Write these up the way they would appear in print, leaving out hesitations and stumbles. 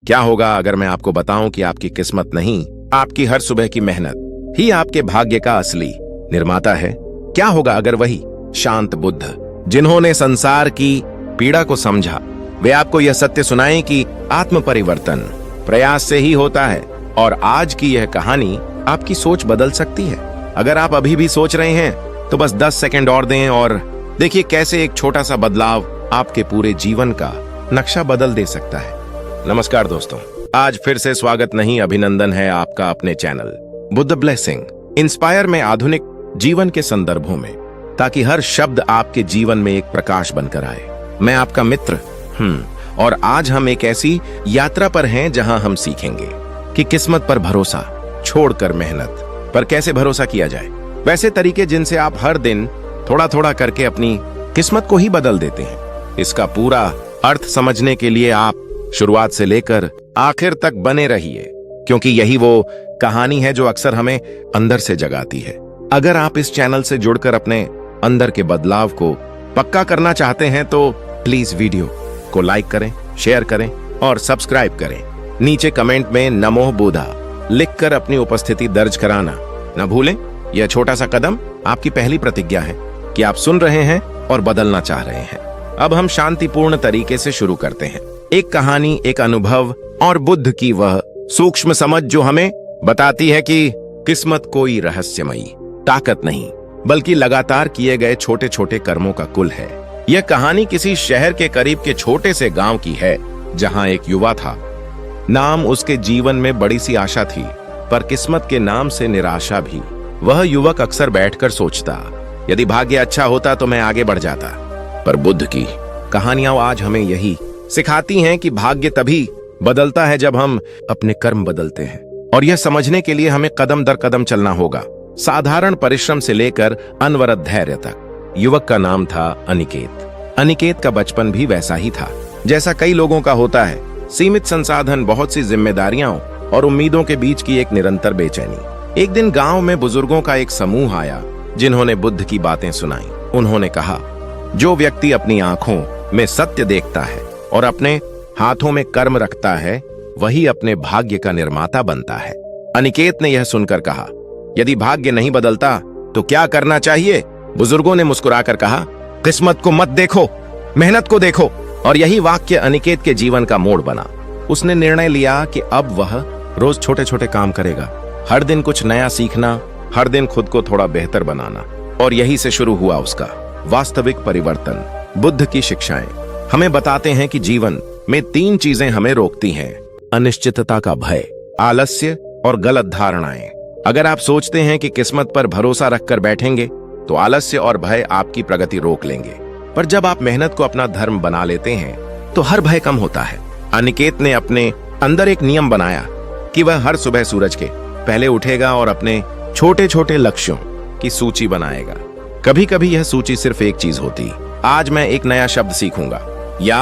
क्या होगा अगर मैं आपको बताऊं कि आपकी किस्मत नहीं, आपकी हर सुबह की मेहनत ही आपके भाग्य का असली निर्माता है? क्या होगा अगर वही शांत बुद्ध, जिन्होंने संसार की पीड़ा को समझा, वे आपको यह सत्य सुनाएं कि आत्म परिवर्तन प्रयास से ही होता है और आज की यह कहानी आपकी सोच बदल सकती है। अगर आप अभी भी सोच रहे हैं तो बस 10 सेकंड और दें और देखिए कैसे एक छोटा सा बदलाव आपके पूरे जीवन का नक्शा बदल दे सकता है। नमस्कार दोस्तों, आज फिर से स्वागत नहीं अभिनंदन है आपका अपने चैनल बुद्ध ब्लेसिंग इंस्पायर में आधुनिक जीवन के संदर्भों में, ताकि हर शब्द आपके जीवन में एक प्रकाश बनकर आए। मैं आपका मित्र और आज हम एक ऐसी यात्रा पर हैं जहां हम सीखेंगे कि किस्मत पर भरोसा छोड़कर मेहनत पर कैसे भरोसा किया जाए। वैसे तरीके जिनसे आप हर दिन थोड़ा थोड़ा करके अपनी किस्मत को ही बदल देते हैं। इसका पूरा अर्थ समझने के लिए आप शुरुआत से लेकर आखिर तक बने रहिए, क्योंकि यही वो कहानी है जो अक्सर हमें अंदर से जगाती है। अगर आप इस चैनल से जुड़कर अपने अंदर के बदलाव को पक्का करना चाहते हैं तो प्लीज वीडियो को लाइक करें, शेयर करें और सब्सक्राइब करें। नीचे कमेंट में नमो बुद्धा लिखकर अपनी उपस्थिति दर्ज कराना न भूलें। यह छोटा सा कदम आपकी पहली प्रतिज्ञा है कि आप सुन रहे हैं और बदलना चाह रहे हैं। अब हम शांतिपूर्ण तरीके से शुरू करते हैं। एक कहानी, एक अनुभव और बुद्ध की वह सूक्ष्म समझ जो हमें बताती है कि किस्मत कोई रहस्यमयी ताकत नहीं, बल्कि लगातार किए गए छोटे छोटे कर्मों का कुल है। यह कहानी किसी शहर के करीब के छोटे से गांव की है, जहां एक युवा था। नाम उसके जीवन में बड़ी सी आशा थी, पर किस्मत के नाम से निराशा भी। वह युवक अक्सर बैठकर सोचता, यदि भाग्य अच्छा होता तो मैं आगे बढ़ जाता। पर बुद्ध की कहानियां आज हमें यही सिखाती हैं कि भाग्य तभी बदलता है जब हम अपने कर्म बदलते हैं, और यह समझने के लिए हमें कदम दर कदम चलना होगा, साधारण परिश्रम से लेकर अनवरत धैर्य तक। युवक का नाम था अनिकेत। अनिकेत का बचपन भी वैसा ही था जैसा कई लोगों का होता है। सीमित संसाधन, बहुत सी जिम्मेदारियां और उम्मीदों के बीच की एक निरंतर बेचैनी। एक दिन गांव में बुजुर्गों का एक समूह आया, जिन्होंने बुद्ध की बातें सुनाई। उन्होंने कहा, जो व्यक्ति अपनी आंखों में सत्य देखता है और अपने हाथों में कर्म रखता है, वही अपने भाग्य का निर्माता बनता है। अनिकेत ने यह सुनकर कहा, यदि भाग्य नहीं बदलता तो क्या करना चाहिए? बुजुर्गों ने मुस्कुराकर कहा, किस्मत को मत देखो, मेहनत को देखो। और यही वाक्य अनिकेत के जीवन का मोड़ बना। उसने निर्णय लिया कि अब वह रोज छोटे छोटे काम करेगा, हर दिन कुछ नया सीखना, हर दिन खुद को थोड़ा बेहतर बनाना। और यही से शुरू हुआ उसका वास्तविक परिवर्तन। बुद्ध की शिक्षाएं हमें बताते हैं कि जीवन में 3 चीजें हमें रोकती हैं: अनिश्चितता का भय, आलस्य और गलत धारणाएं। अगर आप सोचते हैं कि किस्मत पर भरोसा रखकर बैठेंगे तो आलस्य और भय आपकी प्रगति रोक लेंगे। पर जब आप मेहनत को अपना धर्म बना लेते हैं तो हर भय कम होता है। अनिकेत ने अपने अंदर एक नियम बनाया कि वह हर सुबह सूरज के पहले उठेगा और अपने छोटे छोटे लक्ष्यों की सूची बनाएगा। कभी कभी यह सूची सिर्फ एक चीज होती, आज मैं एक नया शब्द सीखूंगा, या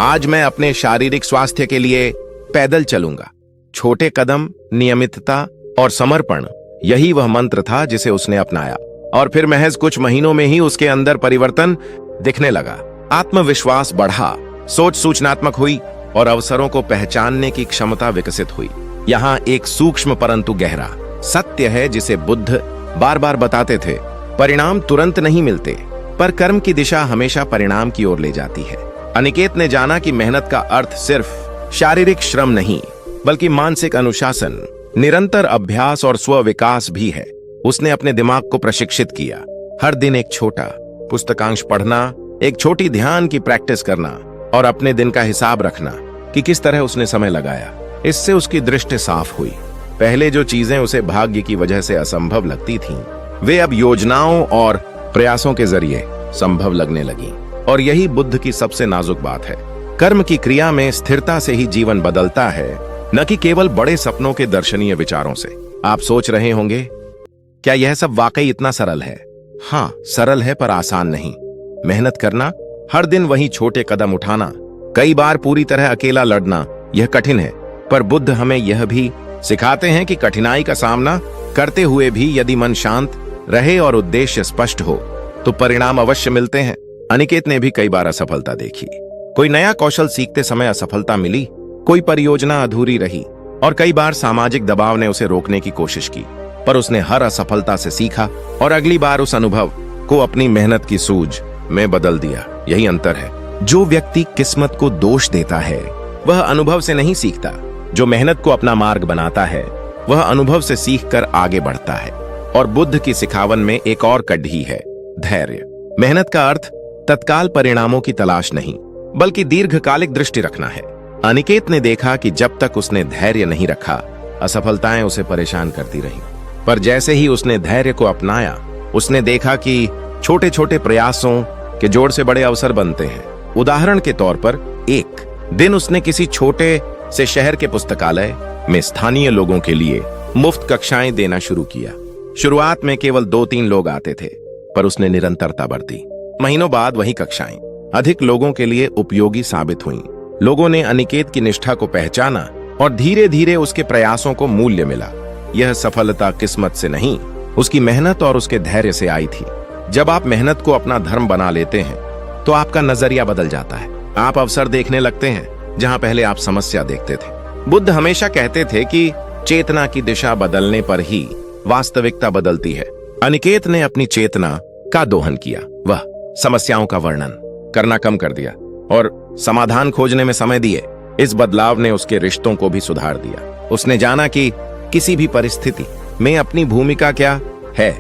आज मैं अपने शारीरिक स्वास्थ्य के लिए पैदल चलूंगा। छोटे कदम, नियमितता और समर्पण, यही वह मंत्र था जिसे उसने अपनाया। और फिर महज कुछ महीनों में ही उसके अंदर परिवर्तन दिखने लगा। आत्मविश्वास बढ़ा, सोच सूचनात्मक हुई और अवसरों को पहचानने की क्षमता विकसित हुई। यहाँ एक सूक्ष्म परंतु गहरा सत्य है जिसे बुद्ध बार बार बताते थे। परिणाम तुरंत नहीं मिलते, पर कर्म की दिशा हमेशा परिणाम की ओर ले जाती है। अनिकेत ने जाना कि मेहनत का अर्थ सिर्फ शारीरिक श्रम नहीं, बल्कि मानसिक अनुशासन, निरंतर अभ्यास और स्व विकास भी है। उसने अपने दिमाग को प्रशिक्षित किया, हर दिन एक छोटा पुस्तकांश पढ़ना, एक छोटी ध्यान की प्रैक्टिस करना और अपने दिन का हिसाब रखना कि किस तरह उसने समय लगाया। इससे उसकी दृष्टि साफ हुई। पहले जो चीजें उसे भाग्य की वजह से असंभव लगती थीं, वे अब योजनाओं और प्रयासों के जरिए संभव लगने लगीं। और यही बुद्ध की सबसे नाजुक बात है। कर्म की क्रिया में स्थिरता से ही जीवन बदलता है, न कि केवल बड़े सपनों के दर्शनीय विचारों से। आप सोच रहे होंगे, क्या यह सब वाकई इतना सरल है? हाँ, सरल है, पर आसान नहीं। मेहनत करना, हर दिन वही छोटे कदम उठाना, कई बार पूरी तरह अकेला लड़ना, यह कठिन है। पर बुद्ध हमें यह भी सिखाते हैं कि कठिनाई का सामना करते हुए भी यदि मन शांत रहे और उद्देश्य स्पष्ट हो तो परिणाम अवश्य मिलते हैं। अनिकेत ने भी कई बार असफलता देखी। कोई नया कौशल सीखते समय असफलता मिली, कोई परियोजना अधूरी रही और कई बार सामाजिक दबाव ने उसे रोकने की कोशिश की, पर उसने हर असफलता से सीखा और अगली बार उस अनुभव को अपनी मेहनत की सूझ में बदल दिया। यही अंतर है। जो व्यक्ति किस्मत को दोष देता है वह अनुभव से नहीं सीखता। जो मेहनत को अपना मार्ग बनाता है वह अनुभव से सीखकर आगे बढ़ता है। और बुद्ध की सिखावन में एक और कड़ी है, धैर्य। मेहनत का अर्थ तत्काल परिणामों की तलाश नहीं, बल्कि दीर्घकालिक दृष्टि रखना है। अनिकेत ने देखा कि जब तक उसने धैर्य नहीं रखा, असफलताएं उसे परेशान करती रहीं। पर जैसे ही उसने धैर्य को अपनाया, उसने देखा कि छोटे छोटे प्रयासों के जोड़ से बड़े अवसर बनते हैं। उदाहरण के तौर पर, एक दिन उसने किसी छोटे से शहर के पुस्तकालय में स्थानीय लोगों के लिए मुफ्त कक्षाएं देना शुरू किया। शुरुआत में केवल 2-3 लोग आते थे, पर उसने निरंतरता बरती। महीनों बाद वही कक्षाएं अधिक लोगों के लिए उपयोगी साबित हुईं। लोगों ने अनिकेत की निष्ठा को पहचाना और धीरे धीरे उसके प्रयासों को मूल्य मिला। यह सफलता किस्मत से नहीं, उसकी मेहनत और उसके धैर्य से आई थी। जब आप मेहनत को अपना धर्म बना लेते हैं तो आपका नजरिया बदल जाता है। आप अवसर देखने लगते हैं जहां पहले आप समस्या देखते थे। बुद्ध हमेशा कहते थे कि चेतना की दिशा बदलने पर ही वास्तविकता बदलती है। अनिकेत ने अपनी चेतना का दोहन किया। वह समस्याओं का वर्णन करना कम कर दिया और समाधान खोजने में समय दिए। इस बदलाव ने उसके रिश्तों को भी सुधार दिया। उसने जाना कि किसी भी परिस्थिति में अपनी भूमिका क्या है।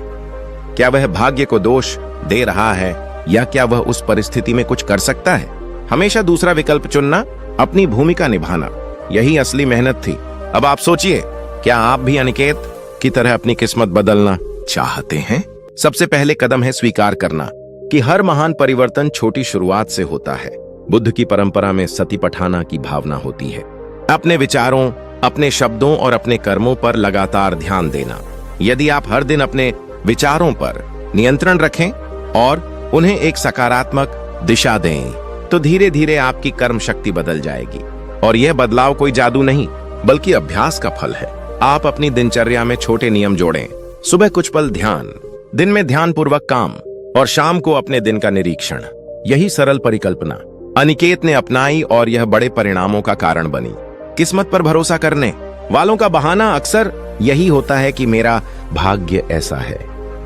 क्या वह भाग्य को दोष दे रहा है या क्या वह उस परिस्थिति में कुछ कर सकता है। हमेशा दूसरा विकल्प चुनना, अपनी भूमिका निभाना, यही असली मेहनत थी। अब आप सोचिए, क्या आप भी अनिकेत की तरह अपनी किस्मत बदलना चाहते हैं? सबसे पहले कदम है स्वीकार करना कि हर महान परिवर्तन छोटी शुरुआत से होता है। बुद्ध की परंपरा में सतीपठाना की भावना होती है। अपने विचारों, अपने शब्दों और अपने कर्मों पर लगातार ध्यान देना। यदि आप हर दिन अपने विचारों पर नियंत्रण रखें और उन्हें एक सकारात्मक दिशा दें, तो धीरे धीरे आपकी कर्म शक्ति बदल जाएगी। और यह बदलाव कोई जादू नहीं, बल्कि अभ्यास का फल है। आप अपनी दिनचर्या में छोटे नियम जोड़ें। सुबह कुछ पल ध्यान, दिन में ध्यानपूर्वक काम और शाम को अपने दिन का निरीक्षण। यही सरल परिकल्पना अनिकेत ने अपनाई और यह बड़े परिणामों का कारण बनी। किस्मत पर भरोसा करने वालों का बहाना अक्सर यही होता है कि मेरा भाग्य ऐसा है,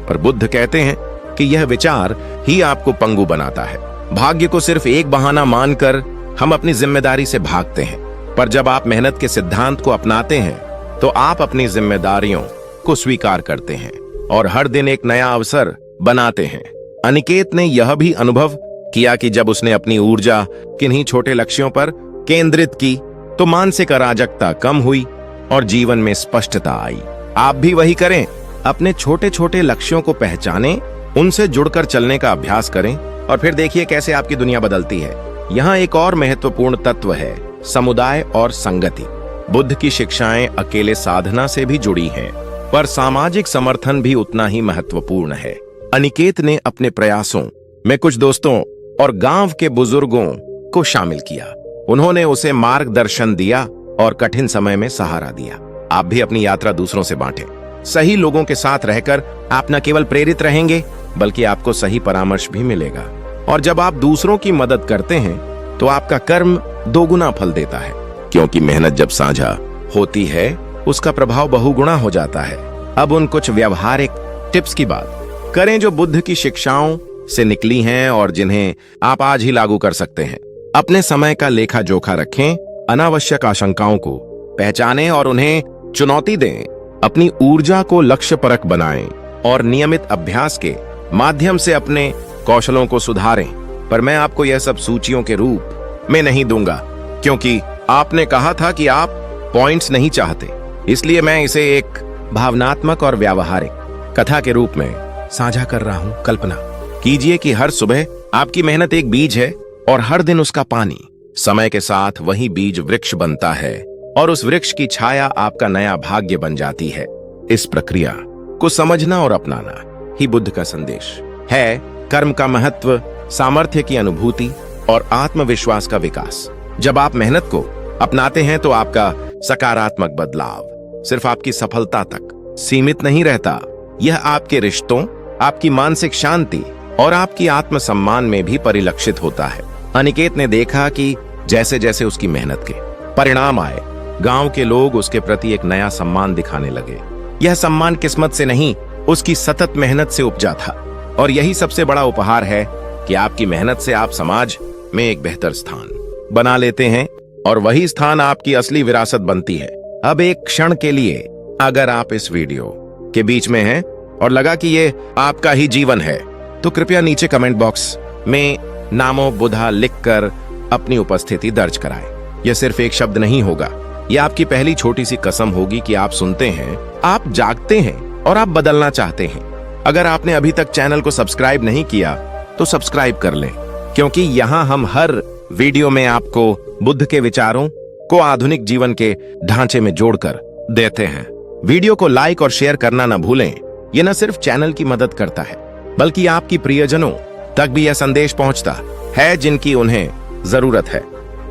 पर बुद्ध कहते हैं कि यह विचार ही आपको पंगु बनाता है। भाग्य को सिर्फ एक बहाना मानकर हम अपनी जिम्मेदारी से भागते हैं, पर जब आप मेहनत के सिद्धांत को अपनाते हैं तो आप अपनी जिम्मेदारियों को स्वीकार करते हैं और हर दिन एक नया अवसर बनाते हैं। अनिकेत ने यह भी अनुभव किया कि जब उसने अपनी ऊर्जा किन्हीं छोटे लक्ष्यों पर केंद्रित की तो मानसिक अराजकता कम हुई और जीवन में स्पष्टता आई। आप भी वही करें। अपने छोटे छोटे लक्ष्यों को पहचानें, उनसे जुड़कर चलने का अभ्यास करें और फिर देखिए कैसे आपकी दुनिया बदलती है। यहाँ एक और महत्वपूर्ण तत्व है, समुदाय और संगति। बुद्ध की शिक्षाएं अकेले साधना से भी जुड़ी हैं, पर सामाजिक समर्थन भी उतना ही महत्वपूर्ण है। अनिकेत ने अपने प्रयासों में कुछ दोस्तों और गांव के बुजुर्गों को शामिल किया। उन्होंने उसे मार्गदर्शन दिया और कठिन समय में सहारा दिया। आप भी अपनी यात्रा दूसरों से बांटें। सही लोगों के साथ रहकर आप न केवल प्रेरित रहेंगे, बल्कि आपको सही परामर्श भी मिलेगा। और जब आप दूसरों की मदद करते हैं तो आपका कर्म दोगुना फल देता है, क्योंकि मेहनत जब साझा होती है उसका प्रभाव बहुगुना हो जाता है। अब उन कुछ व्यवहारिक टिप्स की बात करें जो बुद्ध की शिक्षाओं से निकली हैं और जिन्हें आप आज ही लागू कर सकते हैं। अपने समय का लेखा जोखा रखें, अनावश्यक आशंकाओं को पहचानें और उन्हें चुनौती दें। अपनी ऊर्जा को लक्ष्यपरक बनाएं और नियमित अभ्यास के माध्यम से अपने कौशलों को सुधारें। पर मैं आपको यह सब सूचियों के रूप में नहीं दूंगा, क्योंकि आपने कहा था कि आप पॉइंट्स नहीं चाहते। इसलिए मैं इसे एक भावनात्मक और व्यावहारिक कथा के रूप में साझा कर रहा हूं। कल्पना कीजिए कि हर सुबह आपकी मेहनत एक बीज है और हर दिन उसका पानी। समय के साथ वही बीज वृक्ष बनता है और उस वृक्ष की छाया आपका नया भाग्य बन जाती है। इस प्रक्रिया को समझना और अपनाना ही बुद्ध का संदेश है। कर्म का महत्व, सामर्थ्य की अनुभूति और आत्मविश्वास का विकास। जब आप मेहनत को अपनाते हैं तो आपका सकारात्मक बदलाव सिर्फ आपकी सफलता तक सीमित नहीं रहता, यह आपके रिश्तों, आपकी मानसिक शांति और आपकी आत्मसम्मान में भी परिलक्षित होता है। अनिकेत ने देखा कि जैसे जैसे उसकी मेहनत के परिणाम आए। गांव के लोग उसके प्रति एक नया सम्मान दिखाने लगे। यह सम्मान किस्मत से नहीं, उसकी सतत मेहनत से उपजा था। और यही सबसे बड़ा उपहार है कि आपकी मेहनत से आप समाज में एक बेहतर स्थान बना लेते हैं और वही स्थान आपकी असली विरासत बनती है। अब एक क्षण के लिए अगर आप इस वीडियो के बीच में हैं और लगा कि ये आपका ही जीवन है, तो कृपया नीचे कमेंट बॉक्स में नामो बुधा लिखकर अपनी उपस्थिति दर्ज कराएं। यह सिर्फ एक शब्द नहीं होगा, यह आपकी पहली छोटी सी कसम होगी कि आप सुनते हैं, आप जागते हैं और आप बदलना चाहते हैं। अगर आपने अभी तक चैनल को सब्सक्राइब नहीं किया तो सब्सक्राइब कर लें, क्योंकि यहाँ हम हर वीडियो में आपको बुद्ध के विचारों को आधुनिक जीवन के ढांचे में जोड़कर देते हैं। वीडियो को लाइक और शेयर करना न भूलें। यह न सिर्फ चैनल की मदद करता है, बल्कि आपकी प्रियजनों तक भी यह संदेश पहुंचता है जिनकी उन्हें जरूरत है।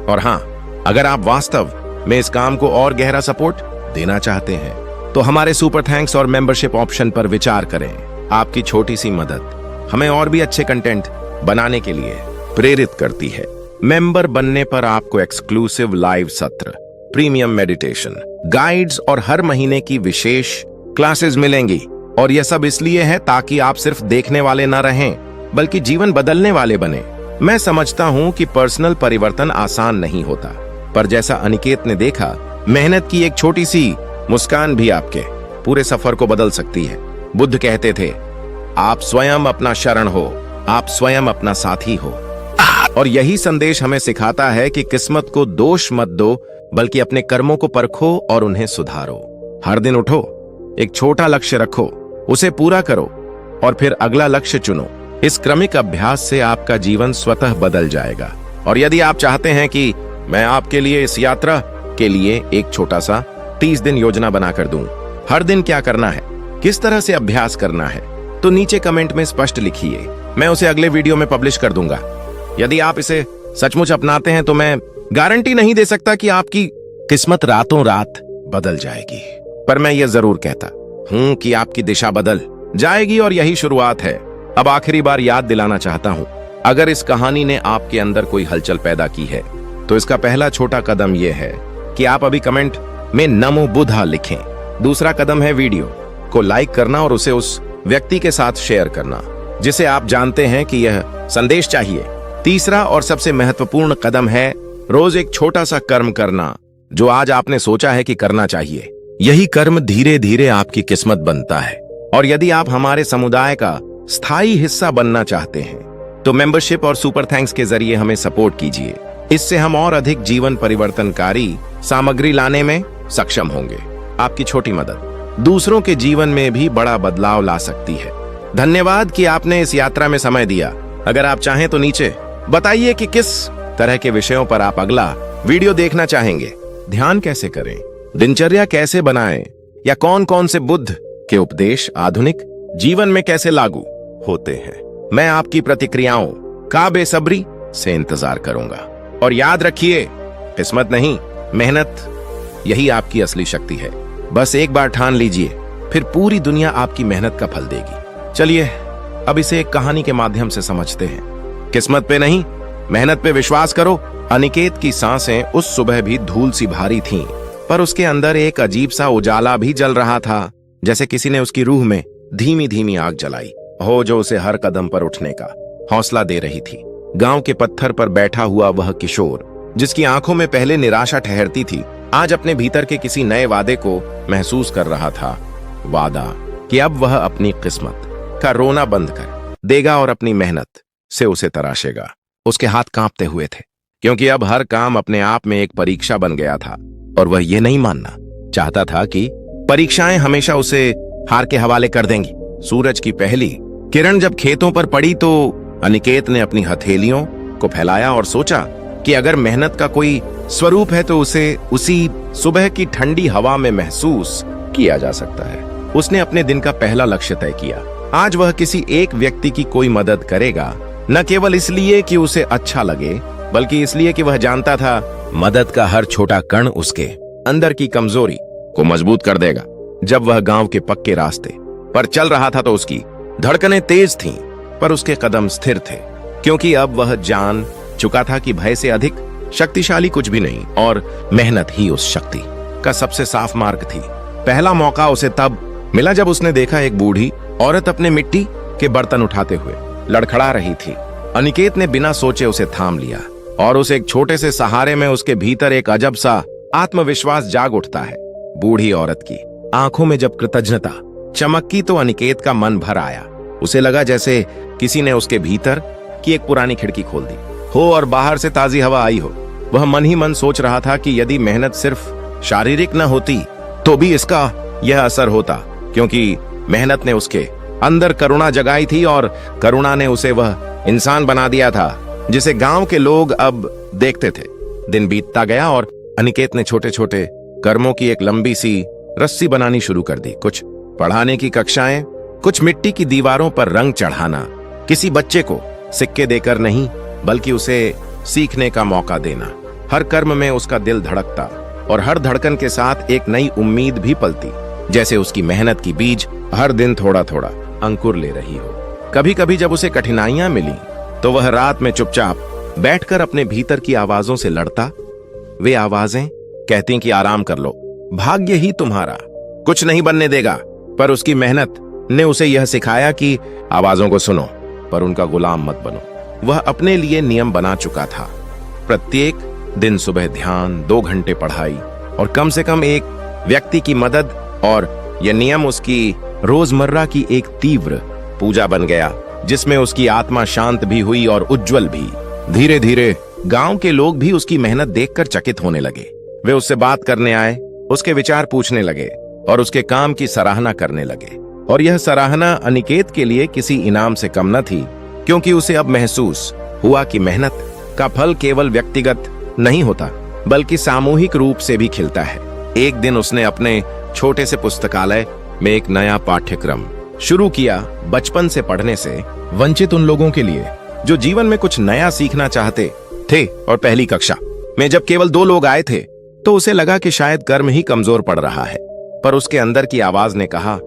और हाँ, अगर आप वास्तव में इस काम को और गहरा सपोर्ट देना चाहते हैं, तो हमारे सुपर थैंक्स और मेंबरशिप ऑप्शन पर विचार करें। आपकी छोटी सी मदद हमें और भी अच्छे कंटेंट बनाने के लिए प्रेरित करती है। मेंबर बनने पर आपको एक्सक्लूसिव लाइव सत्र, प्रीमियम मेडिटेशन, गाइड्स और हर महीने की विशेष क्लासेस मिलेंगी। और यह सब इसलिए है ताकि आप सिर्फ देखने वाले न रहें, बल्कि जीवन बदलने वाले बने। मैं समझता हूं कि पर्सनल परिवर्तन आसान नहीं होता, पर जैसा अनिकेत ने देखा, मेहनत की एक छोटी सी मुस्कान भी आपके पूरे सफर को बदल सकती है। बुद्ध कहते थे, आप स्वयं अपना शरण हो, आप स्वयं अपना साथी हो। और यही संदेश हमें सिखाता है कि किस्मत को दोष मत दो, बल्कि अपने कर्मों को परखो और उन्हें सुधारो। हर दिन उठो, एक छोटा लक्ष्य रखो, उसे पूरा करो और फिर अगला लक्ष्य चुनो। इस क्रमिक अभ्यास से आपका जीवन स्वतः बदल जाएगा। और यदि आप चाहते हैं कि मैं आपके लिए इस यात्रा के लिए एक छोटा सा 30 दिन योजना बनाकर दूं, हर दिन क्या करना है, किस तरह से अभ्यास करना है, तो नीचे कमेंट में स्पष्ट लिखिए। मैं उसे अगले वीडियो में पब्लिश कर दूंगा। यदि आप इसे सचमुच अपनाते हैं तो मैं गारंटी नहीं दे सकता कि आपकी किस्मत रातों रात बदल जाएगी, पर मैं यह जरूर कहता हूं कि आपकी दिशा बदल जाएगी और यही शुरुआत है। अब आखिरी बार याद दिलाना चाहता हूं, अगर इस कहानी ने आपके अंदर कोई हलचल पैदा की है, तो इसका पहला छोटा कदम यह है कि आप अभी कमेंट में नमो बुद्धा लिखें। दूसरा कदम है वीडियो को लाइक करना और उसे उस व्यक्ति के साथ शेयर करना जिसे आप जानते हैं कि यह संदेश चाहिए। तीसरा और सबसे महत्वपूर्ण कदम है रोज एक छोटा सा कर्म करना जो आज आपने सोचा है कि करना चाहिए। यही कर्म धीरे धीरे आपकी किस्मत बनता है। और यदि आप हमारे समुदाय का स्थायी हिस्सा बनना चाहते हैं, तो मेंबरशिप और सुपर थैंक्स के जरिए हमें सपोर्ट कीजिए। इससे हम और अधिक जीवन परिवर्तनकारी सामग्री लाने में सक्षम होंगे। आपकी छोटी मदद दूसरों के जीवन में भी बड़ा बदलाव ला सकती है। धन्यवाद कि आपने इस यात्रा में समय दिया। अगर आप चाहें तो नीचे बताइए कि किस तरह के विषयों पर आप अगला वीडियो देखना चाहेंगे। ध्यान कैसे करें, दिनचर्या कैसे बनाएं, या कौन कौन से बुद्ध के उपदेश आधुनिक जीवन में कैसे लागू होते हैं। मैं आपकी प्रतिक्रियाओं का बेसब्री से इंतजार करूंगा। और याद रखिए, किस्मत नहीं, मेहनत यही आपकी असली शक्ति है। बस एक बार ठान लीजिए, फिर पूरी दुनिया आपकी मेहनत का फल देगी। चलिए अब इसे एक कहानी के माध्यम से समझते हैं। किस्मत पे नहीं, मेहनत पे विश्वास करो। अनिकेत की सांसें उस सुबह भी धूल सी भारी थीं, पर उसके अंदर एक अजीब सा उजाला भी जल रहा था, जैसे किसी ने उसकी रूह में धीमी धीमी आग जलाई हो, जो उसे हर कदम पर उठने का हौसला दे रही थी। गांव के पत्थर पर बैठा हुआ वह किशोर, जिसकी आंखों में पहले निराशा ठहरती थी, आज अपने भीतर के किसी नए वादे को महसूस कर रहा था। वादा कि अब वह अपनी किस्मत का रोना बंद कर देगा और अपनी मेहनत से उसे तराशेगा। उसके हाथ कांपते हुए थे, क्योंकि अब हर काम अपने आप में एक परीक्षा बन गया था। और वह ये नहीं मानना चाहता था कि परीक्षाएं हमेशा उसे हार के हवाले कर देंगी। सूरज की पहली किरण जब खेतों पर पड़ी तो अनिकेत ने अपनी हथेलियों को फैलाया और सोचा कि अगर मेहनत का कोई स्वरूप है तो उसे उसी सुबह की ठंडी हवा में महसूस किया जा सकता है। उसने अपने दिन का पहला लक्ष्य तय किया। आज वह किसी एक व्यक्ति की कोई मदद करेगा, न केवल इसलिए कि उसे अच्छा लगे, बल्कि इसलिए कि वह जानता था मदद का हर छोटा कण उसके अंदर की कमजोरी को मजबूत कर देगा। जब वह गांव के पक्के रास्ते पर चल रहा था तो उसकी धड़कनें तेज थीं, पर उसके कदम स्थिर थे, क्योंकि अब वह जान चुका था कि भय से अधिक शक्तिशाली कुछ भी नहीं, और मेहनत ही उस शक्ति का सबसे साफ मार्ग थी। पहला मौका उसे तब मिला जब उसने देखा एक बूढ़ी औरत अपने मिट्टी के बर्तन उठाते हुए लड़खड़ा रही थी। अनिकेत ने बिना सोचे उसे थाम लिया, और उस एक छोटे से सहारे में उसके भीतर एक अजब सा आत्मविश्वास जाग उठता है। बूढ़ी औरत की आंखों में जब कृतज्ञता चमकी तो अनिकेत का मन भर आया। उसे लगा जैसे किसी ने उसके भीतर की एक पुरानी खिड़की खोल दी हो और बाहर से ताजी हवा आई हो। वह मन ही मन सोच रहा था कि यदि मेहनत सिर्फ शारीरिक न होती तो भी इसका यह असर होता, क्योंकि मेहनत ने उसके अंदर करुणा जगाई थी, और करुणा ने उसे वह इंसान बना दिया था जिसे गांव के लोग अब देखते थे। दिन बीतता गया और अनिकेत ने छोटे छोटे कर्मों की एक लंबी सी रस्सी बनानी शुरू कर दी। कुछ पढ़ाने की कक्षाएं, कुछ मिट्टी की दीवारों पर रंग चढ़ाना, किसी बच्चे को सिक्के देकर नहीं बल्कि उसे सीखने का मौका देना। हर कर्म में उसका दिल धड़कता, और हर धड़कन के साथ एक नई उम्मीद भी पलती, जैसे उसकी मेहनत की बीज हर दिन थोड़ा थोड़ा अंकुर ले रही हो। कभी कभी जब उसे कठिनाइयां मिली तो वह रात में चुपचाप बैठकर अपने भीतर की आवाजों से लड़ता। वे आवाजें कहती कि आराम कर लो, भाग्य ही तुम्हारा कुछ नहीं बनने देगा। पर उसकी मेहनत ने उसे यह सिखाया कि आवाजों को सुनो पर उनका गुलाम मत बनो। वह अपने लिए नियम बना चुका था। प्रत्येक दिन सुबह ध्यान, 2 घंटे पढ़ाई और कम से कम एक व्यक्ति की मदद, और यह नियम उसकी रोजमर्रा की एक तीव्र पूजा बन गया, जिसमें उसकी आत्मा शांत भी हुई और उज्जवल भी। धीरे धीरे गांव के लोग भी उसकी मेहनत देखकर चकित होने लगे। वे उससे बात करने आए, उसके विचार पूछने लगे और उसके काम की सराहना करने लगे। और यह सराहना अनिकेत के लिए किसी इनाम से कम न थी, क्योंकि उसे अब महसूस हुआ कि मेहनत का फल केवल व्यक्तिगत नहीं होता बल्कि सामूहिक रूप से भी खिलता है। एक दिन उसने अपने छोटे से पुस्तकालय में एक नया पाठ्यक्रम शुरू किया, बचपन से पढ़ने से वंचित उन लोगों के लिए जो जीवन में कुछ नया सीखना चाहते थे। और पहली कक्षा में जब केवल 2 लोग आए थे तो उसे लगा कि शायद कर्म ही कमजोर पड़ रहा है, पर उसके अंदर की आवाज ने कहा,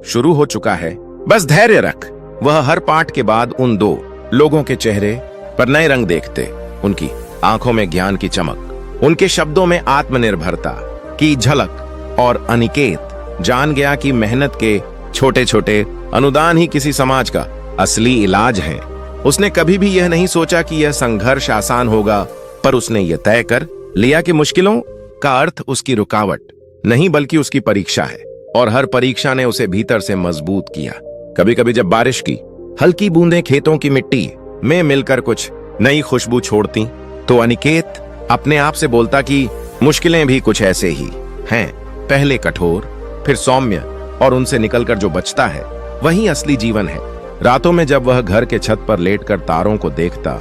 शुरू हो चुका है, बस धैर्य रख। वह हर पाठ के बाद उन 2 लोगों के चेहरे पर नए रंग देखते, उनकी आंखों में ज्ञान की चमक, उनके शब्दों में आत्मनिर्भरता की झलक। और अनिकेत जान गया कि मेहनत के छोटे छोटे अनुदान ही किसी समाज का असली इलाज है। उसने कभी भी यह नहीं सोचा कि यह संघर्ष आसान होगा, पर उसने यह तय कर लिया कि मुश्किलों का अर्थ उसकी रुकावट नहीं बल्कि उसकी परीक्षा है, और हर परीक्षा ने उसे भीतर से मजबूत किया। कभी कभी जब बारिश की हल्की बूंदें खेतों की मिट्टी में मिलकर कुछ नई खुशबू छोड़ती तो अनिकेत अपने आप से बोलता कि मुश्किलें भी कुछ ऐसे ही हैं, पहले कठोर फिर सौम्य, और उनसे निकलकर जो बचता है वही असली जीवन है। रातों में जब वह घर के छत पर लेटकर तारों को देखता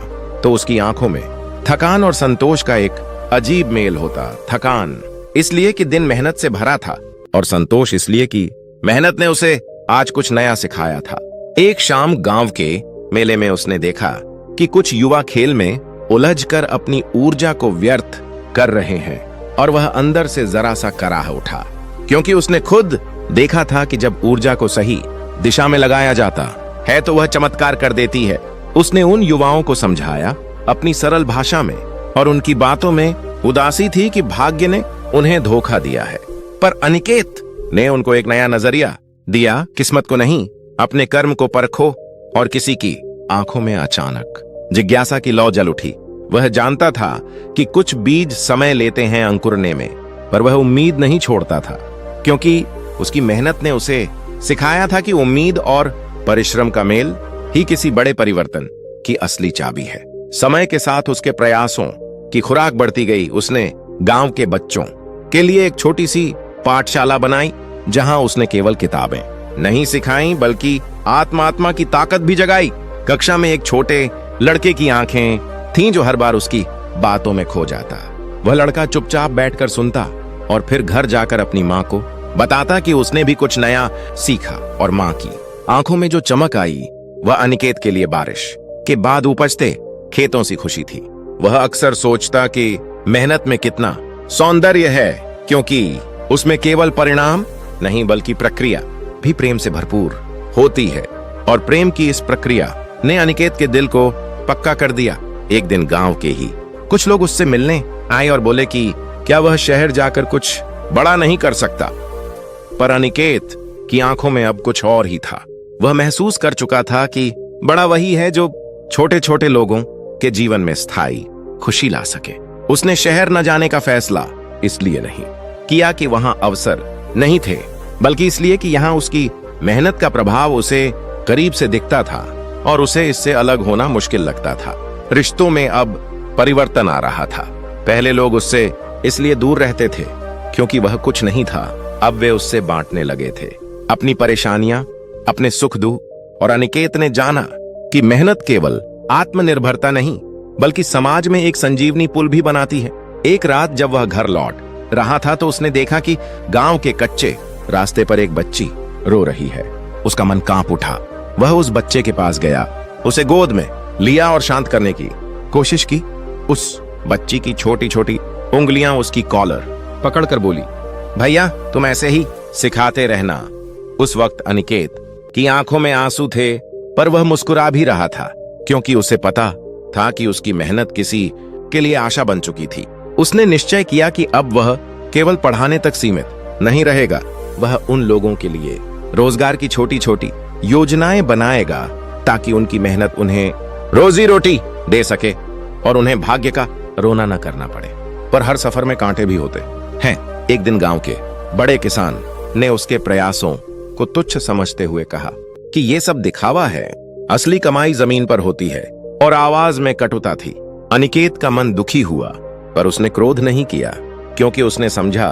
तो उसकी आंखों में थकान और संतोष का एक अजीब मेल होता। थकान इसलिए कि दिन मेहनत से भरा था, और संतोष इसलिए कि मेहनत ने उसे आज कुछ नया सिखाया था। एक शाम गांव के मेले में उसने देखा कि कुछ युवा खेल में उलझकर अपनी ऊर्जा को व्यर्थ कर रहे हैं, और वह अंदर से जरा सा कराह उठा, क्योंकि उसने खुद देखा था कि जब ऊर्जा को सही दिशा में लगाया जाता है तो वह चमत्कार कर देती है। उसने उन युवाओं को समझाया अपनी सरल भाषा में, और उनकी बातों में उदासी थी कि भाग्य ने उन्हें धोखा दिया है। पर अनिकेत ने उनको एक नया नजरिया दिया, किस्मत को नहीं अपने कर्म को परखो। और किसी की आंखों में अचानक जिज्ञासा की लौ जल उठी। वह जानता था कि कुछ बीज समय लेते हैं अंकुरने में, पर वह उम्मीद नहीं छोड़ता था, क्योंकि उसकी मेहनत ने उसे सिखाया था कि उम्मीद और परिश्रम का मेल ही किसी बड़े परिवर्तन की असली चाबी है। समय के साथ उसके प्रयासों की खुराक बढ़ती गई। उसने गांव के बच्चों के लिए एक छोटी सी पाठशाला बनाई, जहां उसने केवल किताबें नहीं सिखाई बल्कि आत्मा की ताकत भी जगाई। कक्षा में एक छोटे लड़के की आंखें थीं जो हर बार उसकी बातों में खो जाता। वह लड़का चुपचाप बैठकर सुनता और फिर घर जाकर अपनी माँ को बताता कि उसने भी कुछ नया सीखा। और माँ की आंखों में जो चमक आई वह अनिकेत के लिए बारिश के बाद उपजते खेतों सी खुशी थी। वह अक्सर सोचता कि मेहनत में कितना सौंदर्य है, क्योंकि उसमें केवल परिणाम नहीं बल्कि प्रक्रिया भी प्रेम से भरपूर होती है। और प्रेम की इस प्रक्रिया ने अनिकेत के दिल को पक्का कर दिया। एक दिन गांव के ही कुछ लोग उससे मिलने आए और बोले कि क्या वह शहर जाकर कुछ बड़ा नहीं कर सकता। पर अनिकेत की आंखों में अब कुछ और ही था। वह महसूस कर चुका था कि बड़ा वही है जो छोटे छोटे लोगों के जीवन में स्थायी खुशी ला सके। उसने शहर न जाने का फैसला इसलिए नहीं किया कि वहां अवसर नहीं थे, बल्कि इसलिए कि यहां उसकी मेहनत का प्रभाव उसे करीब से दिखता था और उसे इससे अलग होना मुश्किल लगता था। रिश्तों में अब परिवर्तन आ रहा था। पहले लोग उससे इसलिए दूर रहते थे क्योंकि वह कुछ नहीं था, अब वे उससे बांटने लगे थे अपनी परेशानियां, अपने सुख दुख। और अनिकेत ने जाना कि मेहनत केवल आत्मनिर्भरता नहीं बल्कि समाज में एक संजीवनी पुल भी बनाती है। एक रात जब वह घर लौट रहा था तो उसने देखा कि गांव के कच्चे रास्ते पर एक बच्ची रो रही है। उसका मन कांप उठा। वह उस बच्चे के पास गया, उसे गोद में लिया और शांत करने की कोशिश की। उस बच्ची की छोटी छोटी उंगलियां उसकी कॉलर पकड़कर बोली, भैया तुम ऐसे ही सिखाते रहना। उस वक्त अनिकेत की आंखों में आंसू थे, पर वह मुस्कुरा भी रहा था क्योंकि उसे पता था कि उसकी मेहनत किसी के लिए आशा बन चुकी थी। उसने निश्चय किया कि अब वह केवल पढ़ाने तक सीमित नहीं रहेगा, वह उन लोगों के लिए रोजगार की छोटी छोटी योजनाएं बनाएगा ताकि उनकी मेहनत उन्हें रोजी रोटी दे सके और उन्हें भाग्य का रोना न करना पड़े। पर हर सफर में कांटे भी होते हैं। एक दिन गांव के बड़े किसान ने उसके प्रयासों को तुच्छ समझते हुए कहा कि ये सब दिखावा है, असली कमाई जमीन पर होती है। और आवाज में कटुता थी। अनिकेत का मन दुखी हुआ, पर उसने क्रोध नहीं किया क्योंकि उसने समझा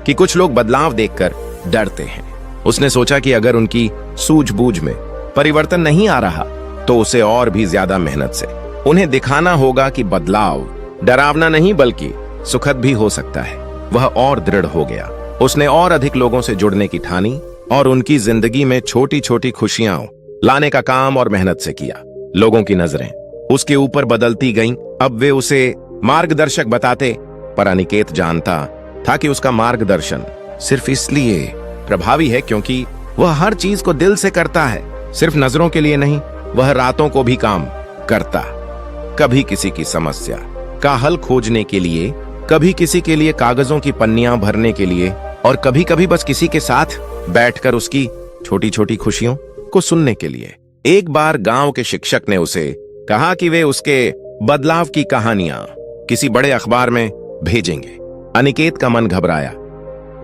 कि कुछ लोग बदलाव देखकर डरते हैं। उसने सोचा कि अगर उनकी सूझबूझ में परिवर्तन नहीं आ रहा तो उसे और भी ज्यादा मेहनत से उन्हें दिखाना होगा कि बदलाव डरावना नहीं बल्कि सुखद भी हो सकता है। वह और दृढ़ हो गया। उसने और अधिक लोगों से जुड़ने की ठानी और उनकी जिंदगी में छोटी छोटी खुशियां लाने का काम और मेहनत से किया। लोगों की नजरें उसके ऊपर बदलती गईं। अब वे उसे मार्गदर्शक बताते, पर अनिकेत जानता था कि उसका मार्गदर्शन सिर्फ इसलिए प्रभावी है क्योंकि वह हर चीज को दिल से करता है, सिर्फ नजरों के लिए नहीं। वह रातों को भी काम करता, कभी किसी की समस्या का हल खोजने के लिए, कभी किसी के लिए कागजों की पन्नियां भरने के लिए और कभी कभी बस किसी के साथ बैठकर उसकी छोटी छोटी खुशियों को सुनने के लिए। एक बार गांव के शिक्षक ने उसे कहा कि वे उसके बदलाव की कहानियां किसी बड़े अखबार में भेजेंगे। अनिकेत का मन घबराया।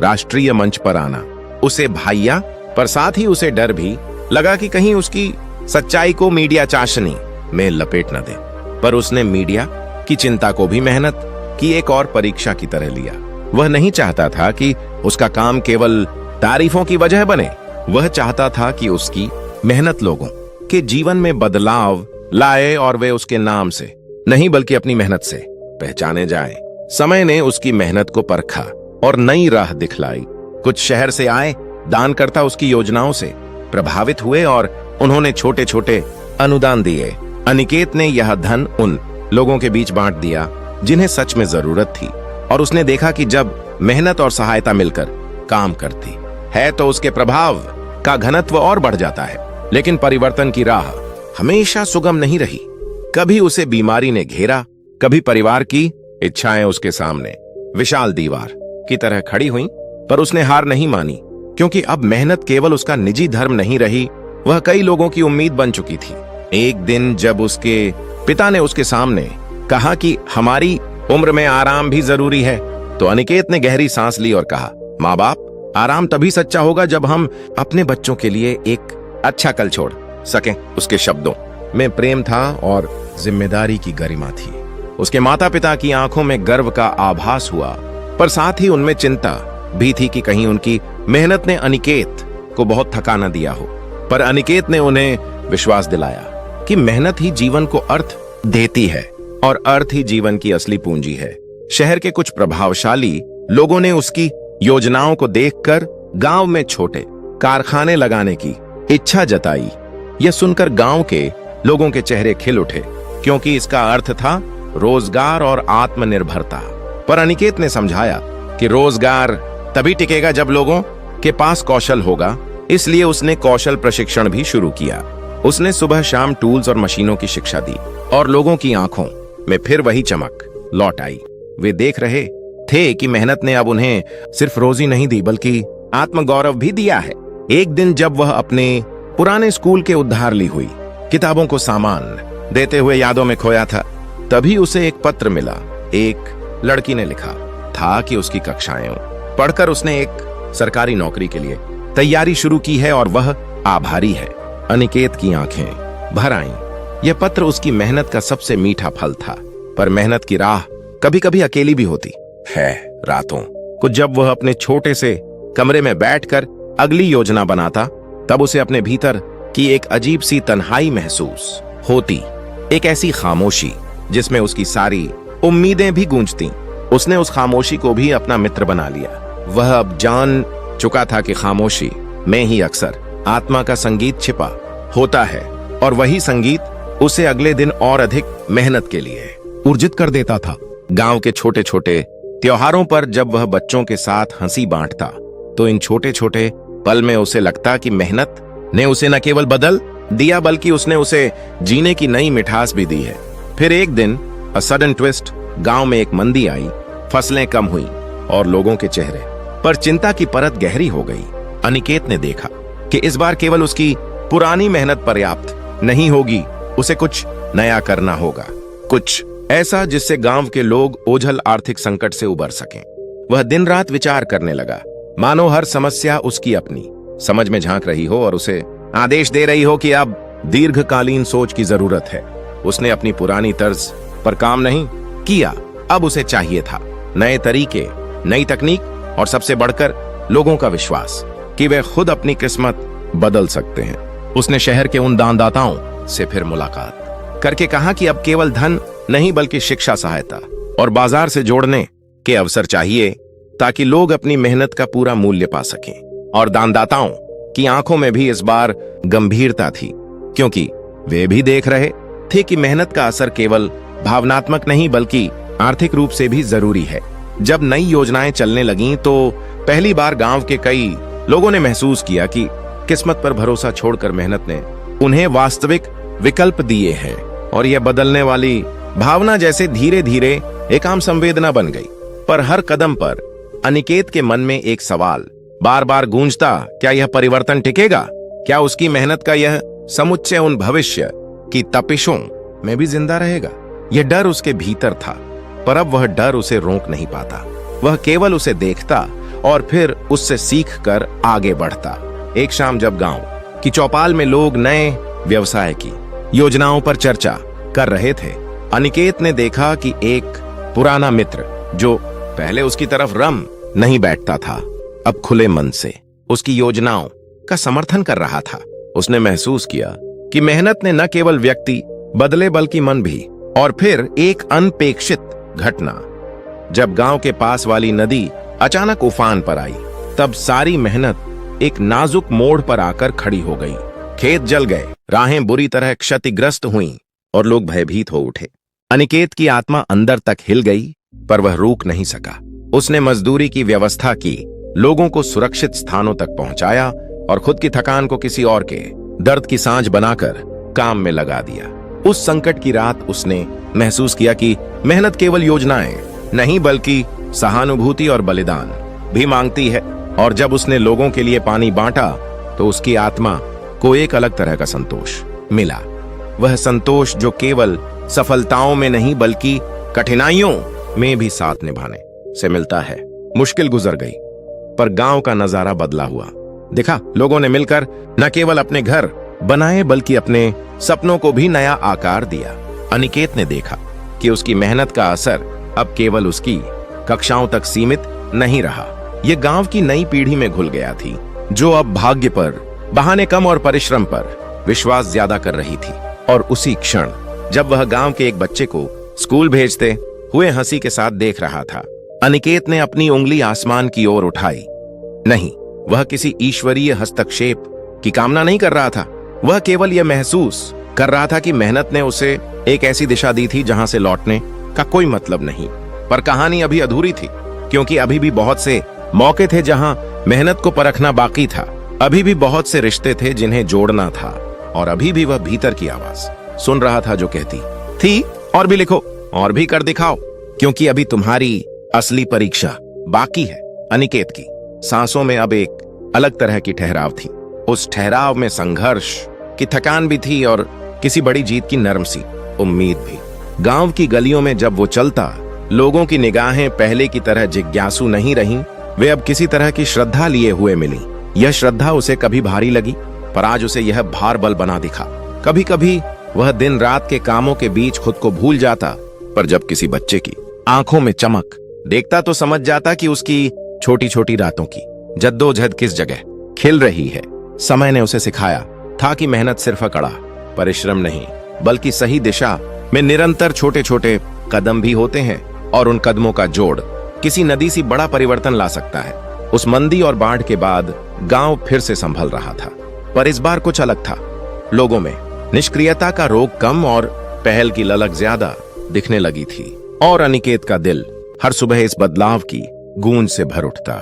राष्ट्रीय मंच पर आना उसे भाइया, पर साथ ही उसे डर भी लगा कि कहीं उसकी सच्चाई को मीडिया चाशनी में लपेट न दे। पर उसने मीडिया की चिंता को भी मेहनत की एक और परीक्षा की तरह लिया। वह नहीं चाहता था कि उसका काम केवल तारीफों की वजह बने। वह चाहता था कि उसकी मेहनत लोगों के जीवन में बदलाव लाए और वे उसके नाम से नहीं बल्कि अपनी मेहनत से पहचाने जाएं। समय ने उसकी मेहनत को परखा और नई राह दिखलाई। कुछ शहर से आए दानकर्ता उसकी योजनाओं से प्रभावित हुए और उन्होंने छोटे छोटे अनुदान दिए। अनिकेत ने यह धन उन लोगों के बीच बांट दिया जिन्हें सच में जरूरत थी, और उसने देखा कि जब मेहनत और सहायता मिलकर काम करती है तो उसके प्रभाव का घनत्व और बढ़ जाता है। लेकिन परिवर्तन की राह हमेशा सुगम नहीं रही। कभी उसे बीमारी ने घेरा, कभी परिवार की इच्छाएं उसके सामने विशाल दीवार की तरह खड़ी हुईं, पर उसने हार नहीं मानी क्योंकि अब मेहनत केवल उसका निजी धर्म नहीं रही, वह कई लोगों की उम्मीद बन चुकी थी। एक दिन जब उसके पिता ने उसके सामने कहा कि हमारी उम्र में आराम भी जरूरी है, तो अनिकेत ने गहरी सांस ली और कहा, माँ बाप, आराम तभी सच्चा होगा जब हम अपने बच्चों के लिए एक अच्छा कल छोड़ सकें। उसके शब्दों में प्रेम था और जिम्मेदारी की गरिमा थी। उसके माता पिता की आंखों में गर्व का आभास हुआ, पर साथ ही उनमें चिंता भी थी कि कहीं उनकी मेहनत ने अनिकेत को बहुत थका न दिया हो। पर अनिकेत ने उन्हें विश्वास दिलाया कि मेहनत ही जीवन को अर्थ देती है और अर्थ ही जीवन की असली पूंजी है। शहर के कुछ प्रभावशाली लोगों ने उसकी योजनाओं को देखकर गांव में छोटे कारखाने लगाने की इच्छा जताई। यह सुनकर गांव के लोगों के चेहरे खिल उठे क्योंकि इसका अर्थ था रोजगार और आत्मनिर्भरता। पर अनिकेत ने समझाया कि रोजगार तभी टिकेगा जब लोगों के पास कौशल होगा, इसलिए उसने कौशल प्रशिक्षण भी शुरू किया। उसने सुबह शाम टूल्स और मशीनों की शिक्षा दी और लोगों की आंखों में फिर वही चमक लौट आई। वे देख रहे थे कि मेहनत ने अब उन्हें सिर्फ रोजी नहीं दी बल्कि आत्मगौरव भी दिया है। एक दिन जब वह अपने पुराने स्कूल के उद्धार ली हुई किताबों को सामान देते हुए यादों में खोया था, तभी उसे एक पत्र मिला। एक लड़की ने लिखा था कि उसकी कक्षाएं पढ़कर उसने एक सरकारी नौकरी के लिए तैयारी शुरू की है और वह आभारी है। अनिकेत की आंखें भर आईं। यह पत्र उसकी मेहनत का सबसे मीठा फल था, पर मेहनत की राह कभी कभी अकेली भी होती है। रातों को जब वह अपने छोटे से कमरे में बैठकर अगली योजना बनाता, तब उसे अपने भीतर की एक अजीब सी तन्हाई महसूस होती, एक ऐसी खामोशी जिसमें उसकी सारी उम्मीदें भी गूंजती। उसने उस खामोशी को भी अपना मित्र बना लिया। वह अब जान चुका था कि खामोशी में ही अक्सर आत्मा का संगीत छिपा होता है, और वही संगीत उसे अगले दिन और अधिक मेहनत के लिए ऊर्जित कर देता था। गांव के छोटे छोटे त्योहारों पर जब वह बच्चों के साथ हंसी बांटता, तो इन छोटे छोटे पल में उसे लगता कि मेहनत ने उसे न केवल बदल दिया बल्कि उसने उसे जीने की नई मिठास भी दी है। फिर एक दिन अ सडन ट्विस्ट, गांव में एक मंदी आई, फसलें कम हुई और लोगों के चेहरे पर चिंता की परत गहरी हो गई। अनिकेत ने देखा कि इस बार केवल उसकी पुरानी मेहनत पर्याप्त नहीं होगी, उसे कुछ नया करना होगा, कुछ ऐसा जिससे गांव के लोग ओझल आर्थिक संकट से उबर सकें। वह दिन रात विचार करने लगा, मानो हर समस्या उसकी अपनी समझ में झांक रही हो और उसे आदेश दे रही हो कि अब दीर्घकालीन सोच की जरूरत है। उसने अपनी पुरानी तर्ज पर काम नहीं किया, अब उसे चाहिए था नए तरीके, नई तकनीक और सबसे बढ़कर लोगों का विश्वास कि वे खुद अपनी किस्मत बदल सकते हैं। उसने शहर के उन दानदाताओं से फिर मुलाकात करके कहा कि अब केवल धन नहीं बल्कि शिक्षा, सहायता और बाजार से जोड़ने के अवसर चाहिए, ताकि लोग अपनी मेहनत का पूरा मूल्य पा सकें। और दानदाताओं की आंखों में भी इस बार गंभीरता थी, क्योंकि वे भी देख रहे थे कि मेहनत का असर केवल भावनात्मक नहीं बल्कि आर्थिक रूप से भी जरूरी है। जब नई योजनाएं चलने लगीं, तो पहली बार गांव के कई लोगों ने महसूस किया कि किस्मत पर भरोसा छोड़कर मेहनत ने उन्हें वास्तविक विकल्प दिए हैं, और यह बदलने वाली भावना जैसे धीरे धीरे एक आम संवेदना बन गई। पर हर कदम पर अनिकेत के मन में एक सवाल बार बार गूंजता, क्या यह परिवर्तन टिकेगा? क्या उसकी मेहनत का यह समुच्चय उन भविष्य की तपिशों में भी जिंदा रहेगा? यह डर उसके भीतर था, पर अब वह डर उसे रोक नहीं पाता। वह केवल उसे देखता और फिर उससे सीख कर आगे बढ़ता। एक शाम जब गांव की चौपाल में लोग नए व्यवसाय की योजनाओं पर चर्चा कर रहे थे, अनिकेत ने देखा कि एक पुराना मित्र जो पहले उसकी तरफ रम नहीं बैठता था, अब खुले मन से उसकी योजनाओं का समर्थन कर रहा था। उसने महसूस किया कि मेहनत ने न केवल व्यक्ति बदले बल्कि मन भी। और फिर एक अनपेक्षित घटना, जब गांव के पास वाली नदी अचानक उफान पर आई, तब सारी मेहनत एक नाजुक मोड़ पर आकर खड़ी हो गई। खेत जल गए, राहें बुरी तरह क्षतिग्रस्त हुईं और लोग भयभीत हो उठे। अनिकेत की आत्मा अंदर तक हिल गई, पर वह रुक नहीं सका। उसने मजदूरी की व्यवस्था की, लोगों को सुरक्षित स्थानों तक पहुंचाया और खुद की थकान को किसी और के दर्द की सांझ बनाकर काम में लगा दिया। उस संकट की रात उसने महसूस किया कि मेहनत केवल योजनाएं नहीं बल्कि सहानुभूति और बलिदान भी मांगती है। और जब उसने लोगों के लिए पानी बांटा, तो उसकी आत्मा को एक अलग तरह का संतोष मिला। वह संतोष जो केवल सफलताओं में नहीं बल्कि कठिनाइयों में भी साथ निभाने से मिलता है। मुश्किल गुजर गई, पर गांव का नजारा बदला हुआ दिखा। लोगों ने मिलकर न केवल अपने घर बनाए बल्कि अपने सपनों को भी नया आकार दिया। अनिकेत ने देखा कि उसकी मेहनत का असर अब केवल उसकी कक्षाओं तक सीमित नहीं रहा। यह गांव की नई पीढ़ी में घुल गया थी, जो अब भाग्य पर बहाने कम और परिश्रम पर विश्वास ज्यादा कर रही थी। और उसी क्षण जब वह गांव के एक बच्चे को स्कूल भेजते हुए हंसी के साथ देख रहा था, अनिकेत ने अपनी उंगली आसमान की ओर उठाई। नहीं, वह किसी ईश्वरीय हस्तक्षेप की कामना नहीं कर रहा था। वह केवल यह महसूस कर रहा था कि मेहनत ने उसे एक ऐसी दिशा दी थी जहां से लौटने का कोई मतलब नहीं। पर कहानी अभी अधूरी थी, क्योंकि अभी भी बहुत से मौके थे जहां मेहनत को परखना बाकी था। अभी भी बहुत से रिश्ते थे जिन्हें जोड़ना था, और अभी भी वह भीतर की आवाज सुन रहा था जो कहती थी, और भी लिखो, और भी कर दिखाओ, क्योंकि अभी तुम्हारी असली परीक्षा बाकी है। अनिकेत की सांसों में अब एक अलग तरह की ठहराव थी। उस ठहराव में संघर्ष की थकान भी थी और किसी बड़ी जीत की नरम सी उम्मीद भी। गांव की गलियों में जब वो चलता, लोगों की निगाहें पहले की तरह जिज्ञासु नहीं रहीं, वे अब किसी तरह की श्रद्धा लिए हुए मिली। यह श्रद्धा उसे कभी भारी लगी, पर आज उसे यह भार बल बना दिखा। कभी कभी वह दिन रात के कामों के बीच खुद को भूल जाता, पर जब किसी बच्चे की आंखों में चमक देखता तो समझ जाता कि उसकी छोटी छोटी रातों की जद्दोजहद किस जगह खिल रही है। समय ने उसे सिखाया था कि मेहनत सिर्फ कड़ा परिश्रम नहीं, बल्कि सही दिशा में निरंतर छोटे छोटे कदम भी होते हैं, और उन कदमों का जोड़ किसी नदी से बड़ा परिवर्तन ला सकता है। उस मंदी और बाढ़ के बाद गांव फिर से संभल रहा था, पर इस बार कुछ अलग था। लोगों में निष्क्रियता का रोग कम और पहल की ललक ज्यादा दिखने लगी थी। और अनिकेत का दिल हर सुबह इस बदलाव की गूंज से भर उठता।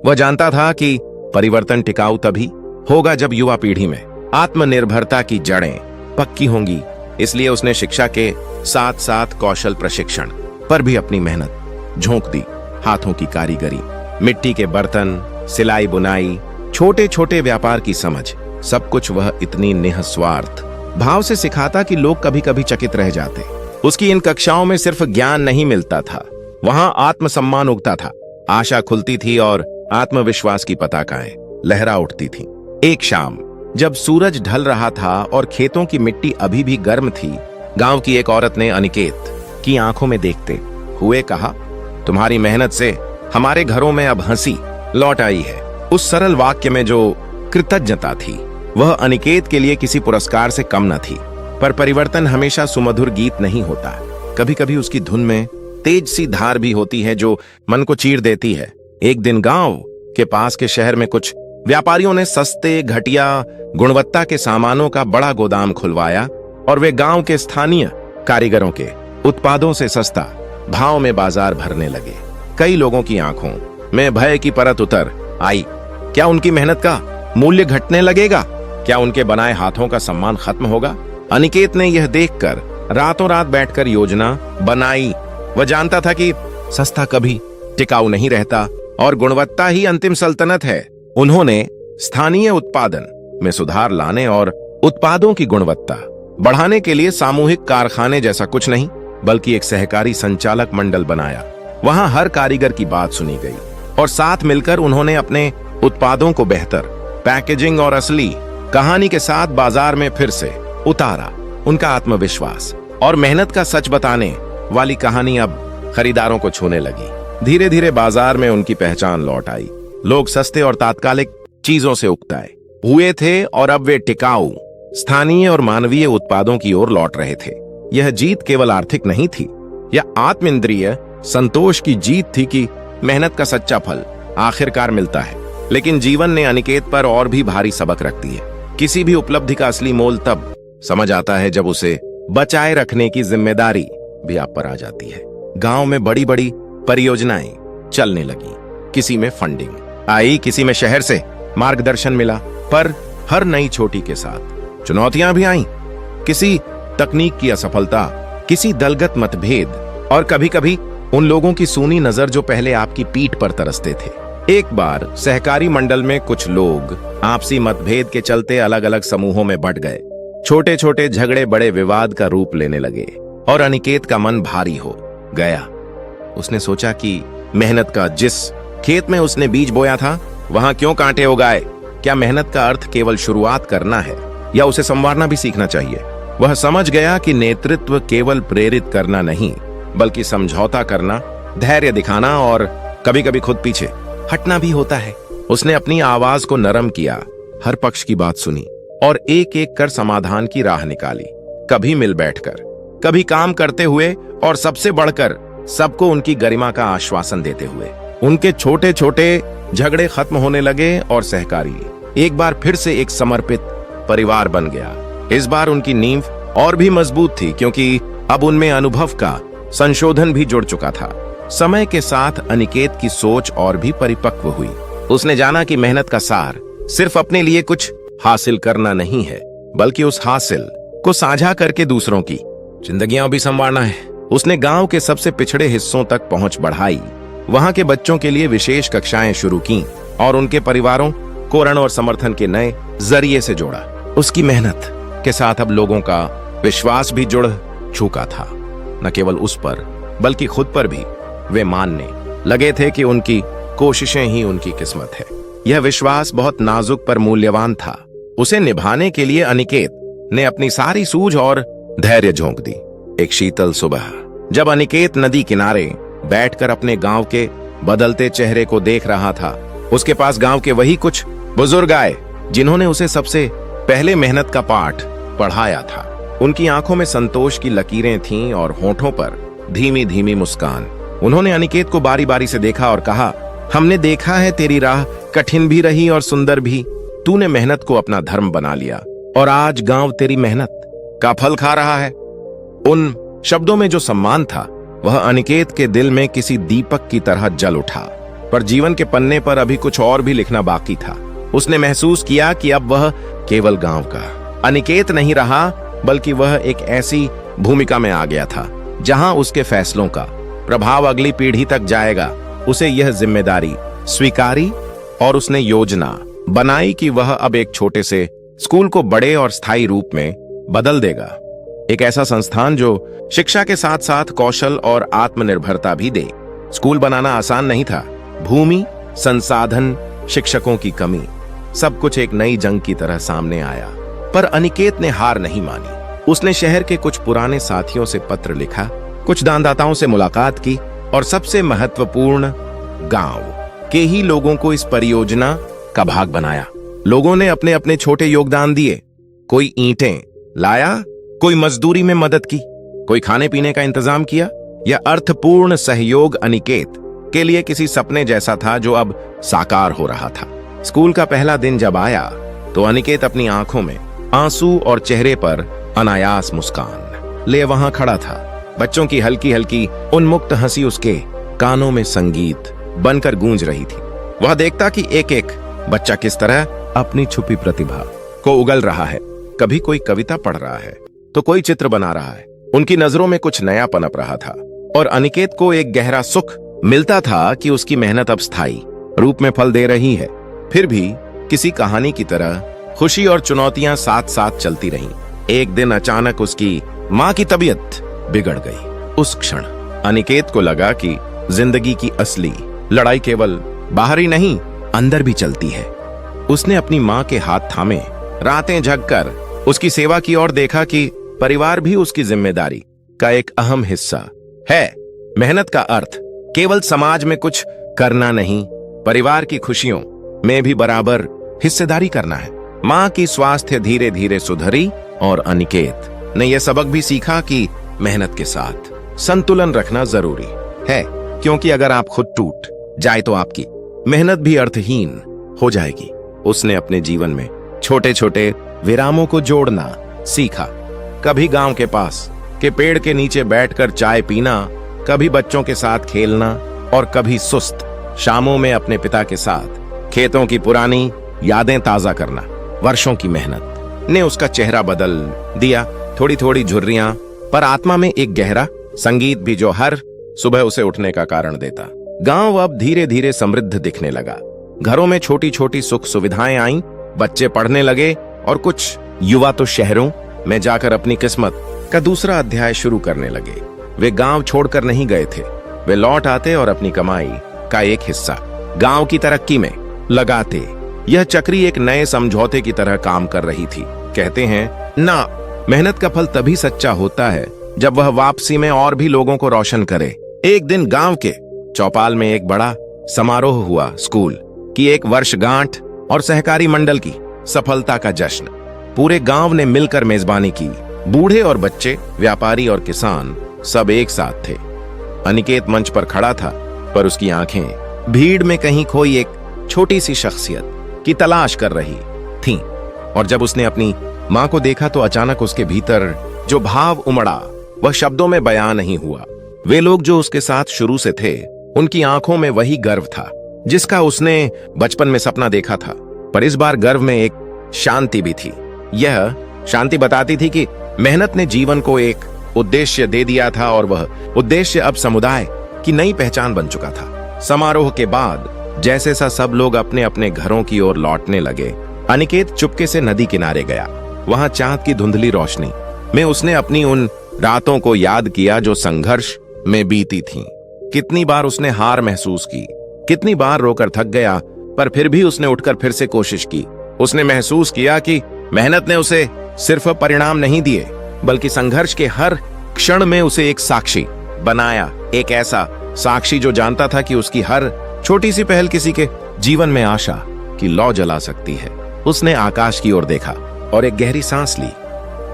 वह जानता था कि परिवर्तन टिकाऊ तभी होगा जब युवा पीढ़ी में आत्मनिर्भरता की जड़ें पक्की होंगी। इसलिए उसने शिक्षा के साथ साथ कौशल प्रशिक्षण पर भी अपनी मेहनत झोंक दी। हाथों की कारीगरी, मिट्टी के बर्तन, सिलाई बुनाई, छोटे छोटे व्यापार की समझ, सब कुछ वह इतनी निस्वार्थ भाव से सिखाता कि लोग कभी कभी चकित रह जाते। उसकी इन कक्षाओं में सिर्फ ज्ञान नहीं मिलता था, वहां आत्मसम्मान उगता था, आशा खुलती थी और आत्मविश्वास की पताकाएं लहरा उठती थीं। एक शाम जब सूरज ढल रहा था और खेतों की मिट्टी अभी भी गर्म थी, गांव की एक औरत ने अनिकेत की आंखों में देखते हुए कहा, तुम्हारी मेहनत से हमारे घरों में अब हंसी लौट आई है। उस सरल वाक्य में जो कृतज्ञता थी, वह अनिकेत के लिए किसी पुरस्कार से कम न थी। पर परिवर्तन हमेशा सुमधुर गीत नहीं होता। कभी कभी उसकी धुन में तेज सी धार भी होती है जो मन को चीर देती है। एक दिन गांव के पास के शहर में कुछ व्यापारियों ने सस्ते घटिया गुणवत्ता के सामानों का बड़ा गोदाम खुलवाया और वे गांव के स्थानीय कारीगरों के उत्पादों से सस्ता भाव में बाजार भरने लगे। कई लोगों की आंखों में भय की परत उतर आई। क्या उनकी मेहनत का मूल्य घटने लगेगा? क्या उनके बनाए हाथों का सम्मान खत्म होगा? अनिकेत ने यह देखकर रातों रात बैठकर योजना बनाई। वह जानता था कि सस्ता कभी टिकाऊ नहीं रहता और गुणवत्ता ही अंतिम सल्तनत है। उन्होंने स्थानीय उत्पादन में सुधार लाने और उत्पादों की गुणवत्ता बढ़ाने के लिए सामूहिक कारखाने जैसा कुछ नहीं, बल्कि एक सहकारी संचालक मंडल बनाया। वहां हर कारीगर की बात सुनी गई और साथ मिलकर उन्होंने अपने उत्पादों को बेहतर पैकेजिंग और असली कहानी के साथ बाजार में फिर से उतारा। उनका आत्मविश्वास और मेहनत का सच बताने वाली कहानी अब खरीदारों को छूने लगी। धीरे धीरे बाजार में उनकी पहचान लौट आई। लोग सस्ते और तात्कालिक चीजों से उकताए हुए थे और अब वे टिकाऊ, स्थानीय और मानवीय उत्पादों की ओर लौट रहे थे। यह जीत केवल आर्थिक नहीं थी, यह आत्मेंद्रिय संतोष की जीत थी कि मेहनत का सच्चा फल आखिरकार मिलता है। लेकिन जीवन ने अनिकेत पर और भी भारी सबक रख दिए। किसी भी उपलब्धि का असली मोल तब समझ आता है जब उसे बचाए रखने की जिम्मेदारी भी आप पर आ जाती है। गांव में बड़ी बड़ी परियोजनाएं चलने लगी। किसी में फंडिंग आई, किसी में शहर से मार्गदर्शन मिला, पर हर नई छोटी के साथ चुनौतियां भी आईं। किसी तकनीक की असफलता, किसी दलगत मतभेद और कभी कभी उन लोगों की सूनी नजर जो पहले आपकी पीठ पर तरसते थे। एक बार सहकारी मंडल में कुछ लोग आपसी मतभेद के चलते अलग अलग समूहों में बंट गए। छोटे छोटे झगड़े बड़े विवाद का रूप लेने लगे और अनिकेत का मन भारी हो गया। उसने सोचा कि मेहनत का जिस खेत में उसने बीज बोया था, वहां क्यों कांटे उगाए? क्या मेहनत का अर्थ केवल शुरुआत करना है या उसे संवारना भी सीखना चाहिए? वह समझ गया कि नेतृत्व केवल प्रेरित करना नहीं, बल्कि समझौता करना, धैर्य दिखाना और कभी कभी खुद पीछे हटना भी होता है। उसने अपनी आवाज को नरम किया, हर पक्ष की बात सुनी और एक एक कर समाधान की राह निकाली। कभी मिल बैठकर, कभी काम करते हुए और सबसे बढ़कर सबको उनकी गरिमा का आश्वासन देते हुए। उनके छोटे छोटे झगड़े खत्म होने लगे और सहकारी एक बार फिर से एक समर्पित परिवार बन गया। इस बार उनकी नींव और भी मजबूत थी, क्योंकि अब उनमें अनुभव का संशोधन भी जुड़ चुका था। समय के साथ अनिकेत की सोच और भी परिपक्व हुई। उसने जाना कि मेहनत का सार सिर्फ अपने लिए कुछ हासिल करना नहीं है, बल्कि उस हासिल को साझा करके दूसरों की जिंदगियां भी संवारना है। उसने गांव के सबसे पिछड़े हिस्सों तक पहुंच बढ़ाई, वहां के बच्चों के लिए विशेष कक्षाएं शुरू की और उनके परिवारों को ऋण और समर्थन के नए जरिए से जोड़ा। उसकी मेहनत के साथ अब लोगों का विश्वास भी जुड़ चुका था। न केवल उस पर बल्कि खुद पर भी वे मानने लगे थे कि उनकी कोशिशें ही उनकी किस्मत है। यह विश्वास बहुत नाजुक पर मूल्यवान था। उसे निभाने के लिए अनिकेत ने अपनी सारी सूझ और धैर्य झोंक दी। एक शीतल सुबह जब अनिकेत नदी किनारे बैठकर अपने गांव के बदलते चेहरे को देख रहा था, उसके पास गांव के वही कुछ बुजुर्ग आए जिन्होंने उसे सबसे पहले मेहनत का पाठ पढ़ाया था। उनकी आंखों में संतोष की लकीरें थीं और होठों पर धीमी धीमी मुस्कान। उन्होंने अनिकेत को बारी बारी से देखा और कहा, हमने देखा है तेरी राह कठिन भी रही और सुंदर भी। तूने मेहनत को अपना धर्म बना लिया और आज गांव तेरी मेहनत का फल खा रहा है। उन शब्दों में जो सम्मान था वह अनिकेत के दिल में किसी दीपक की तरह जल उठा। पर जीवन के पन्ने पर अभी कुछ और भी लिखना बाकी था। उसने महसूस किया कि अब वह केवल गांव का अनिकेत नहीं रहा, बल्कि वह एक ऐसी भूमिका में आ गया था जहां उसके फैसलों का प्रभाव अगली पीढ़ी तक जाएगा। उसे यह जिम्मेदारी स्वीकारी और उसने योजना बनाई कि वह अब एक छोटे से स्कूल को बड़े और स्थायी रूप में बदल देगा। एक ऐसा संस्थान जो शिक्षा के साथ साथ कौशल और आत्मनिर्भरता भी दे। स्कूल बनाना आसान नहीं था। भूमि, संसाधन, शिक्षकों की कमी, सब कुछ एक नई जंग की तरह सामने आया। पर अनिकेत ने हार नहीं मानी। उसने शहर के कुछ पुराने साथियों से पत्र लिखा, कुछ दानदाताओं से मुलाकात की और सबसे महत्वपूर्ण गांव के ही लोगों को इस परियोजना का भाग बनाया। लोगों ने अपने अपने छोटे योगदान दिए। कोई ईंटें लाया, कोई मजदूरी में मदद की, कोई खाने पीने का इंतजाम किया। यह अर्थपूर्ण सहयोग अनिकेत के लिए किसी सपने जैसा था जो अब साकार हो रहा था। स्कूल का पहला दिन जब आया तो अनिकेत अपनी आंखों में आंसू और चेहरे पर अनायास मुस्कान ले वहां खड़ा था। बच्चों की हल्की हल्की उन्मुक्त हंसी उसके कानों में संगीत बनकर गूंज रही थी। वह देखता कि एक एक बच्चा किस तरह अपनी छुपी प्रतिभा को उगल रहा है। कभी कोई कविता पढ़ रहा है तो कोई चित्र बना रहा है। उनकी नजरों में कुछ नया पनप रहा था और अनिकेत को एक गहरा सुख मिलता था कि उसकी मेहनत अब स्थायी रूप में फल दे रही है। फिर भी किसी कहानी की तरह खुशी और चुनौतियां साथ साथ चलती रहीं। एक दिन अचानक उसकी मां की तबीयत बिगड़ गई। उस क्षण अनिकेत को लगा कि जिंदगी की असली लड़ाई केवल बाहर ही नहीं, अंदर भी चलती है। उसने अपनी मां के हाथ थामे रातें जगकर उसकी सेवा की और देखा कि परिवार भी उसकी जिम्मेदारी का एक अहम हिस्सा है। मेहनत का अर्थ केवल समाज में कुछ करना नहीं, परिवार की खुशियों में भी बराबर हिस्सेदारी करना है। मां की स्वास्थ्य धीरे धीरे सुधरी और अनिकेत ने यह सबक भी सीखा कि मेहनत के साथ संतुलन रखना जरूरी है, क्योंकि अगर आप खुद टूट जाए तो आपकी मेहनत भी अर्थहीन हो जाएगी। उसने अपने जीवन में छोटे छोटे विरामों को जोड़ना सीखा। कभी गांव के पास के पेड़ के नीचे बैठकर चाय पीना, कभी बच्चों के साथ खेलना और कभी सुस्त शामों में अपने पिता के साथ खेतों की पुरानी यादें ताजा करना। वर्षों की मेहनत ने उसका चेहरा बदल दिया। थोड़ी थोड़ी झुर्रियां, पर आत्मा में एक गहरा संगीत भी जो हर सुबह उसे उठने का कारण देता। गांव अब धीरे धीरे समृद्ध दिखने लगा। घरों में छोटी छोटी सुख सुविधाएं आईं, बच्चे पढ़ने लगे और कुछ युवा तो शहरों में जाकर अपनी किस्मत का दूसरा अध्याय शुरू करने लगे। वे गांव छोड़कर नहीं गए थे। वे लौट आते और अपनी कमाई का एक हिस्सा गांव की तरक्की में लगाते। यह चक्री एक नए समझौते की तरह काम कर रही थी। कहते हैं ना, मेहनत का फल तभी सच्चा होता है जब वह वापसी में और भी लोगों को रोशन करे। एक दिन गांव के चौपाल में एक बड़ा समारोह हुआ। स्कूल की एक वर्षगांठ और सहकारी मंडल की सफलता का जश्न। पूरे गांव ने मिलकर मेजबानी की। बूढ़े और बच्चे, व्यापारी और किसान सब एक साथ थे। अनिकेत मंच पर खड़ा था, पर उसकी आंखें भीड़ में कहीं खोई एक छोटी सी शख्सियत की तलाश कर रही थीं। और जब उसने अपनी मां को देखा तो अचानक उसके भीतर जो भाव उमड़ा वह शब्दों में बयां नहीं हुआ। वे लोग जो उसके साथ शुरू से थे, उनकी आंखों में वही गर्व था जिसका उसने बचपन में सपना देखा था। पर इस बार गर्व में एक शांति भी थी। यह शांति बताती थी कि मेहनत ने जीवन को एक उद्देश्य दे दिया था और वह उद्देश्य अब समुदाय की नई पहचान बन चुका था। समारोह के बाद जैसे सा सब लोग अपने अपने घरों की ओर लौटने लगे, अनिकेत चुपके से नदी किनारे गया। वहां चांद की धुंधली रोशनी में उसने अपनी उन रातों को याद किया जो संघर्ष में बीती थीं। कितनी बार उसने हार महसूस की, कितनी बार रोकर थक गया, पर फिर भी उसने उठकर फिर से कोशिश की। उसने महसूस किया कि मेहनत ने उसे सिर्फ परिणाम नहीं दिए, बल्कि संघर्ष के हर क्षण में उसे एक साक्षी बनाया, एक ऐसा साक्षी जो जानता था कि उसकी हर छोटी सी पहल किसी के जीवन में आशा की लौ जला सकती है। उसने आकाश की ओर देखा और एक गहरी सांस ली।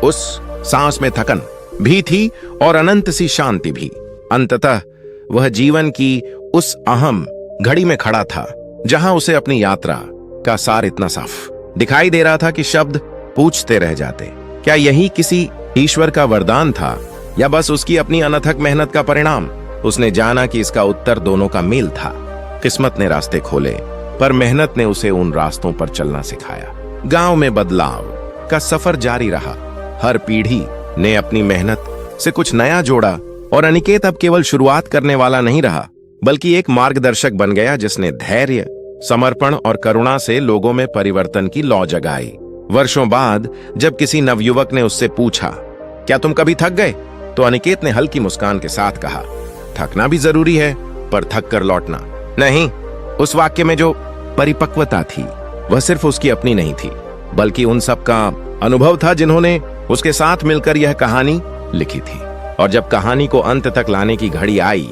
उस सांस में थकन भी थी और अनंत सी शांति भी। अंततः वह जीवन की उस अहम घड़ी में खड़ा था जहां उसे अपनी यात्रा का सार इतना साफ दिखाई दे रहा था कि शब्द पूछते रह जाते, क्या यही किसी ईश्वर का वरदान था या बस उसकी अपनी अनथक मेहनत का परिणाम? उसने जाना कि इसका उत्तर दोनों का मेल था। किस्मत ने रास्ते खोले, पर मेहनत ने उसे उन रास्तों पर चलना सिखाया। गांव में बदलाव का सफर जारी रहा। हर पीढ़ी ने अपनी मेहनत से कुछ नया जोड़ा और अनिकेत अब केवल शुरुआत करने वाला नहीं रहा, बल्कि एक मार्गदर्शक बन गया जिसने धैर्य, समर्पण और करुणा से लोगों में परिवर्तन की लौ जगाई। वर्षों बाद जब किसी नवयुवक ने उससे पूछा, क्या तुम कभी थक गए? तो अनिकेत ने हल्की मुस्कान के साथ कहा, थकना भी जरूरी है, पर थक कर लौटना नहीं। उस वाक्य में जो परिपक्वता थी वह सिर्फ उसकी अपनी नहीं थी, बल्कि उन सब का अनुभव था जिन्होंने उसके साथ मिलकर यह कहानी लिखी थी। और जब कहानी को अंत तक लाने की घड़ी आई,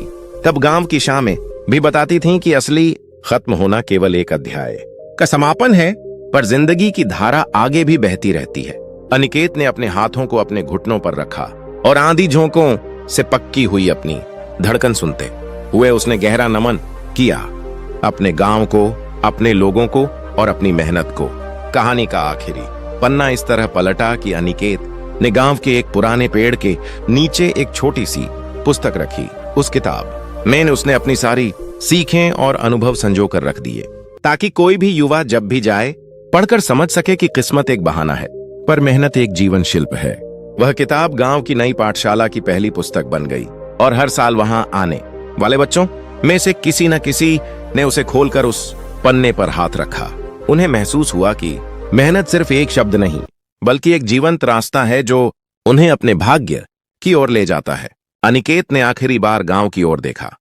तब गांव की शामें भी बताती थीं कि असली खत्म होना केवल एक अध्याय का समापन है, पर जिंदगी की धारा आगे भी बहती रहती है। अनिकेत ने अपने हाथों को अपने घुटनों पर रखा और आंधी झोंकों से पक्की हुई अपनी धड़कन सुनते हुए उसने गहरा नमन किया अपने गांव को, अपने लोगों को और अपनी मेहनत को। कहानी का आखिरी पन्ना इस तरह पलटा कि अनिकेत ने गांव के एक पुराने पेड़ के नीचे एक छोटी सी पुस्तक रखी। उस किताब में उसने अपनी सारी सीखें और अनुभव संजो कर रख दिए, ताकि कोई भी युवा जब भी जाए पढ़कर समझ सके कि किस्मत एक बहाना है, पर मेहनत एक जीवन शिल्प है। वह किताब गांव की नई पाठशाला की पहली पुस्तक बन गई और हर साल वहां आने वाले बच्चों में से किसी न किसी ने उसे खोलकर उस पन्ने पर हाथ रखा। उन्हें महसूस हुआ कि मेहनत सिर्फ एक शब्द नहीं, बल्कि एक जीवंत रास्ता है जो उन्हें अपने भाग्य की ओर ले जाता है। अनिकेत ने आखिरी बार गांव की ओर देखा।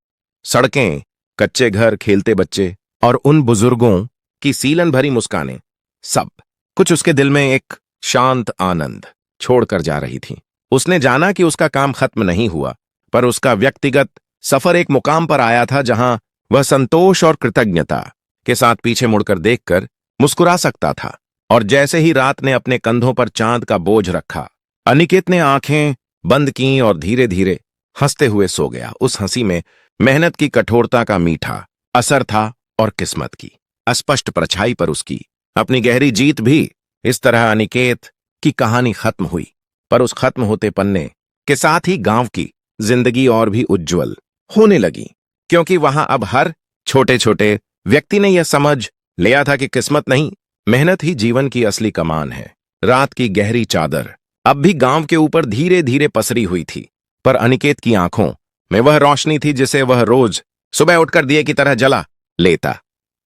सड़कें, कच्चे घर, खेलते बच्चे और उन बुजुर्गों की सीलन भरी मुस्कानें, सब कुछ उसके दिल में एक शांत आनंद छोड़कर जा रही थी। उसने जाना कि उसका काम खत्म नहीं हुआ, पर उसका व्यक्तिगत सफर एक मुकाम पर आया था जहां वह संतोष और कृतज्ञता के साथ पीछे मुड़कर देखकर मुस्कुरा सकता था। और जैसे ही रात ने अपने कंधों पर चांद का बोझ रखा, अनिकेत ने आंखें बंद कीं और धीरे धीरे हंसते हुए सो गया। उस हंसी में मेहनत की कठोरता का मीठा असर था और किस्मत की अस्पष्ट परछाई पर उसकी अपनी गहरी जीत भी। इस तरह अनिकेत की कहानी खत्म हुई, पर उस खत्म होते पन्ने के साथ ही गांव की जिंदगी और भी उज्जवल होने लगी, क्योंकि वहां अब हर छोटे छोटे व्यक्ति ने यह समझ लिया था कि किस्मत नहीं, मेहनत ही जीवन की असली कमान है। रात की गहरी चादर अब भी गांव के ऊपर धीरे धीरे पसरी हुई थी, पर अनिकेत की आंखों में वह रोशनी थी जिसे वह रोज सुबह उठकर दिए की तरह जला लेता।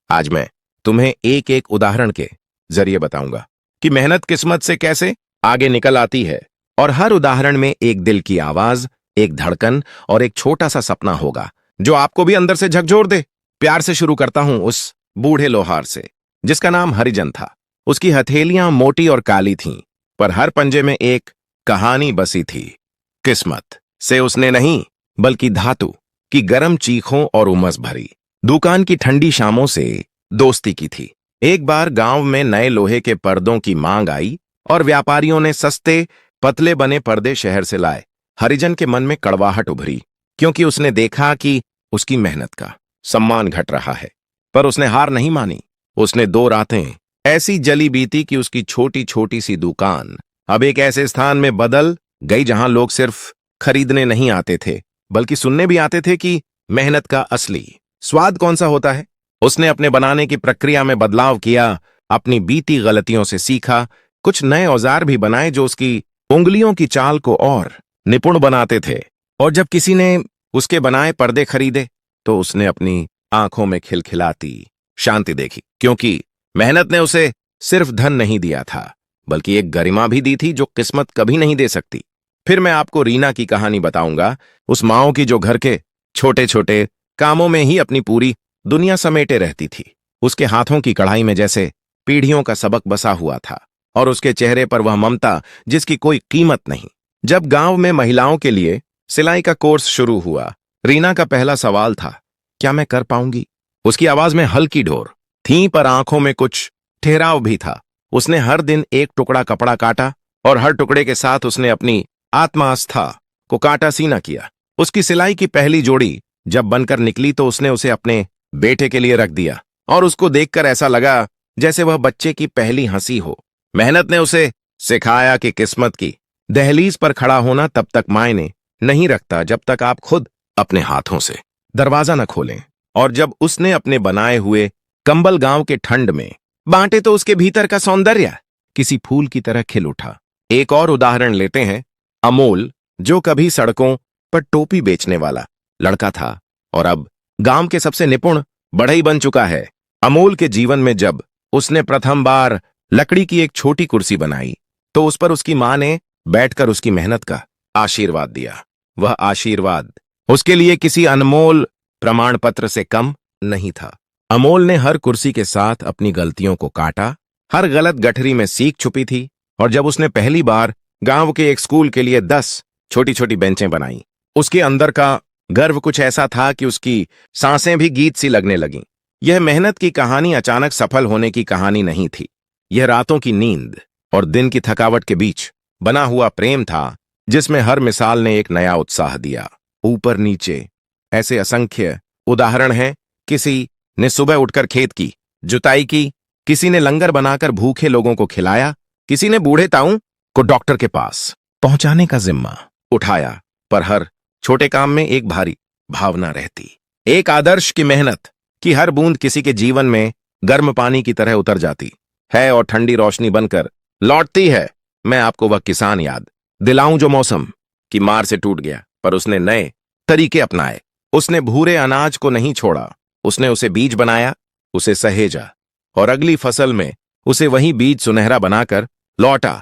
आज मैं तुम्हें एक एक उदाहरण के जरिए बताऊंगा कि मेहनत किस्मत से कैसे आगे निकल आती है, और हर उदाहरण में एक दिल की आवाज, एक धड़कन और एक छोटा सा सपना होगा जो आपको भी अंदर से झकझोर दे। प्यार से शुरू करता हूं उस बूढ़े लोहार से जिसका नाम हरिजन था। उसकी हथेलियां मोटी और काली थीं, पर हर पंजे में एक कहानी बसी थी। किस्मत से उसने नहीं, बल्कि धातु की गर्म चीखों और उमस भरी दुकान की ठंडी शामों से दोस्ती की थी। एक बार गांव में नए लोहे के पर्दों की मांग आई और व्यापारियों ने सस्ते पतले बने पर्दे शहर से लाए। हरिजन के मन में कड़वाहट उभरी, क्योंकि उसने देखा कि उसकी मेहनत का सम्मान घट रहा है, पर उसने हार नहीं मानी। उसने 2 रातें ऐसी जली बीती कि उसकी छोटी छोटी सी दुकान अब एक ऐसे स्थान में बदल गई जहां लोग सिर्फ खरीदने नहीं आते थे, बल्कि सुनने भी आते थे कि मेहनत का असली स्वाद कौन सा होता है। उसने अपने बनाने की प्रक्रिया में बदलाव किया, अपनी बीती गलतियों से सीखा, कुछ नए औजार भी बनाए जो उसकी उंगलियों की चाल को और निपुण बनाते थे। और जब किसी ने उसके बनाए पर्दे खरीदे तो उसने अपनी आंखों में खिलखिलाती शांति देखी, क्योंकि मेहनत ने उसे सिर्फ धन नहीं दिया था बल्कि एक गरिमा भी दी थी जो किस्मत कभी नहीं दे सकती। फिर मैं आपको रीना की कहानी बताऊंगा, उस माओ की जो घर के छोटे छोटे कामों में ही अपनी पूरी दुनिया समेटे रहती थी। उसके हाथों की कढ़ाई में जैसे पीढ़ियों का सबक बसा हुआ था और उसके चेहरे पर वह ममता जिसकी कोई कीमत नहीं। जब गांव में महिलाओं के लिए सिलाई का कोर्स शुरू हुआ, रीना का पहला सवाल था, क्या मैं कर पाऊंगी? उसकी आवाज में हल्की डोर थी पर आंखों में कुछ ठहराव भी था। उसने हर दिन एक टुकड़ा कपड़ा काटा और हर टुकड़े के साथ उसने अपनी आत्मास्था को काटा सीना किया। उसकी सिलाई की पहली जोड़ी जब बनकर निकली तो उसने उसे अपने बेटे के लिए रख दिया और उसको देखकर ऐसा लगा जैसे वह बच्चे की पहली हंसी हो। मेहनत ने उसे सिखाया कि किस्मत की दहलीज पर खड़ा होना तब तक मायने नहीं रखता जब तक आप खुद अपने हाथों से दरवाजा न खोलें। और जब उसने अपने बनाए हुए कंबल गांव के ठंड में बांटे तो उसके भीतर का सौंदर्य किसी फूल की तरह खिल उठा। एक और उदाहरण लेते हैं, अमोल, जो कभी सड़कों पर टोपी बेचने वाला लड़का था और अब गांव के सबसे निपुण बढ़ई बन चुका है। अमोल के जीवन में जब उसने प्रथम बार लकड़ी की एक छोटी कुर्सी बनाई तो उस पर उसकी मां ने बैठकर उसकी मेहनत का आशीर्वाद दिया। वह आशीर्वाद उसके लिए किसी अनमोल प्रमाण पत्र से कम नहीं था। अमोल ने हर कुर्सी के साथ अपनी गलतियों को काटा, हर गलत गठरी में सीख छुपी थी। और जब उसने पहली बार गांव के एक स्कूल के लिए 10 छोटी छोटी बेंचें बनाई, उसके अंदर का गर्व कुछ ऐसा था कि उसकी सांसें भी गीत सी लगने लगीं। यह मेहनत की कहानी अचानक सफल होने की कहानी नहीं थी। यह रातों की नींद और दिन की थकावट के बीच बना हुआ प्रेम था, जिसमें हर मिसाल ने एक नया उत्साह दिया। ऊपर नीचे ऐसे असंख्य उदाहरण हैं। किसी ने सुबह उठकर खेत की जुताई की, किसी ने लंगर बनाकर भूखे लोगों को खिलाया, किसी ने बूढ़े ताऊ को डॉक्टर के पास पहुंचाने का जिम्मा उठाया। पर हर छोटे काम में एक भारी भावना रहती, एक आदर्श की मेहनत की हर बूंद किसी के जीवन में गर्म पानी की तरह उतर जाती है और ठंडी रोशनी बनकर लौटती है। मैं आपको वह किसान याद दिलाऊं जो मौसम की मार से टूट गया, पर उसने नए तरीके अपनाए। उसने भूरे अनाज को नहीं छोड़ा, उसने उसे बीज बनाया, उसे सहेजा और अगली फसल में उसे वही बीज सुनहरा बनाकर लौटा।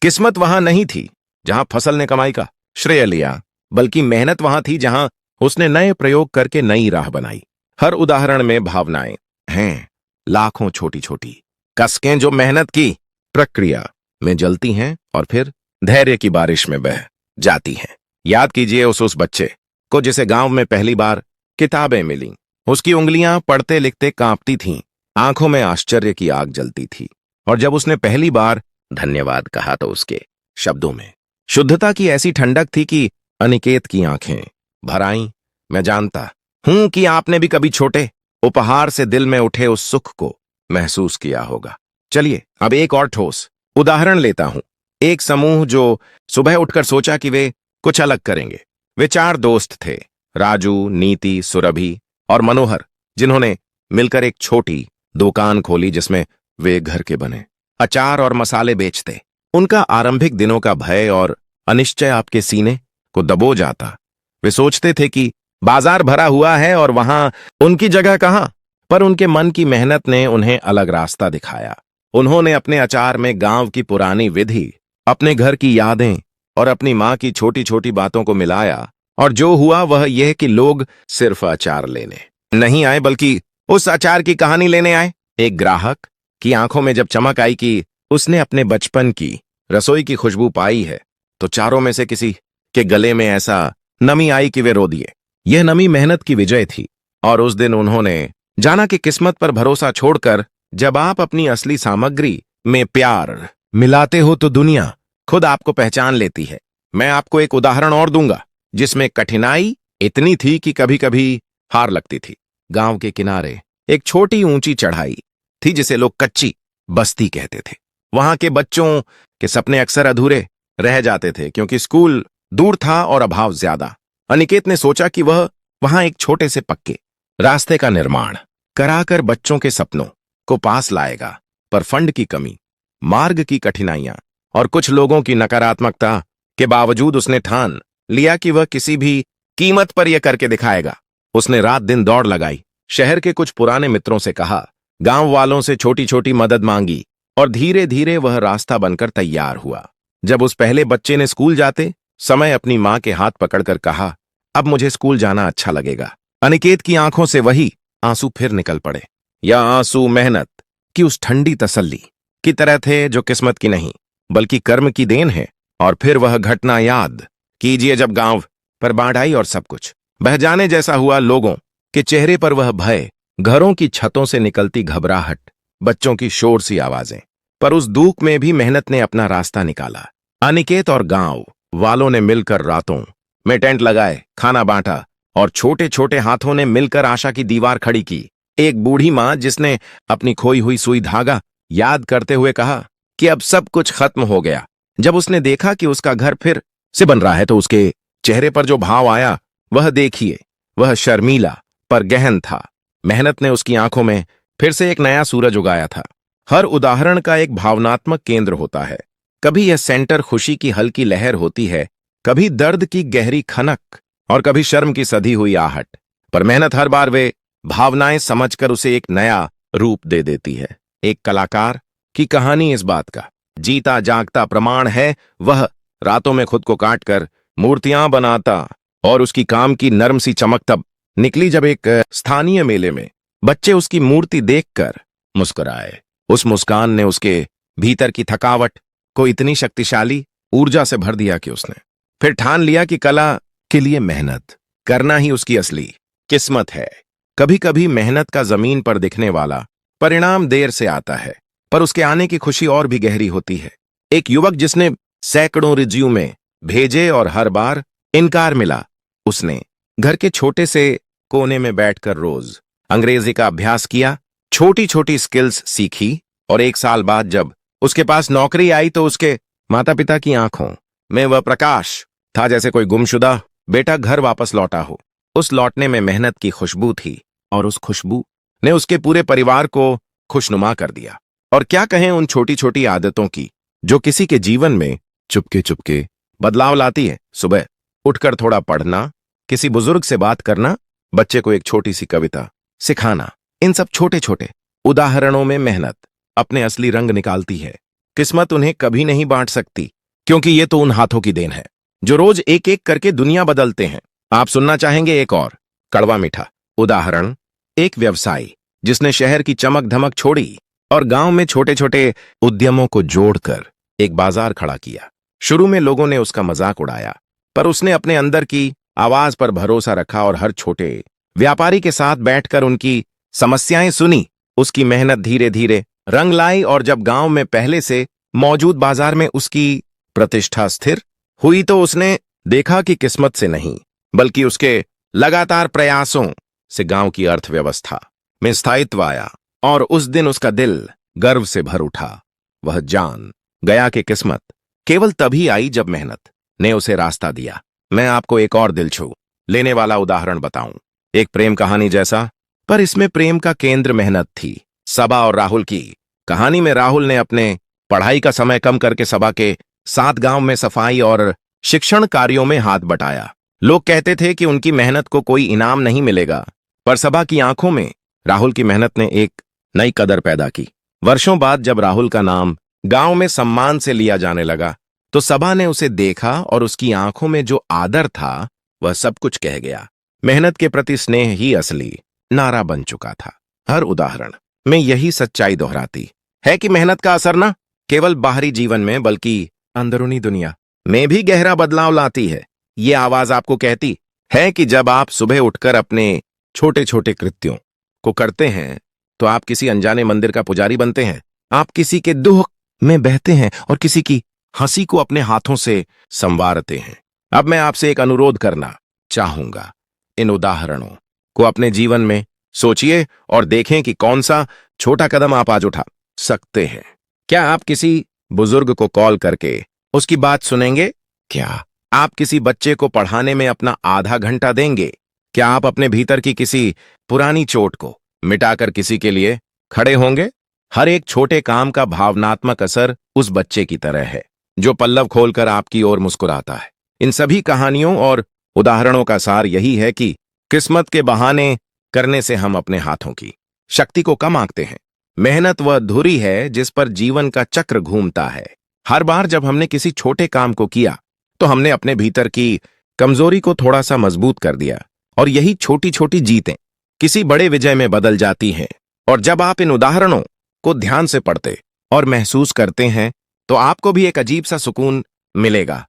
किस्मत वहां नहीं थी जहां फसल ने कमाई का श्रेय लिया, बल्कि मेहनत वहां थी जहां उसने नए प्रयोग करके नई राह बनाई। हर उदाहरण में भावनाएं हैं, लाखों छोटी छोटी कसकें जो मेहनत की प्रक्रिया में जलती हैं और फिर धैर्य की बारिश में बह जाती हैं। याद कीजिए उस बच्चे को जिसे गांव में पहली बार किताबें मिलीं। उसकी उंगलियां पढ़ते लिखते कांपती थीं, आंखों में आश्चर्य की आग जलती थी। और जब उसने पहली बार धन्यवाद कहा तो उसके शब्दों में शुद्धता की ऐसी ठंडक थी कि अनिकेत की आंखें भर आईं। मैं जानता हूं कि आपने भी कभी छोटे उपहार से दिल में उठे उस सुख को महसूस किया होगा। चलिए अब एक और ठोस उदाहरण लेता हूं। एक समूह जो सुबह उठकर सोचा कि वे कुछ अलग करेंगे। वे 4 दोस्त थे, राजू, नीति, सुरभि और मनोहर, जिन्होंने मिलकर एक छोटी दुकान खोली जिसमें वे घर के बने अचार और मसाले बेचते। उनका आरंभिक दिनों का भय और अनिश्चय आपके सीने को दबो जाता। वे सोचते थे कि बाजार भरा हुआ है और वहां उनकी जगह कहां, पर उनके मन की मेहनत ने उन्हें अलग रास्ता दिखाया। उन्होंने अपने अचार में गांव की पुरानी विधि, अपने घर की यादें और अपनी मां की छोटी छोटी बातों को मिलाया। और जो हुआ वह यह कि लोग सिर्फ अचार लेने नहीं आए बल्कि उस अचार की कहानी लेने आए। एक ग्राहक की आंखों में जब चमक आई कि उसने अपने बचपन की रसोई की खुशबू पाई है, तो चारों में से किसी के गले में ऐसा नमी आई कि वे रो दिए। यह नमी मेहनत की विजय थी। और उस दिन उन्होंने जाना कि किस्मत पर भरोसा छोड़कर जब आप अपनी असली सामग्री में प्यार मिलाते हो तो दुनिया खुद आपको पहचान लेती है। मैं आपको एक उदाहरण और दूंगा जिसमें कठिनाई इतनी थी कि कभी कभी हार लगती थी। गांव के किनारे एक छोटी ऊंची चढ़ाई थी जिसे लोग कच्ची बस्ती कहते थे। वहां के बच्चों के सपने अक्सर अधूरे रह जाते थे क्योंकि स्कूल दूर था और अभाव ज्यादा। अनिकेत ने सोचा कि वह वहां एक छोटे से पक्के रास्ते का निर्माण कराकर बच्चों के सपनों को पास लाएगा। पर फंड की कमी, मार्ग की कठिनाइयां और कुछ लोगों की नकारात्मकता के बावजूद उसने ठान लिया कि वह किसी भी कीमत पर यह करके दिखाएगा। उसने रात दिन दौड़ लगाई, शहर के कुछ पुराने मित्रों से कहा, गांव वालों से छोटी छोटी मदद मांगी और धीरे धीरे वह रास्ता बनकर तैयार हुआ। जब उस पहले बच्चे ने स्कूल जाते समय अपनी मां के हाथ पकड़कर कहा, अब मुझे स्कूल जाना अच्छा लगेगा, अनिकेत की आंखों से वही आंसू फिर निकल पड़े। यह आंसू मेहनत की उस ठंडी तसल्ली की तरह थे जो किस्मत की नहीं बल्कि कर्म की देन है। और फिर वह घटना याद कीजिए जब गांव पर बाढ़ आई और सब कुछ बह जाने जैसा हुआ। लोगों के चेहरे पर वह भय, घरों की छतों से निकलती घबराहट, बच्चों की शोर सी आवाजें। पर उस दुख में भी मेहनत ने अपना रास्ता निकाला। अनिकेत और गांव वालों ने मिलकर रातों में टेंट लगाए, खाना बांटा और छोटे छोटे हाथों ने मिलकर आशा की दीवार खड़ी की। एक बूढ़ी मां जिसने अपनी खोई हुई सुई धागा याद करते हुए कहा कि अब सब कुछ खत्म हो गया। जब उसने देखा कि उसका घर फिर से बन रहा है तो उसके चेहरे पर जो भाव आया वह देखिए, वह शर्मीला पर गहन था। मेहनत ने उसकी आंखों में फिर से एक नया सूरज उगाया था। हर उदाहरण का एक भावनात्मक केंद्र होता है। कभी यह सेंटर खुशी की हल्की लहर होती है, कभी दर्द की गहरी खनक और कभी शर्म की सधी हुई आहट। पर मेहनत हर बार वे भावनाएं समझकर उसे एक नया रूप दे देती है। एक कलाकार की कहानी इस बात का जीता जागता प्रमाण है। वह रातों में खुद को काटकर मूर्तियां बनाता और उसकी काम की नर्म सी चमक तब निकली जब एक स्थानीय मेले में बच्चे उसकी मूर्ति देखकर मुस्कुराए। उस मुस्कान ने उसके भीतर की थकावट को इतनी शक्तिशाली ऊर्जा से भर दिया कि उसने फिर ठान लिया कि कला के लिए मेहनत करना ही उसकी असली किस्मत है। कभी कभी मेहनत का जमीन पर दिखने वाला परिणाम देर से आता है, पर उसके आने की खुशी और भी गहरी होती है। एक युवक जिसने सैकड़ों रिज्यूमे भेजे और हर बार इनकार मिला, उसने घर के छोटे से कोने में बैठकर रोज अंग्रेजी का अभ्यास किया, छोटी छोटी स्किल्स सीखी और 1 साल बाद जब उसके पास नौकरी आई तो उसके माता पिता की आंखों में वह प्रकाश था जैसे कोई गुमशुदा बेटा घर वापस लौटा हो। उस लौटने में मेहनत की खुशबू थी और उस खुशबू ने उसके पूरे परिवार को खुशनुमा कर दिया। और क्या कहें उन छोटी छोटी आदतों की जो किसी के जीवन में चुपके चुपके बदलाव लाती है। सुबह उठकर थोड़ा पढ़ना, किसी बुजुर्ग से बात करना, बच्चे को एक छोटी सी कविता सिखाना, इन सब छोटे छोटे उदाहरणों में मेहनत अपने असली रंग निकालती है। किस्मत उन्हें कभी नहीं बांट सकती क्योंकि ये तो उन हाथों की देन है जो रोज एक एक करके दुनिया बदलते हैं। आप सुनना चाहेंगे एक और कड़वा मीठा उदाहरण? एक व्यवसायी जिसने शहर की चमक धमक छोड़ी और गांव में छोटे छोटे उद्यमों को जोड़कर एक बाजार खड़ा किया। शुरू में लोगों ने उसका मजाक उड़ाया, पर उसने अपने अंदर की आवाज पर भरोसा रखा और हर छोटे व्यापारी के साथ बैठकर उनकी समस्याएं सुनी। उसकी मेहनत धीरे धीरे रंग लाई और जब गांव में पहले से मौजूद बाजार में उसकी प्रतिष्ठा स्थिर हुई तो उसने देखा कि किस्मत से नहीं बल्कि उसके लगातार प्रयासों से गांव की अर्थव्यवस्था में स्थायित्व आया। और उस दिन उसका दिल गर्व से भर उठा। वह जान गया कि किस्मत केवल तभी आई जब मेहनत ने उसे रास्ता दिया। मैं आपको एक और दिल छू लेने वाला उदाहरण बताऊं, एक प्रेम कहानी जैसा, पर इसमें प्रेम का केंद्र मेहनत थी। सबा और राहुल की कहानी में राहुल ने अपने पढ़ाई का समय कम करके सबा के साथ गांव में सफाई और शिक्षण कार्यों में हाथ बटाया। लोग कहते थे कि उनकी मेहनत को कोई इनाम नहीं मिलेगा, पर सबा की आंखों में राहुल की मेहनत ने एक नई कदर पैदा की। वर्षों बाद जब राहुल का नाम गांव में सम्मान से लिया जाने लगा तो सबा ने उसे देखा और उसकी आंखों में जो आदर था वह सब कुछ कह गया। मेहनत के प्रति स्नेह ही असली नारा बन चुका था। हर उदाहरण में यही सच्चाई दोहराती है कि मेहनत का असर न केवल बाहरी जीवन में बल्कि अंदरूनी दुनिया में भी गहरा बदलाव लाती है। ये आवाज आपको कहती है कि जब आप सुबह उठकर अपने छोटे छोटे कृत्यों को करते हैं तो आप किसी अनजाने मंदिर का पुजारी बनते हैं। आप किसी के दुख में बहते हैं और किसी की हंसी को अपने हाथों से संवारते हैं। अब मैं आपसे एक अनुरोध करना चाहूंगा, इन उदाहरणों को अपने जीवन में सोचिए और देखें कि कौन सा छोटा कदम आप आज उठा सकते हैं। क्या आप किसी बुजुर्ग को कॉल करके उसकी बात सुनेंगे? क्या आप किसी बच्चे को पढ़ाने में अपना आधा घंटा देंगे? क्या आप अपने भीतर की किसी पुरानी चोट को मिटाकर किसी के लिए खड़े होंगे? हर एक छोटे काम का भावनात्मक असर उस बच्चे की तरह है जो पल्लव खोलकर आपकी ओर मुस्कुराता है। इन सभी कहानियों और उदाहरणों का सार यही है कि किस्मत के बहाने करने से हम अपने हाथों की शक्ति को कम आंकते हैं। मेहनत वह धुरी है जिस पर जीवन का चक्र घूमता है। हर बार जब हमने किसी छोटे काम को किया तो हमने अपने भीतर की कमजोरी को थोड़ा सा मजबूत कर दिया, और यही छोटी छोटी जीतें किसी बड़े विजय में बदल जाती हैं। और जब आप इन उदाहरणों को ध्यान से पढ़ते और महसूस करते हैं तो आपको भी एक अजीब सा सुकून मिलेगा,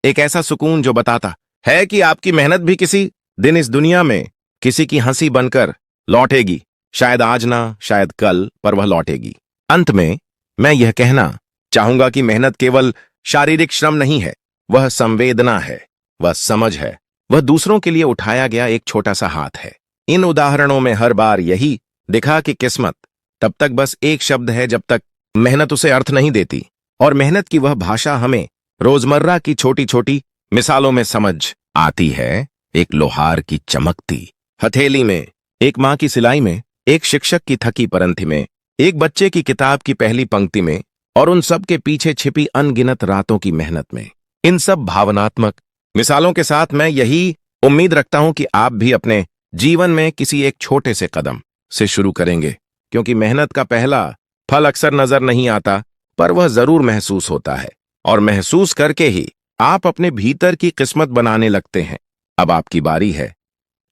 एक ऐसा सुकून जो बताता है कि आपकी मेहनत भी किसी दिन इस दुनिया में किसी की हंसी बनकर लौटेगी। शायद आज ना, शायद कल, पर वह लौटेगी। अंत में मैं यह कहना चाहूंगा कि मेहनत केवल शारीरिक श्रम नहीं है, वह संवेदना है, वह समझ है, वह दूसरों के लिए उठाया गया एक छोटा सा हाथ है। इन उदाहरणों में हर बार यही दिखा कि किस्मत तब तक बस एक शब्द है जब तक मेहनत उसे अर्थ नहीं देती, और मेहनत की वह भाषा हमें रोजमर्रा की छोटी छोटी मिसालों में समझ आती है। एक लोहार की चमकती हथेली में, एक मां की सिलाई में, एक शिक्षक की थकी परंथी में, एक बच्चे की किताब की पहली पंक्ति में, और उन सब के पीछे छिपी अनगिनत रातों की मेहनत में। इन सब भावनात्मक मिसालों के साथ मैं यही उम्मीद रखता हूं कि आप भी अपने जीवन में किसी एक छोटे से कदम से शुरू करेंगे, क्योंकि मेहनत का पहला फल अक्सर नजर नहीं आता, पर वह जरूर महसूस होता है, और महसूस करके ही आप अपने भीतर की किस्मत बनाने लगते हैं। अब आपकी बारी है।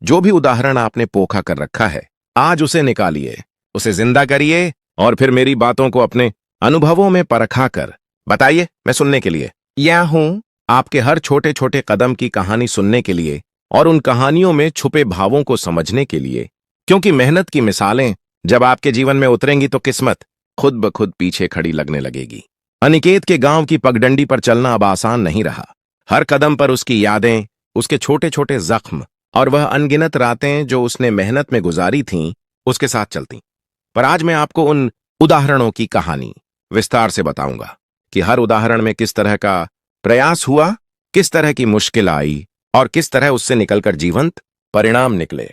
जो भी उदाहरण आपने पोखा कर रखा है, आज उसे निकालिए, उसे जिंदा करिए, और फिर मेरी बातों को अपने अनुभवों में परखा कर बताइए। मैं सुनने के लिए यह हूं, आपके हर छोटे छोटे कदम की कहानी सुनने के लिए और उन कहानियों में छुपे भावों को समझने के लिए, क्योंकि मेहनत की मिसालें जब आपके जीवन में उतरेंगी तो किस्मत खुद ब खुद पीछे खड़ी लगने लगेगी। अनिकेत के गांव की पगडंडी पर चलना अब आसान नहीं रहा। हर कदम पर उसकी यादें, उसके छोटे छोटे जख्म और वह अनगिनत रातें जो उसने मेहनत में गुजारी थीं, उसके साथ चलती। पर आज मैं आपको उन उदाहरणों की कहानी विस्तार से बताऊंगा कि हर उदाहरण में किस तरह का प्रयास हुआ, किस तरह की मुश्किल आई, और किस तरह उससे निकलकर जीवंत परिणाम निकले,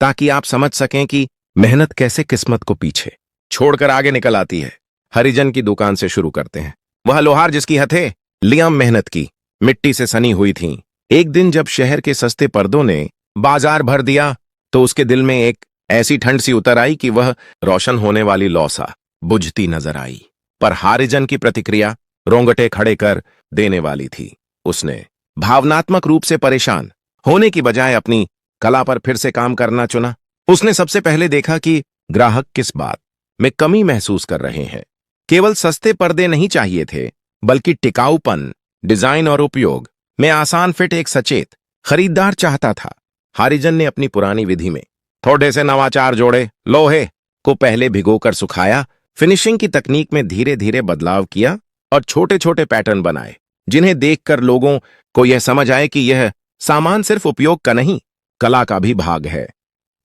ताकि आप समझ सकें कि मेहनत कैसे किस्मत को पीछे छोड़कर आगे निकल आती है। हरिजन की दुकान से शुरू करते हैं। वह लोहार जिसकी हथेलियां मेहनत की मिट्टी से सनी हुई थीं, एक दिन जब शहर के सस्ते पर्दों ने बाजार भर दिया तो उसके दिल में एक ऐसी ठंड सी उतर आई कि वह रोशन होने वाली लौ सा बुझती नजर आई। पर हरिजन की प्रतिक्रिया रोंगटे खड़े कर देने वाली थी। उसने भावनात्मक रूप से परेशान होने की बजाय अपनी कला पर फिर से काम करना चुना। उसने सबसे पहले देखा कि ग्राहक किस बात में कमी महसूस कर रहे हैं। केवल सस्ते पर्दे नहीं चाहिए थे, बल्कि टिकाऊपन, डिजाइन और उपयोग में आसान फिट एक सचेत खरीदार चाहता था। हरिजन ने अपनी पुरानी विधि में थोड़े से नवाचार जोड़े। लोहे को पहले भिगोकर सुखाया, फिनिशिंग की तकनीक में धीरे धीरे बदलाव किया और छोटे छोटे पैटर्न बनाए, जिन्हें देखकर लोगों को यह समझ आए कि यह सामान सिर्फ उपयोग का नहीं, कला का भी भाग है।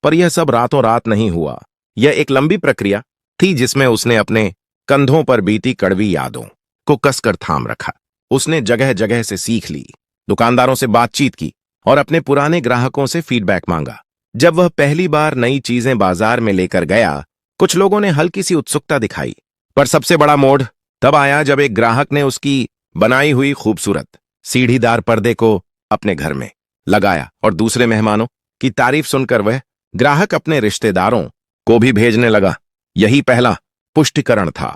पर यह सब रातों रात नहीं हुआ। यह एक लंबी प्रक्रिया थी जिसमें उसने अपने कंधों पर बीती कड़वी यादों को कसकर थाम रखा। उसने जगह जगह से सीख ली, दुकानदारों से बातचीत की और अपने पुराने ग्राहकों से फीडबैक मांगा। जब वह पहली बार नई चीजें बाजार में लेकर गया, कुछ लोगों ने हल्की सी उत्सुकता दिखाई, पर सबसे बड़ा मोड़ तब आया जब एक ग्राहक ने उसकी बनाई हुई खूबसूरत सीढ़ीदार पर्दे को अपने घर में लगाया, और दूसरे मेहमानों की तारीफ सुनकर वह ग्राहक अपने रिश्तेदारों को भी भेजने लगा। यही पहला पुष्टिकरण था।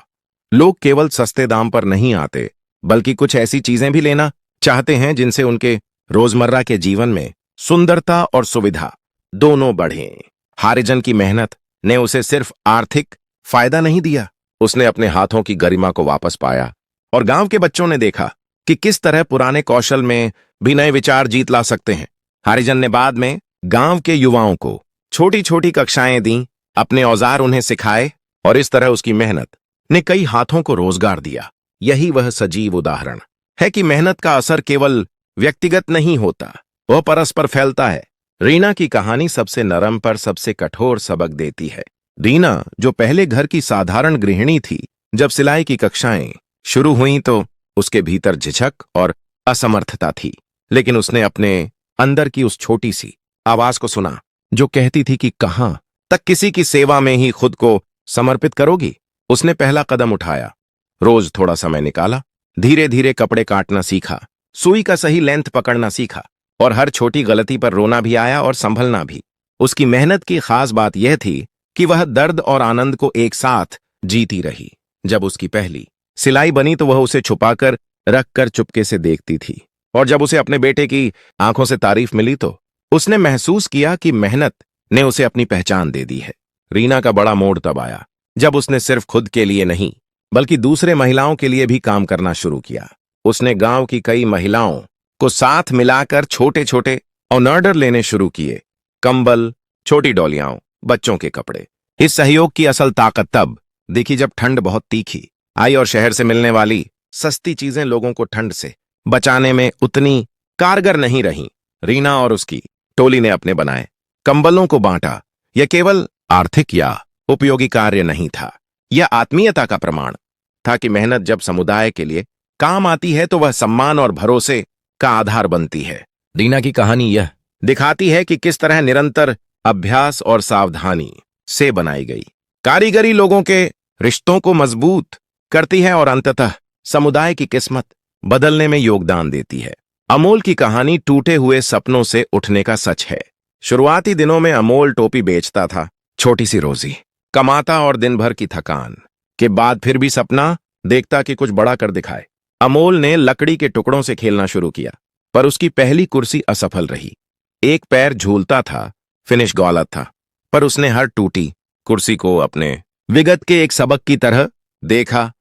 लोग केवल सस्ते दाम पर नहीं आते, बल्कि कुछ ऐसी चीजें भी लेना चाहते हैं जिनसे उनके रोजमर्रा के जीवन में सुंदरता और सुविधा दोनों बढ़े। हरिजन की मेहनत ने उसे सिर्फ आर्थिक फायदा नहीं दिया, उसने अपने हाथों की गरिमा को वापस पाया, और गांव के बच्चों ने देखा कि किस तरह पुराने कौशल में भी नए विचार जीत ला सकते हैं। हरिजन ने बाद में गांव के युवाओं को छोटी छोटी कक्षाएं दी, अपने औजार उन्हें सिखाए, और इस तरह उसकी मेहनत ने कई हाथों को रोजगार दिया। यही वह सजीव उदाहरण है कि मेहनत का असर केवल व्यक्तिगत नहीं होता, वह परस्पर फैलता है। रीना की कहानी सबसे नरम पर सबसे कठोर सबक देती है। रीना, जो पहले घर की साधारण गृहिणी थी, जब सिलाई की कक्षाएं शुरू हुईं तो उसके भीतर झिझक और असमर्थता थी, लेकिन उसने अपने अंदर की उस छोटी सी आवाज को सुना जो कहती थी कि कहां तक किसी की सेवा में ही खुद को समर्पित करोगी। उसने पहला कदम उठाया, रोज थोड़ा समय निकाला, धीरे धीरे कपड़े काटना सीखा, सुई का सही लेंथ पकड़ना सीखा और हर छोटी गलती पर रोना भी आया और संभलना भी। उसकी मेहनत की खास बात यह थी कि वह दर्द और आनंद को एक साथ जीती रही। जब उसकी पहली सिलाई बनी तो वह उसे छुपाकर रखकर चुपके से देखती थी, और जब उसे अपने बेटे की आंखों से तारीफ मिली तो उसने महसूस किया कि मेहनत ने उसे अपनी पहचान दे दी है। रीना का बड़ा मोड़ तब आया जब उसने सिर्फ खुद के लिए नहीं बल्कि दूसरे महिलाओं के लिए भी काम करना शुरू किया। उसने गांव की कई महिलाओं को साथ मिलाकर छोटे छोटे ऑर्डर लेने शुरू किए, कंबल, छोटी डोलियां, बच्चों के कपड़े। इस सहयोग की असल ताकत तब दिखी जब ठंड बहुत तीखी आई और शहर से मिलने वाली सस्ती चीजें लोगों को ठंड से बचाने में उतनी कारगर नहीं रहीं। रीना और उसकी टोली ने अपने बनाए कंबलों को बांटा। यह केवल आर्थिक या उपयोगी कार्य नहीं था, यह आत्मीयता का प्रमाण था कि मेहनत जब समुदाय के लिए काम आती है तो वह सम्मान और भरोसे का आधार बनती है। रीना की कहानी यह दिखाती है कि किस तरह निरंतर अभ्यास और सावधानी से बनाई गई कारीगरी लोगों के रिश्तों को मजबूत करती है और अंततः समुदाय की किस्मत बदलने में योगदान देती है। अमोल की कहानी टूटे हुए सपनों से उठने का सच है। शुरुआती दिनों में अमोल टोपी बेचता था, छोटी सी रोजी कमाता और दिन भर की थकान के बाद फिर भी सपना देखता कि कुछ बड़ा कर दिखाए। अमोल ने लकड़ी के टुकड़ों से खेलना शुरू किया, पर उसकी पहली कुर्सी असफल रही। एक पैर झूलता था, फिनिश गलत था, पर उसने हर टूटी कुर्सी को अपने विगत के एक सबक की तरह देखा।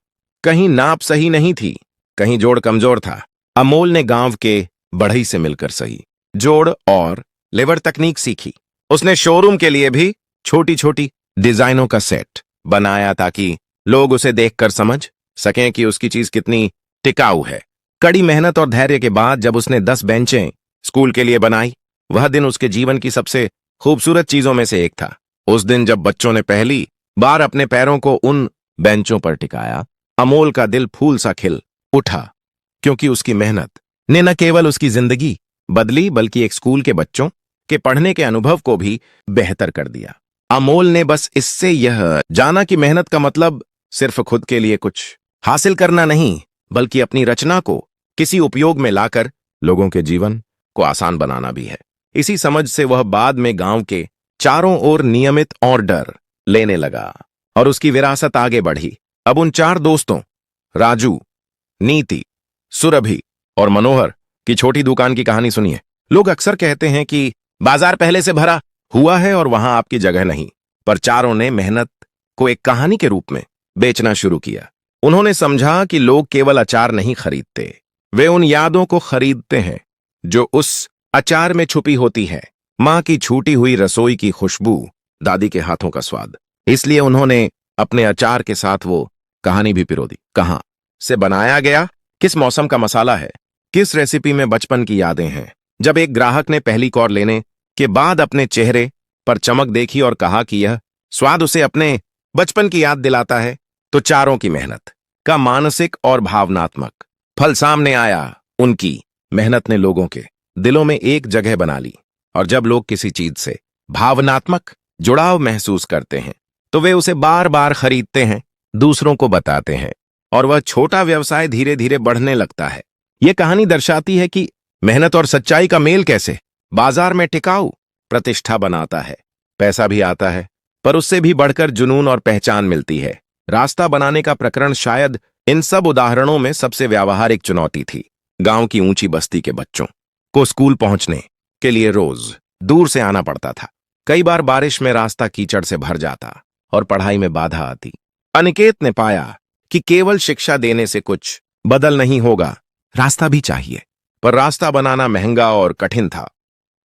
कहीं नाप सही नहीं थी, कहीं जोड़ कमजोर था। अमोल ने गांव के बढ़ई से मिलकर सही जोड़ और लेवर तकनीक सीखी। उसने शोरूम के लिए भी छोटी छोटी डिजाइनों का सेट बनाया ताकि लोग उसे देखकर समझ सकें कि उसकी चीज कितनी टिकाऊ है। कड़ी मेहनत और धैर्य के बाद जब उसने 10 बेंचें स्कूल के लिए बनाई, वह दिन उसके जीवन की सबसे खूबसूरत चीजों में से एक था। उस दिन जब बच्चों ने पहली बार अपने पैरों को उन बेंचों पर टिकाया, अमोल का दिल फूल सा खिल उठा, क्योंकि उसकी मेहनत ने न केवल उसकी जिंदगी बदली बल्कि एक स्कूल के बच्चों के पढ़ने के अनुभव को भी बेहतर कर दिया। अमोल ने बस इससे यह जाना कि मेहनत का मतलब सिर्फ खुद के लिए कुछ हासिल करना नहीं, बल्कि अपनी रचना को किसी उपयोग में लाकर लोगों के जीवन को आसान बनाना भी है। इसी समझ से वह बाद में गांव के चारों ओर नियमित ऑर्डर लेने लगा और उसकी विरासत आगे बढ़ी। अब उन 4 दोस्तों राजू, नीति, सुरभि और मनोहर की छोटी दुकान की कहानी सुनिए। लोग अक्सर कहते हैं कि बाजार पहले से भरा हुआ है और वहां आपकी जगह नहीं, पर चारों ने मेहनत को एक कहानी के रूप में बेचना शुरू किया। उन्होंने समझा कि लोग केवल अचार नहीं खरीदते, वे उन यादों को खरीदते हैं जो उस अचार में छुपी होती है। मां की छूटी हुई रसोई की खुशबू, दादी के हाथों का स्वाद। इसलिए उन्होंने अपने अचार के साथ वो कहानी भी पिरो दी। कहां से बनाया गया, किस मौसम का मसाला है, किस रेसिपी में बचपन की यादें हैं। जब एक ग्राहक ने पहली कौर लेने के बाद अपने चेहरे पर चमक देखी और कहा कि यह स्वाद उसे अपने बचपन की याद दिलाता है, तो चारों की मेहनत का मानसिक और भावनात्मक फल सामने आया। उनकी मेहनत ने लोगों के दिलों में एक जगह बना ली, और जब लोग किसी चीज से भावनात्मक जुड़ाव महसूस करते हैं तो वे उसे बार बार खरीदते हैं, दूसरों को बताते हैं, और वह छोटा व्यवसाय धीरे धीरे बढ़ने लगता है। यह कहानी दर्शाती है कि मेहनत और सच्चाई का मेल कैसे बाजार में टिकाऊ प्रतिष्ठा बनाता है। पैसा भी आता है, पर उससे भी बढ़कर जुनून और पहचान मिलती है। रास्ता बनाने का प्रकरण शायद इन सब उदाहरणों में सबसे व्यावहारिक चुनौती थी। गांव की ऊंची बस्ती के बच्चों को स्कूल पहुंचने के लिए रोज दूर से आना पड़ता था। कई बार बारिश में रास्ता कीचड़ से भर जाता और पढ़ाई में बाधा आती। अनिकेत ने पाया कि केवल शिक्षा देने से कुछ बदल नहीं होगा, रास्ता भी चाहिए। पर रास्ता बनाना महंगा और कठिन था।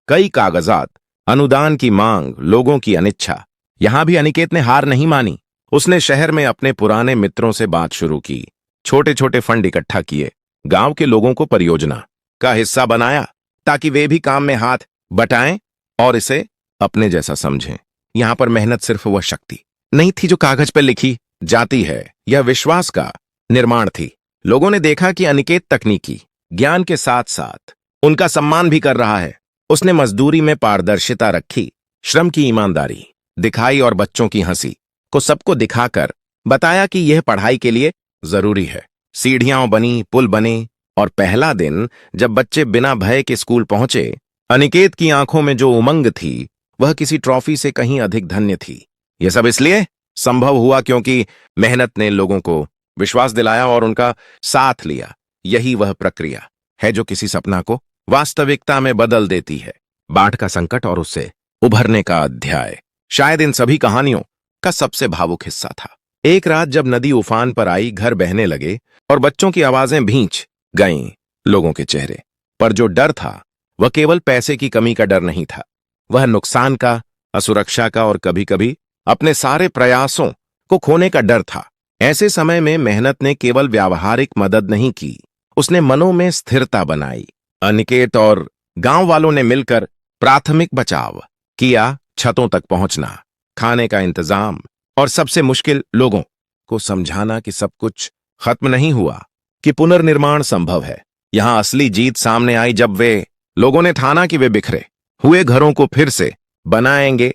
कई कागजात, अनुदान की मांग, लोगों की अनिच्छा। यहां भी अनिकेत ने हार नहीं मानी। उसने शहर में अपने पुराने मित्रों से बात शुरू की, छोटे छोटे फंड इकट्ठा किए, गांव के लोगों को परियोजना का हिस्सा बनाया ताकि वे भी काम में हाथ बटाएं और इसे अपने जैसा समझें। यहां पर मेहनत सिर्फ वह शक्ति नहीं थी जो कागज पर लिखी जाती है, यह विश्वास का निर्माण थी। लोगों ने देखा कि अनिकेत तकनीकी ज्ञान के साथ साथ उनका सम्मान भी कर रहा है। उसने मजदूरी में पारदर्शिता रखी, श्रम की ईमानदारी दिखाई और बच्चों की हंसी को सबको दिखाकर बताया कि यह पढ़ाई के लिए जरूरी है। सीढ़ियां बनी, पुल बने, और पहला दिन जब बच्चे बिना भय के स्कूल पहुंचे, अनिकेत की आंखों में जो उमंग थी वह किसी ट्रॉफी से कहीं अधिक धन्य थी। यह सब इसलिए संभव हुआ क्योंकि मेहनत ने लोगों को विश्वास दिलाया और उनका साथ लिया। यही वह प्रक्रिया है जो किसी सपना को वास्तविकता में बदल देती है। बाढ़ का संकट और उससे उभरने का अध्याय शायद इन सभी कहानियों का सबसे भावुक हिस्सा था। एक रात जब नदी उफान पर आई, घर बहने लगे और बच्चों की आवाजें भींच गईं, लोगों के चेहरे पर जो डर था वह केवल पैसे की कमी का डर नहीं था, वह नुकसान का, असुरक्षा का और कभी-कभी अपने सारे प्रयासों को खोने का डर था। ऐसे समय में मेहनत ने केवल व्यावहारिक मदद नहीं की, उसने मनों में स्थिरता बनाई। अनिकेत और गांव वालों ने मिलकर प्राथमिक बचाव किया, छतों तक पहुंचना, खाने का इंतजाम और सबसे मुश्किल लोगों को समझाना कि सब कुछ खत्म नहीं हुआ, कि पुनर्निर्माण संभव है। यहां असली जीत सामने आई जब वे लोगों ने ठाना कि वे बिखरे हुए घरों को फिर से बनाएंगे,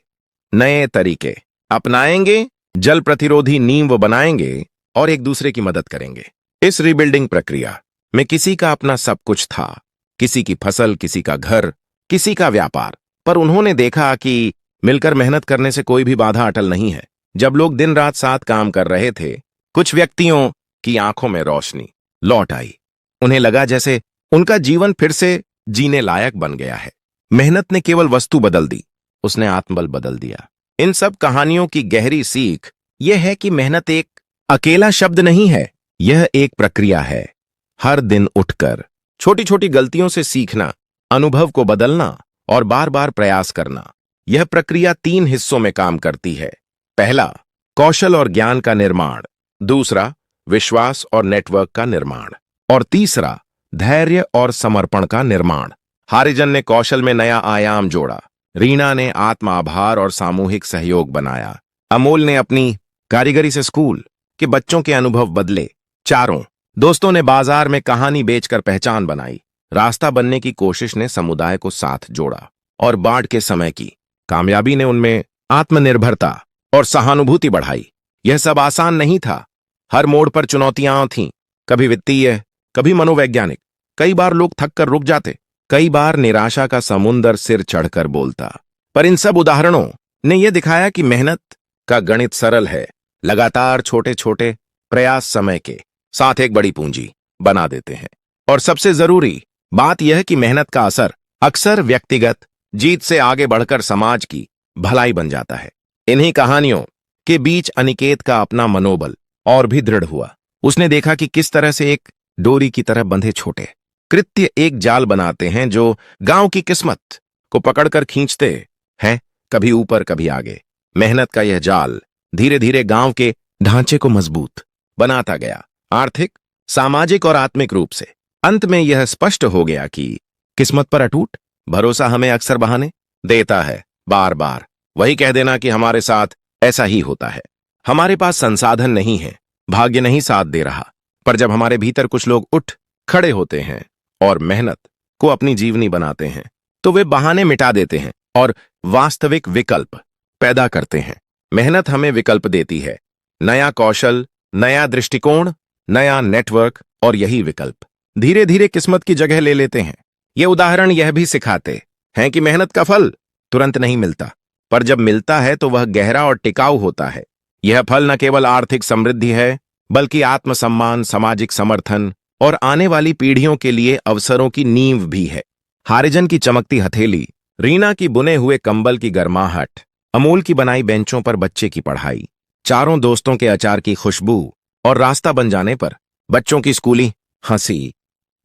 नए तरीके अपनाएंगे, जल प्रतिरोधी नींव बनाएंगे और एक दूसरे की मदद करेंगे। इस रीबिल्डिंग प्रक्रिया में किसी का अपना सब कुछ था, किसी की फसल, किसी का घर, किसी का व्यापार, पर उन्होंने देखा कि मिलकर मेहनत करने से कोई भी बाधा अटल नहीं है। जब लोग दिन रात साथ काम कर रहे थे, कुछ व्यक्तियों की आंखों में रोशनी लौट आई। उन्हें लगा जैसे उनका जीवन फिर से जीने लायक बन गया है। मेहनत ने केवल वस्तु बदल दी, उसने आत्मबल बदल दिया। इन सब कहानियों की गहरी सीख यह है कि मेहनत एक अकेला शब्द नहीं है, यह एक प्रक्रिया है। हर दिन उठकर छोटी छोटी गलतियों से सीखना, अनुभव को बदलना और बार बार प्रयास करना। यह प्रक्रिया 3 हिस्सों में काम करती है। पहला, कौशल और ज्ञान का निर्माण, दूसरा, विश्वास और नेटवर्क का निर्माण, और तीसरा, धैर्य और समर्पण का निर्माण। हारिजन ने कौशल में नया आयाम जोड़ा, रीना ने आत्म आभार और सामूहिक सहयोग बनाया, अमोल ने अपनी कारीगरी से स्कूल के बच्चों के अनुभव बदले, चारों दोस्तों ने बाजार में कहानी बेचकर पहचान बनाई, रास्ता बनने की कोशिश ने समुदाय को साथ जोड़ा, और बाढ़ के समय की कामयाबी ने उनमें आत्मनिर्भरता और सहानुभूति बढ़ाई। यह सब आसान नहीं था, हर मोड़ पर चुनौतियां थीं, कभी वित्तीय, कभी मनोवैज्ञानिक। कई बार लोग थक कर रुक जाते, कई बार निराशा का समुंदर सिर चढ़कर बोलता। पर इन सब उदाहरणों ने यह दिखाया कि मेहनत का गणित सरल है। लगातार छोटे छोटे प्रयास समय के साथ एक बड़ी पूंजी बना देते हैं। और सबसे जरूरी बात यह है कि मेहनत का असर अक्सर व्यक्तिगत जीत से आगे बढ़कर समाज की भलाई बन जाता है। इन्हीं कहानियों के बीच अनिकेत का अपना मनोबल और भी दृढ़ हुआ। उसने देखा कि किस तरह से एक डोरी की तरह बंधे छोटे कृत्य एक जाल बनाते हैं जो गांव की किस्मत को पकड़कर खींचते हैं, कभी ऊपर कभी आगे। मेहनत का यह जाल धीरे धीरे गांव के ढांचे को मजबूत बनाता गया, आर्थिक, सामाजिक और आत्मिक रूप से। अंत में यह स्पष्ट हो गया कि किस्मत पर अटूट भरोसा हमें अक्सर बहाने देता है, बार बार वही कह देना कि हमारे साथ ऐसा ही होता है। हमारे पास संसाधन नहीं है, भाग्य नहीं साथ दे रहा, पर जब हमारे भीतर कुछ लोग उठ खड़े होते हैं और मेहनत को अपनी जीवनी बनाते हैं, तो वे बहाने मिटा देते हैं और वास्तविक विकल्प पैदा करते हैं। मेहनत हमें विकल्प देती है, नया कौशल, नया दृष्टिकोण, नया नेटवर्क, और यही विकल्प धीरे धीरे किस्मत की जगह ले लेते हैं। ये उदाहरण यह भी सिखाते हैं कि मेहनत का फल तुरंत नहीं मिलता, पर जब मिलता है तो वह गहरा और टिकाऊ होता है। यह फल न केवल आर्थिक समृद्धि है, बल्कि आत्मसम्मान, सामाजिक समर्थन और आने वाली पीढ़ियों के लिए अवसरों की नींव भी है। हारिजन की चमकती हथेली, रीना की बुने हुए कंबल की गर्माहट, अमोल की बनाई बेंचों पर बच्चे की पढ़ाई, चारों दोस्तों के अचार की खुशबू और रास्ता बन जाने पर बच्चों की स्कूली हंसी,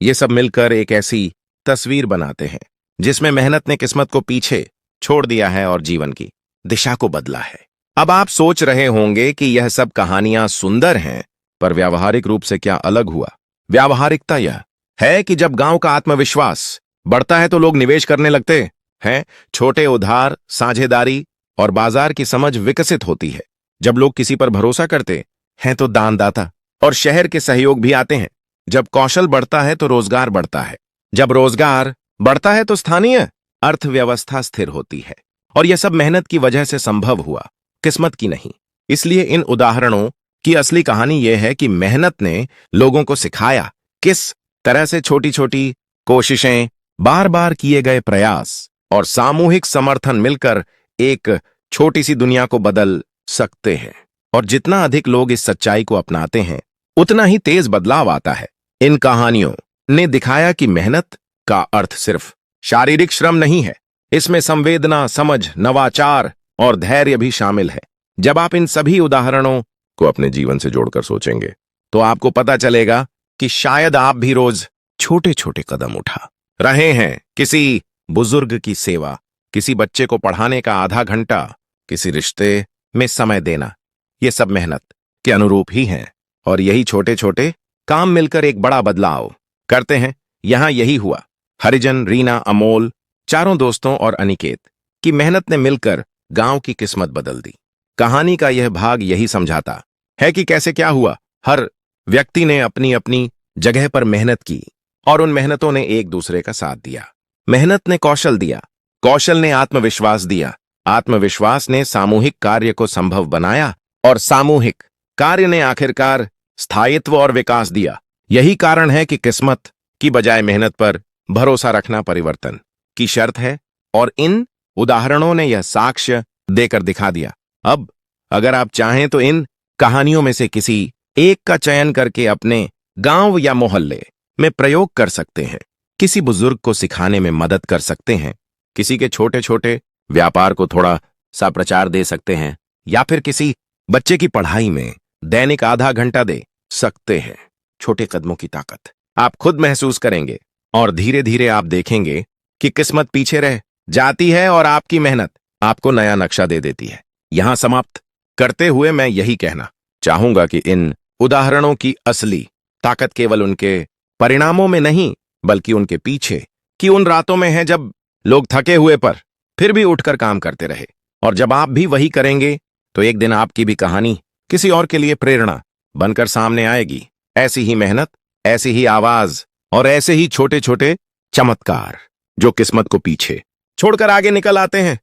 ये सब मिलकर एक ऐसी तस्वीर बनाते हैं जिसमें मेहनत ने किस्मत को पीछे छोड़ दिया है और जीवन की दिशा को बदला है। अब आप सोच रहे होंगे कि यह सब कहानियां सुंदर हैं, पर व्यावहारिक रूप से क्या अलग हुआ? व्यावहारिकता यह है कि जब गांव का आत्मविश्वास बढ़ता है तो लोग निवेश करने लगते हैं, छोटे उधार, साझेदारी और बाजार की समझ विकसित होती है। जब लोग किसी पर भरोसा करते हैं तो दानदाता और शहर के सहयोग भी आते हैं। जब कौशल बढ़ता है तो रोजगार बढ़ता है, जब रोजगार बढ़ता है तो स्थानीय अर्थव्यवस्था स्थिर होती है। और यह सब मेहनत की वजह से संभव हुआ, किस्मत की नहीं। इसलिए इन उदाहरणों की असली कहानी यह है कि मेहनत ने लोगों को सिखाया किस तरह से छोटी छोटी कोशिशें, बार बार किए गए प्रयास और सामूहिक समर्थन मिलकर एक छोटी सी दुनिया को बदल सकते हैं। और जितना अधिक लोग इस सच्चाई को अपनाते हैं, उतना ही तेज बदलाव आता है। इन कहानियों ने दिखाया कि मेहनत का अर्थ सिर्फ शारीरिक श्रम नहीं है, इसमें संवेदना, समझ, नवाचार और धैर्य भी शामिल है। जब आप इन सभी उदाहरणों को अपने जीवन से जोड़कर सोचेंगे, तो आपको पता चलेगा कि शायद आप भी रोज छोटे छोटे कदम उठा रहे हैं। किसी बुजुर्ग की सेवा, किसी बच्चे को पढ़ाने का आधा घंटा, किसी रिश्ते में समय देना, ये सब मेहनत के अनुरूप ही हैं। और यही छोटे छोटे काम मिलकर एक बड़ा बदलाव करते हैं। यहां यही हुआ। हरिजन, रीना, अमोल, चारों दोस्तों और अनिकेत की मेहनत ने मिलकर गांव की किस्मत बदल दी। कहानी का यह भाग यही समझाता है कि कैसे क्या हुआ। हर व्यक्ति ने अपनी अपनी जगह पर मेहनत की और उन मेहनतों ने एक दूसरे का साथ दिया। मेहनत ने कौशल दिया, कौशल ने आत्मविश्वास दिया, आत्मविश्वास ने सामूहिक कार्य को संभव बनाया और सामूहिक कार्य ने आखिरकार स्थायित्व और विकास दिया। यही कारण है कि किस्मत की बजाय मेहनत पर भरोसा रखना परिवर्तन की शर्त है। और इन उदाहरणों ने यह साक्ष्य देकर दिखा दिया। अब अगर आप चाहें तो इन कहानियों में से किसी एक का चयन करके अपने गांव या मोहल्ले में प्रयोग कर सकते हैं। किसी बुजुर्ग को सिखाने में मदद कर सकते हैं, किसी के छोटे छोटे व्यापार को थोड़ा सा प्रचार दे सकते हैं, या फिर किसी बच्चे की पढ़ाई में दैनिक आधा घंटा दे सकते हैं। छोटे कदमों की ताकत आप खुद महसूस करेंगे और धीरे धीरे आप देखेंगे कि किस्मत पीछे रह जाती है और आपकी मेहनत आपको नया नक्शा दे देती है। यहां समाप्त करते हुए मैं यही कहना चाहूंगा कि इन उदाहरणों की असली ताकत केवल उनके परिणामों में नहीं, बल्कि उनके पीछे की उन रातों में है जब लोग थके हुए पर फिर भी उठकर काम करते रहे। और जब आप भी वही करेंगे, तो एक दिन आपकी भी कहानी किसी और के लिए प्रेरणा बनकर सामने आएगी। ऐसी ही मेहनत, ऐसी ही आवाज और ऐसे ही छोटे छोटे चमत्कार जो किस्मत को पीछे छोड़कर आगे निकल आते हैं।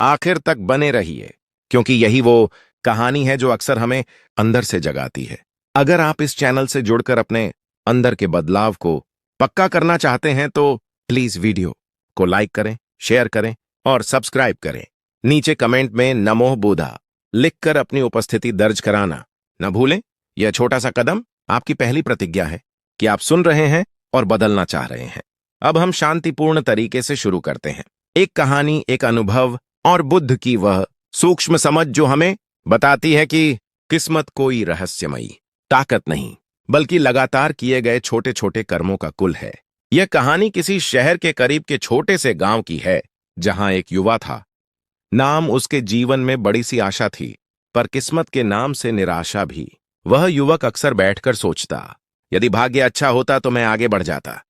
आखिर तक बने रहिए, क्योंकि यही वो कहानी है जो अक्सर हमें अंदर से जगाती है। अगर आप इस चैनल से जुड़कर अपने अंदर के बदलाव को पक्का करना चाहते हैं, तो प्लीज वीडियो को लाइक करें, शेयर करें और सब्सक्राइब करें। नीचे कमेंट में नमो बुद्धा लिखकर अपनी उपस्थिति दर्ज कराना न भूलें। यह छोटा सा कदम आपकी पहली प्रतिज्ञा है कि आप सुन रहे हैं और बदलना चाह रहे हैं। अब हम शांतिपूर्ण तरीके से शुरू करते हैं। एक कहानी, एक अनुभव और बुद्ध की वह सूक्ष्म समझ जो हमें बताती है कि किस्मत कोई रहस्यमयी ताकत नहीं, बल्कि लगातार किए गए छोटे छोटे कर्मों का कुल है। यह कहानी किसी शहर के करीब के छोटे से गांव की है, जहां एक युवा था। नाम उसके जीवन में बड़ी सी आशा थी, पर किस्मत के नाम से निराशा भी। वह युवक अक्सर बैठकर सोचता, यदि भाग्य अच्छा होता तो मैं आगे बढ़ जाता।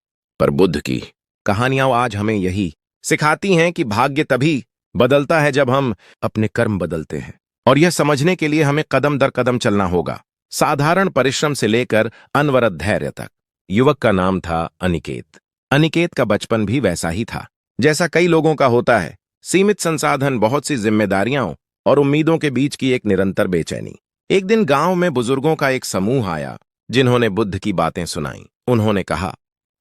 पर बुद्ध की कहानियां आज हमें यही सिखाती हैं कि भाग्य तभी बदलता है जब हम अपने कर्म बदलते हैं। और यह समझने के लिए हमें कदम दर कदम चलना होगा, साधारण परिश्रम से लेकर अनवरत धैर्य तक। युवक का नाम था अनिकेत। अनिकेत का बचपन भी वैसा ही था जैसा कई लोगों का होता है। सीमित संसाधन, बहुत सी जिम्मेदारियां और उम्मीदों के बीच की एक निरंतर बेचैनी। एक दिन गांव में बुजुर्गों का एक समूह आया, जिन्होंने बुद्ध की बातें सुनाई। उन्होंने कहा,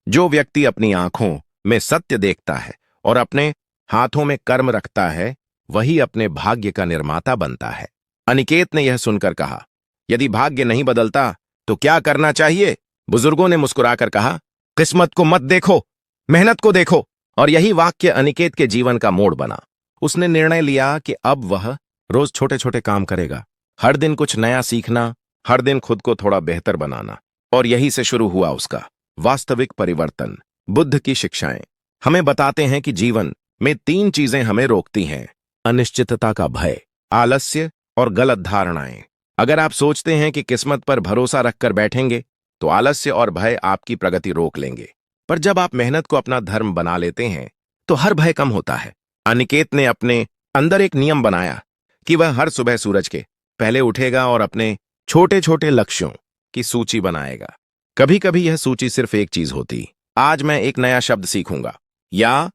जो व्यक्ति अपनी आंखों में सत्य देखता है और अपने हाथों में कर्म रखता है, वही अपने भाग्य का निर्माता बनता है। अनिकेत ने यह सुनकर कहा, यदि भाग्य नहीं बदलता तो क्या करना चाहिए? बुजुर्गों ने मुस्कुराकर कहा, किस्मत को मत देखो, मेहनत को देखो। और यही वाक्य अनिकेत के जीवन का मोड़ बना। उसने निर्णय लिया कि अब वह रोज छोटे छोटे काम करेगा, हर दिन कुछ नया सीखना, हर दिन खुद को थोड़ा बेहतर बनाना। और यही से शुरू हुआ उसका वास्तविक परिवर्तन। बुद्ध की शिक्षाएं हमें बताते हैं कि जीवन में 3 चीजें हमें रोकती हैं: अनिश्चितता का भय, आलस्य और गलत धारणाएं। अगर आप सोचते हैं कि किस्मत पर भरोसा रखकर बैठेंगे, तो आलस्य और भय आपकी प्रगति रोक लेंगे। पर जब आप मेहनत को अपना धर्म बना लेते हैं, तो हर भय कम होता है। अनिकेत ने अपने अंदर एक नियम बनाया कि वह हर सुबह सूरज के पहले उठेगा और अपने छोटे छोटे लक्ष्यों की सूची बनाएगा। कभी कभी यह सूची सिर्फ एक चीज होती, आज मैं एक नया शब्द सीखूंगा, या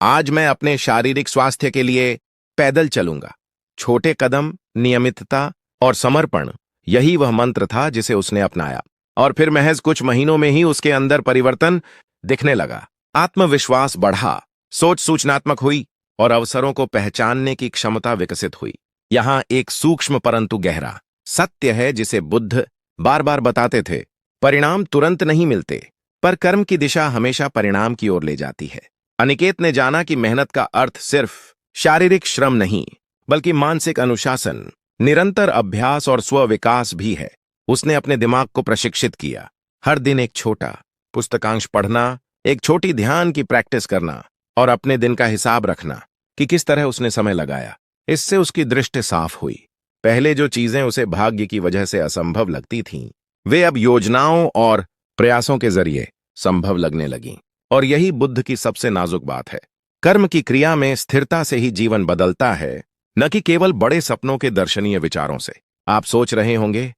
आज मैं अपने शारीरिक स्वास्थ्य के लिए पैदल चलूंगा। छोटे कदम, नियमितता और समर्पण यही वह मंत्र था जिसे उसने अपनाया, और फिर महज कुछ महीनों में ही उसके अंदर परिवर्तन दिखने लगा। आत्मविश्वास बढ़ा, सोच सूचनात्मक हुई और अवसरों को पहचानने की क्षमता विकसित हुई। यहां एक सूक्ष्म परंतु गहरा सत्य है जिसे बुद्ध बार बार बताते थे। परिणाम तुरंत नहीं मिलते, पर कर्म की दिशा हमेशा परिणाम की ओर ले जाती है। अनिकेत ने जाना कि मेहनत का अर्थ सिर्फ शारीरिक श्रम नहीं, बल्कि मानसिक अनुशासन, निरंतर अभ्यास और स्व-विकास भी है। उसने अपने दिमाग को प्रशिक्षित किया, हर दिन एक छोटा पुस्तकांश पढ़ना, एक छोटी ध्यान की प्रैक्टिस करना और अपने दिन का हिसाब रखना कि किस तरह उसने समय लगाया। इससे उसकी दृष्टि साफ हुई। पहले जो चीजें उसे भाग्य की वजह से असंभव लगती थीं, वे अब योजनाओं और प्रयासों के जरिए संभव लगने लगीं। और यही बुद्ध की सबसे नाजुक बात है। कर्म की क्रिया में स्थिरता से ही जीवन बदलता है, न कि केवल बड़े सपनों के दर्शनीय विचारों से। आप सोच रहे होंगे,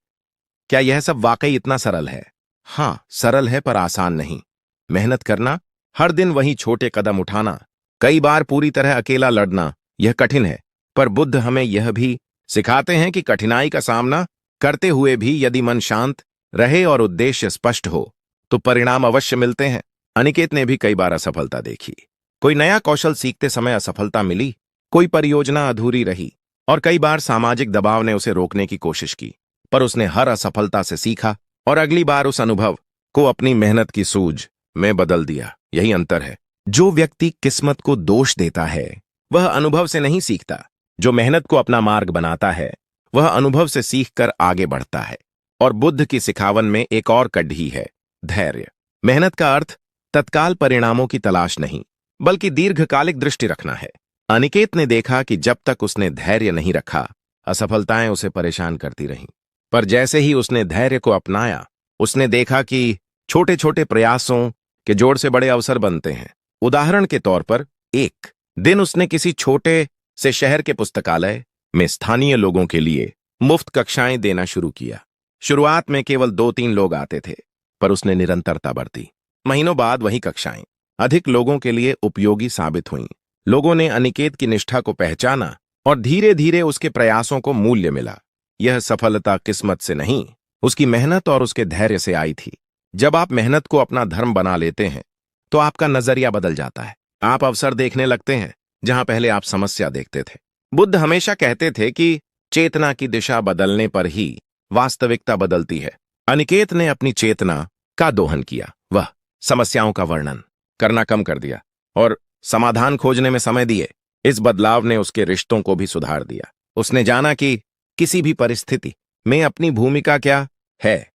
क्या यह सब वाकई इतना सरल है? हां, सरल है, पर आसान नहीं। मेहनत करना, हर दिन वही छोटे कदम उठाना, कई बार पूरी तरह अकेला लड़ना, यह कठिन है। पर बुद्ध हमें यह भी सिखाते हैं कि कठिनाई का सामना करते हुए भी यदि मन शांत रहे और उद्देश्य स्पष्ट हो, तो परिणाम अवश्य मिलते हैं। अनिकेत ने भी कई बार असफलता देखी। कोई नया कौशल सीखते समय असफलता मिली, कोई परियोजना अधूरी रही, और कई बार सामाजिक दबाव ने उसे रोकने की कोशिश की। पर उसने हर असफलता से सीखा और अगली बार उस अनुभव को अपनी मेहनत की सूझ में बदल दिया। यही अंतर है। जो व्यक्ति किस्मत को दोष देता है, वह अनुभव से नहीं सीखता। जो मेहनत को अपना मार्ग बनाता है, वह अनुभव से सीखकर आगे बढ़ता है। और बुद्ध की सिखावन में एक और कड़ी है, धैर्य। मेहनत का अर्थ तत्काल परिणामों की तलाश नहीं, बल्कि दीर्घकालिक दृष्टि रखना है। अनिकेत ने देखा कि जब तक उसने धैर्य नहीं रखा, असफलताएं उसे परेशान करती रहीं। पर जैसे ही उसने धैर्य को अपनाया, उसने देखा कि छोटे छोटे प्रयासों के जोड़ से बड़े अवसर बनते हैं। उदाहरण के तौर पर, एक दिन उसने किसी छोटे से शहर के पुस्तकालय में स्थानीय लोगों के लिए मुफ्त कक्षाएं देना शुरू किया। शुरुआत में केवल 2-3 लोग आते थे, पर उसने निरंतरता बरती। महीनों बाद वही कक्षाएं अधिक लोगों के लिए उपयोगी साबित हुईं। लोगों ने अनिकेत की निष्ठा को पहचाना और धीरे धीरे उसके प्रयासों को मूल्य मिला। यह सफलता किस्मत से नहीं, उसकी मेहनत और उसके धैर्य से आई थी। जब आप मेहनत को अपना धर्म बना लेते हैं, तो आपका नजरिया बदल जाता है। आप अवसर देखने लगते हैं जहां पहले आप समस्या देखते थे। बुद्ध हमेशा कहते थे कि चेतना की दिशा बदलने पर ही वास्तविकता बदलती है। अनिकेत ने अपनी चेतना का दोहन किया। वह समस्याओं का वर्णन करना कम कर दिया और समाधान खोजने में समय दिए। इस बदलाव ने उसके रिश्तों को भी सुधार दिया। उसने जाना कि किसी भी परिस्थिति में अपनी भूमिका क्या है।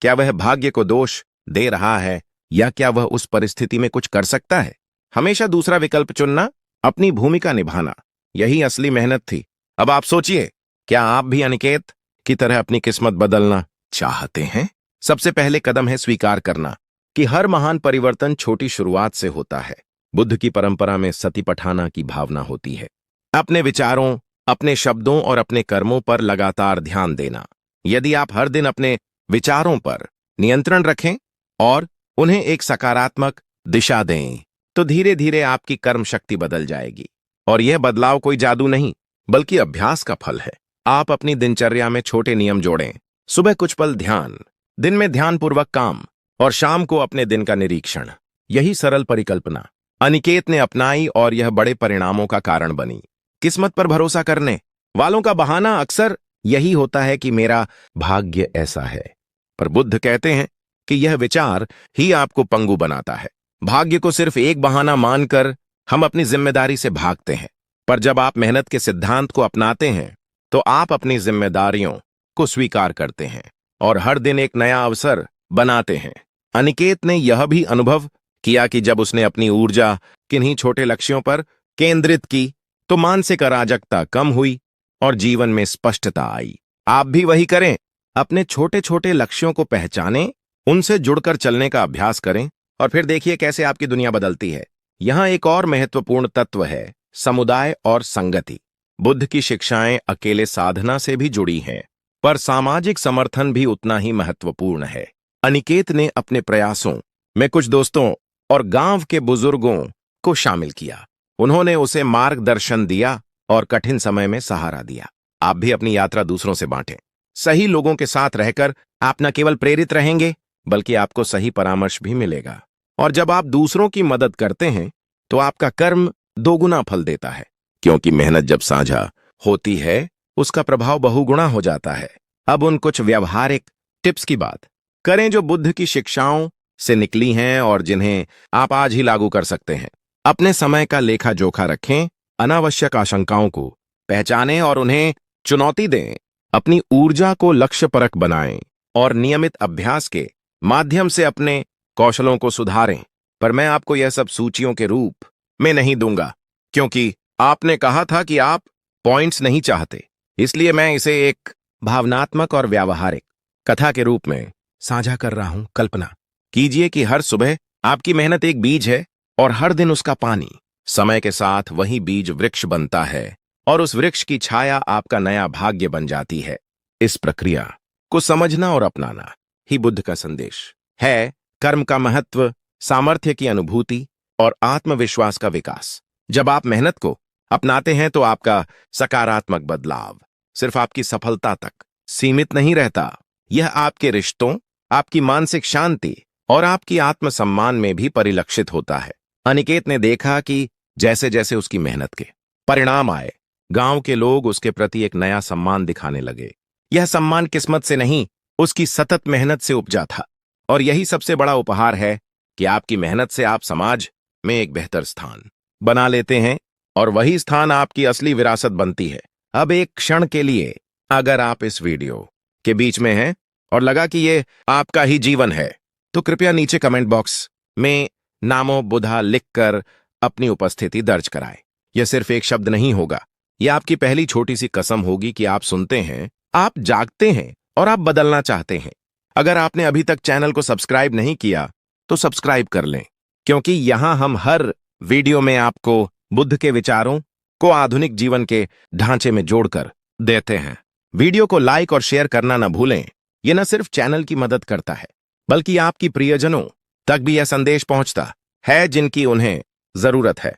क्या वह भाग्य को दोष दे रहा है, या क्या वह उस परिस्थिति में कुछ कर सकता है? हमेशा दूसरा विकल्प चुनना, अपनी भूमिका निभाना, यही असली मेहनत थी। अब आप सोचिए, क्या आप भी अनिकेत की तरह अपनी किस्मत बदलना चाहते हैं? सबसे पहले कदम है स्वीकार करना कि हर महान परिवर्तन छोटी शुरुआत से होता है। बुद्ध की परंपरा में सतीपठाना की भावना होती है। अपने विचारों, अपने शब्दों और अपने कर्मों पर लगातार ध्यान देना। यदि आप हर दिन अपने विचारों पर नियंत्रण रखें और उन्हें एक सकारात्मक दिशा दें, तो धीरे धीरे आपकी कर्म शक्ति बदल जाएगी। और यह बदलाव कोई जादू नहीं, बल्कि अभ्यास का फल है। आप अपनी दिनचर्या में छोटे नियम जोड़ें। सुबह कुछ पल ध्यान, दिन में ध्यानपूर्वक काम, और शाम को अपने दिन का निरीक्षण। यही सरल परिकल्पना अनिकेत ने अपनाई और यह बड़े परिणामों का कारण बनी। किस्मत पर भरोसा करने वालों का बहाना अक्सर यही होता है कि मेरा भाग्य ऐसा है। पर बुद्ध कहते हैं कि यह विचार ही आपको पंगु बनाता है। भाग्य को सिर्फ एक बहाना मानकर हम अपनी जिम्मेदारी से भागते हैं। पर जब आप मेहनत के सिद्धांत को अपनाते हैं, तो आप अपनी जिम्मेदारियों को स्वीकार करते हैं और हर दिन एक नया अवसर बनाते हैं। अनिकेत ने यह भी अनुभव किया कि जब उसने अपनी ऊर्जा किन्हीं छोटे लक्ष्यों पर केंद्रित की, तो मानसिक अराजकता कम हुई और जीवन में स्पष्टता आई। आप भी वही करें। अपने छोटे छोटे लक्ष्यों को पहचानें, उनसे जुड़कर चलने का अभ्यास करें, और फिर देखिए कैसे आपकी दुनिया बदलती है। यहां एक और महत्वपूर्ण तत्व है, समुदाय और संगति। बुद्ध की शिक्षाएं अकेले साधना से भी जुड़ी हैं, पर सामाजिक समर्थन भी उतना ही महत्वपूर्ण है। अनिकेत ने अपने प्रयासों में कुछ दोस्तों और गांव के बुजुर्गों को शामिल किया। उन्होंने उसे मार्गदर्शन दिया और कठिन समय में सहारा दिया। आप भी अपनी यात्रा दूसरों से बांटें। सही लोगों के साथ रहकर आप न केवल प्रेरित रहेंगे, बल्कि आपको सही परामर्श भी मिलेगा। और जब आप दूसरों की मदद करते हैं, तो आपका कर्म दोगुना फल देता है, क्योंकि मेहनत जब साझा होती है, उसका प्रभाव बहुगुणा हो जाता है। अब उन कुछ व्यवहारिक टिप्स की बात करें जो बुद्ध की शिक्षाओं से निकली हैं और जिन्हें आप आज ही लागू कर सकते हैं। अपने समय का लेखा जोखा रखें, अनावश्यक आशंकाओं को पहचानें और उन्हें चुनौती दें। अपनी ऊर्जा को लक्ष्यपरक बनाएं और नियमित अभ्यास के माध्यम से अपने कौशलों को सुधारें। पर मैं आपको यह सब सूचियों के रूप में नहीं दूंगा, क्योंकि आपने कहा था कि आप पॉइंट्स नहीं चाहते। इसलिए मैं इसे एक भावनात्मक और व्यावहारिक कथा के रूप में साझा कर रहा हूं। कल्पना कीजिए कि हर सुबह आपकी मेहनत एक बीज है और हर दिन उसका पानी। समय के साथ वही बीज वृक्ष बनता है और उस वृक्ष की छाया आपका नया भाग्य बन जाती है। इस प्रक्रिया को समझना और अपनाना ही बुद्ध का संदेश है। कर्म का महत्व, सामर्थ्य की अनुभूति और आत्मविश्वास का विकास। जब आप मेहनत को अपनाते हैं तो आपका सकारात्मक बदलाव सिर्फ आपकी सफलता तक सीमित नहीं रहता, यह आपके रिश्तों, आपकी मानसिक शांति और आपकी आत्मसम्मान में भी परिलक्षित होता है। अनिकेत ने देखा कि जैसे जैसे उसकी मेहनत के परिणाम आए, गांव के लोग उसके प्रति एक नया सम्मान दिखाने लगे। यह सम्मान किस्मत से नहीं, उसकी सतत मेहनत से उपजा था। और यही सबसे बड़ा उपहार है कि आपकी मेहनत से आप समाज में एक बेहतर स्थान बना लेते हैं और वही स्थान आपकी असली विरासत बनती है। अब एक क्षण के लिए अगर आप इस वीडियो के बीच में हैं और लगा कि ये आपका ही जीवन है, तो कृपया नीचे कमेंट बॉक्स में नामो बुद्धा लिखकर अपनी उपस्थिति दर्ज कराएं। यह सिर्फ एक शब्द नहीं होगा, यह आपकी पहली छोटी सी कसम होगी कि आप सुनते हैं, आप जागते हैं और आप बदलना चाहते हैं। अगर आपने अभी तक चैनल को सब्सक्राइब नहीं किया तो सब्सक्राइब कर लें, क्योंकि यहां हम हर वीडियो में आपको बुद्ध के विचारों को आधुनिक जीवन के ढांचे में जोड़कर देते हैं। वीडियो को लाइक और शेयर करना न भूलें। यह न सिर्फ चैनल की मदद करता है, बल्कि आपकी प्रियजनों तक भी यह संदेश पहुंचता है जिनकी उन्हें जरूरत है।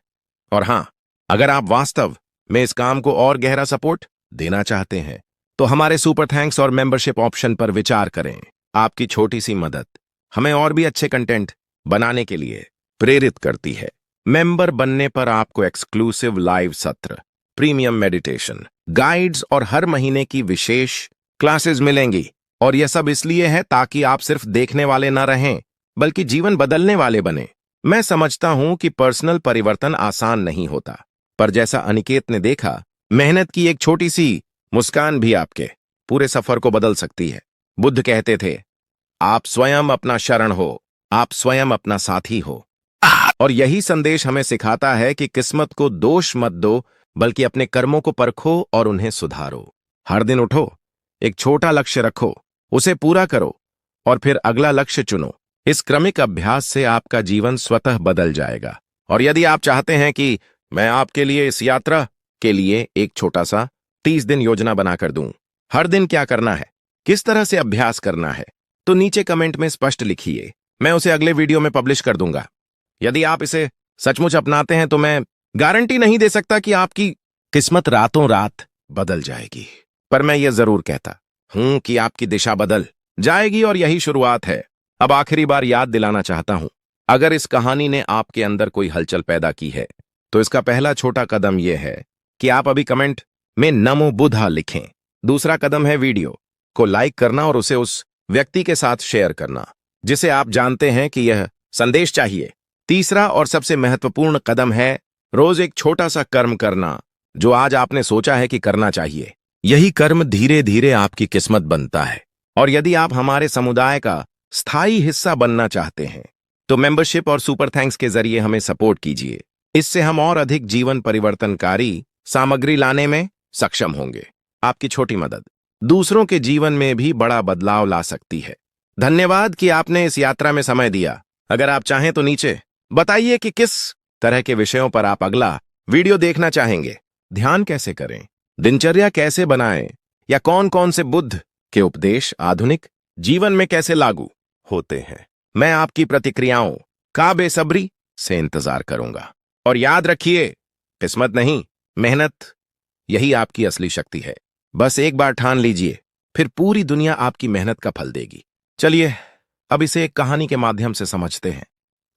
और हां, अगर आप वास्तव में इस काम को और गहरा सपोर्ट देना चाहते हैं, तो हमारे सुपर थैंक्स और मेंबरशिप ऑप्शन पर विचार करें। आपकी छोटी सी मदद हमें और भी अच्छे कंटेंट बनाने के लिए प्रेरित करती है। मेंबर बनने पर आपको एक्सक्लूसिव लाइव सत्र, प्रीमियम मेडिटेशन, गाइड्स और हर महीने की विशेष क्लासेस मिलेंगी। और यह सब इसलिए है ताकि आप सिर्फ देखने वाले न रहें, बल्कि जीवन बदलने वाले बने। मैं समझता हूं कि पर्सनल परिवर्तन आसान नहीं होता, पर जैसा अनिकेत ने देखा, मेहनत की एक छोटी सी मुस्कान भी आपके पूरे सफर को बदल सकती है। बुद्ध कहते थे, आप स्वयं अपना शरण हो, आप स्वयं अपना साथी हो। और यही संदेश हमें सिखाता है कि किस्मत को दोष मत दो, बल्कि अपने कर्मों को परखो और उन्हें सुधारो। हर दिन उठो, एक छोटा लक्ष्य रखो, उसे पूरा करो और फिर अगला लक्ष्य चुनो। इस क्रमिक अभ्यास से आपका जीवन स्वतः बदल जाएगा। और यदि आप चाहते हैं कि मैं आपके लिए इस यात्रा के लिए एक छोटा सा 30 दिन योजना बनाकर दूं, हर दिन क्या करना है, किस तरह से अभ्यास करना है, तो नीचे कमेंट में स्पष्ट लिखिए। मैं उसे अगले वीडियो में पब्लिश कर दूंगा। यदि आप इसे सचमुच अपनाते हैं तो मैं गारंटी नहीं दे सकता कि आपकी किस्मत रातों रात बदल जाएगी, पर मैं ये जरूर कहता हूं कि आपकी दिशा बदल जाएगी और यही शुरुआत है। अब आखिरी बार याद दिलाना चाहता हूं, अगर इस कहानी ने आपके अंदर कोई हलचल पैदा की है, तो इसका पहला छोटा कदम यह है कि आप अभी कमेंट में नमो बुद्धा लिखें। दूसरा कदम है वीडियो को लाइक करना और उसे उस व्यक्ति के साथ शेयर करना जिसे आप जानते हैं कि यह संदेश चाहिए। तीसरा और सबसे महत्वपूर्ण कदम है रोज एक छोटा सा कर्म करना जो आज आपने सोचा है कि करना चाहिए। यही कर्म धीरे धीरे आपकी किस्मत बनता है। और यदि आप हमारे समुदाय का स्थायी हिस्सा बनना चाहते हैं, तो मेंबरशिप और सुपर थैंक्स के जरिए हमें सपोर्ट कीजिए। इससे हम और अधिक जीवन परिवर्तनकारी सामग्री लाने में सक्षम होंगे। आपकी छोटी मदद दूसरों के जीवन में भी बड़ा बदलाव ला सकती है। धन्यवाद कि आपने इस यात्रा में समय दिया। अगर आप चाहें तो नीचे बताइए कि किस तरह के विषयों पर आप अगला वीडियो देखना चाहेंगे। ध्यान कैसे करें, दिनचर्या कैसे बनाएं, या कौन कौन से बुद्ध के उपदेश आधुनिक जीवन में कैसे लागू होते हैं। मैं आपकी प्रतिक्रियाओं का बेसब्री से इंतजार करूंगा। और याद रखिए, किस्मत नहीं, मेहनत, यही आपकी असली शक्ति है। बस एक बार ठान लीजिए फिर पूरी दुनिया आपकी मेहनत का फल देगी। चलिए अब इसे एक कहानी के माध्यम से समझते हैं।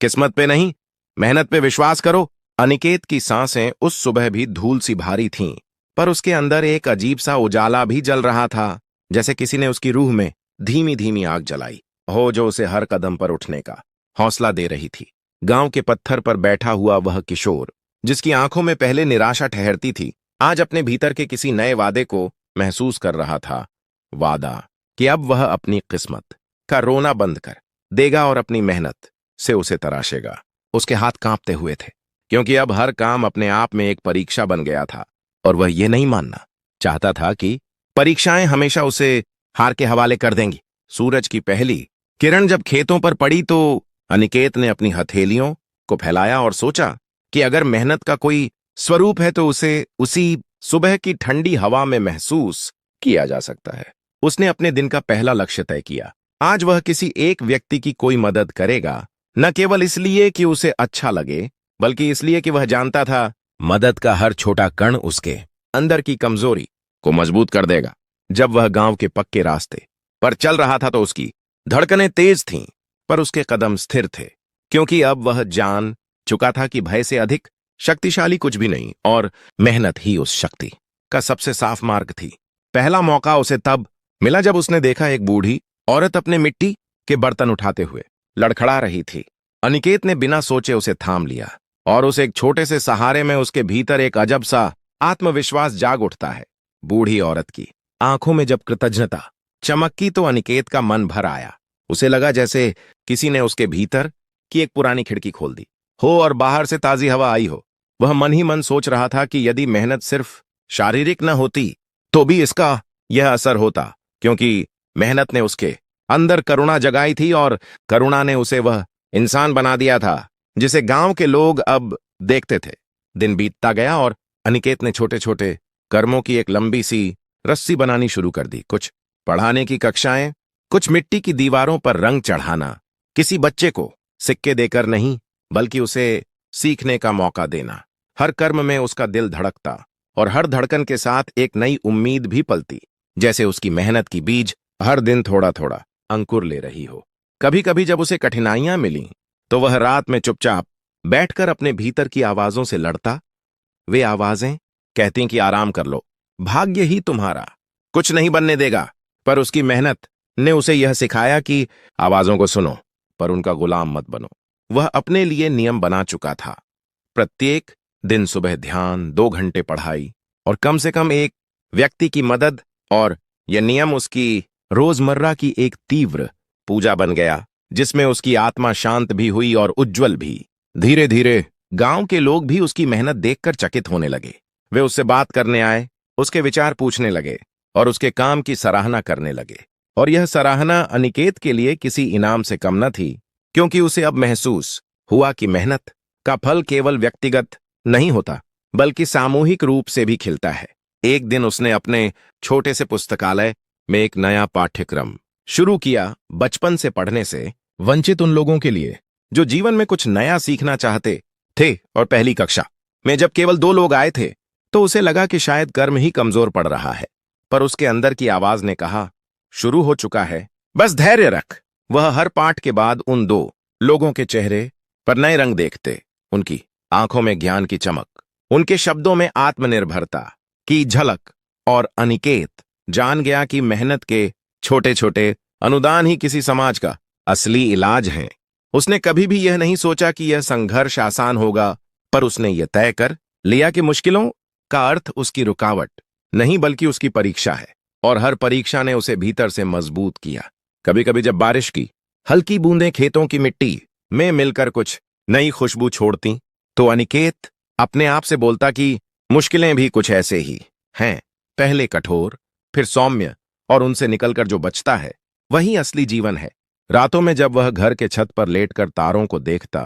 किस्मत पे नहीं, मेहनत पे विश्वास करो। अनिकेत की सांसें उस सुबह भी धूल सी भारी थीं, पर उसके अंदर एक अजीब सा उजाला भी जल रहा था, जैसे किसी ने उसकी रूह में धीमी धीमी आग जलाई हो, जो उसे हर कदम पर उठने का हौसला दे रही थी। गांव के पत्थर पर बैठा हुआ वह किशोर, जिसकी आंखों में पहले निराशा ठहरती थी, आज अपने भीतर के किसी नए वादे को महसूस कर रहा था। वादा कि अब वह अपनी किस्मत का रोना बंद कर देगा और अपनी मेहनत से उसे तराशेगा। उसके हाथ कांपते हुए थे, क्योंकि अब हर काम अपने आप में एक परीक्षा बन गया था, और वह ये नहीं मानना चाहता था कि परीक्षाएं हमेशा उसे हार के हवाले कर देंगी। सूरज की पहली किरण जब खेतों पर पड़ी तो अनिकेत ने अपनी हथेलियों को फैलाया और सोचा कि अगर मेहनत का कोई स्वरूप है तो उसे उसी सुबह की ठंडी हवा में महसूस किया जा सकता है। उसने अपने दिन का पहला लक्ष्य तय किया। आज वह किसी एक व्यक्ति की कोई मदद करेगा, न केवल इसलिए कि उसे अच्छा लगे, बल्कि इसलिए कि वह जानता था मदद का हर छोटा कण उसके अंदर की कमजोरी को मजबूत कर देगा। जब वह गांव के पक्के रास्ते पर चल रहा था तो उसकी धड़कनें तेज थीं, पर उसके कदम स्थिर थे, क्योंकि अब वह जान चुका था कि भय से अधिक शक्तिशाली कुछ भी नहीं, और मेहनत ही उस शक्ति का सबसे साफ मार्ग थी। पहला मौका उसे तब मिला जब उसने देखा एक बूढ़ी औरत अपने मिट्टी के बर्तन उठाते हुए लड़खड़ा रही थी। अनिकेत ने बिना सोचे उसे थाम लिया, और उस एक छोटे से सहारे में उसके भीतर एक अजब सा आत्मविश्वास जाग उठता है। बूढ़ी औरत की आंखों में जब कृतज्ञता चमकी तो अनिकेत का मन भर आया। उसे लगा जैसे किसी ने उसके भीतर की एक पुरानी खिड़की खोल दी हो और बाहर से ताजी हवा आई हो। वह मन ही मन सोच रहा था कि यदि मेहनत सिर्फ शारीरिक न होती तो भी इसका यह असर होता, क्योंकि मेहनत ने उसके अंदर करुणा जगाई थी, और करुणा ने उसे वह इंसान बना दिया था जिसे गांव के लोग अब देखते थे। दिन बीतता गया और अनिकेत ने छोटे छोटे कर्मों की एक लंबी सी रस्सी बनानी शुरू कर दी। कुछ पढ़ाने की कक्षाएं, कुछ मिट्टी की दीवारों पर रंग चढ़ाना, किसी बच्चे को सिक्के देकर नहीं बल्कि उसे सीखने का मौका देना। हर कर्म में उसका दिल धड़कता, और हर धड़कन के साथ एक नई उम्मीद भी पलती, जैसे उसकी मेहनत की बीज हर दिन थोड़ा थोड़ा अंकुर ले रही हो। कभी कभी जब उसे कठिनाइयां मिलीं तो वह रात में चुपचाप बैठकर अपने भीतर की आवाजों से लड़ता। वे आवाजें कहती कि आराम कर लो, भाग्य ही तुम्हारा कुछ नहीं बनने देगा, पर उसकी मेहनत ने उसे यह सिखाया कि आवाजों को सुनो पर उनका गुलाम मत बनो। वह अपने लिए नियम बना चुका था, प्रत्येक दिन सुबह ध्यान, 2 घंटे पढ़ाई और कम से कम एक व्यक्ति की मदद, और यह नियम उसकी रोजमर्रा की एक तीव्र पूजा बन गया, जिसमें उसकी आत्मा शांत भी हुई और उज्जवल भी। धीरे धीरे गांव के लोग भी उसकी मेहनत देखकर चकित होने लगे। वे उससे बात करने आए, उसके विचार पूछने लगे और उसके काम की सराहना करने लगे। और यह सराहना अनिकेत के लिए किसी इनाम से कम न थी, क्योंकि उसे अब महसूस हुआ कि मेहनत का फल केवल व्यक्तिगत नहीं होता बल्कि सामूहिक रूप से भी खिलता है। एक दिन उसने अपने छोटे से पुस्तकालय में एक नया पाठ्यक्रम शुरू किया, बचपन से पढ़ने से वंचित उन लोगों के लिए जो जीवन में कुछ नया सीखना चाहते थे। और पहली कक्षा में जब केवल 2 लोग आए थे तो उसे लगा कि शायद कर्म ही कमजोर पड़ रहा है, पर उसके अंदर की आवाज ने कहा, शुरू हो चुका है, बस धैर्य रख। वह हर पाठ के बाद उन 2 लोगों के चेहरे पर नए रंग देखते, उनकी आंखों में ज्ञान की चमक, उनके शब्दों में आत्मनिर्भरता की झलक, और अनिकेत जान गया कि मेहनत के छोटे छोटे अनुदान ही किसी समाज का असली इलाज हैं। उसने कभी भी यह नहीं सोचा कि यह संघर्ष आसान होगा, पर उसने यह तय कर लिया कि मुश्किलों का अर्थ उसकी रुकावट नहीं बल्कि उसकी परीक्षा है, और हर परीक्षा ने उसे भीतर से मजबूत किया। कभी कभी जब बारिश की हल्की बूंदें खेतों की मिट्टी में मिलकर कुछ नई खुशबू छोड़ती तो अनिकेत अपने आप से बोलता कि मुश्किलें भी कुछ ऐसे ही हैं, पहले कठोर फिर सौम्य, और उनसे निकलकर जो बचता है वही असली जीवन है। रातों में जब वह घर के छत पर लेटकर तारों को देखता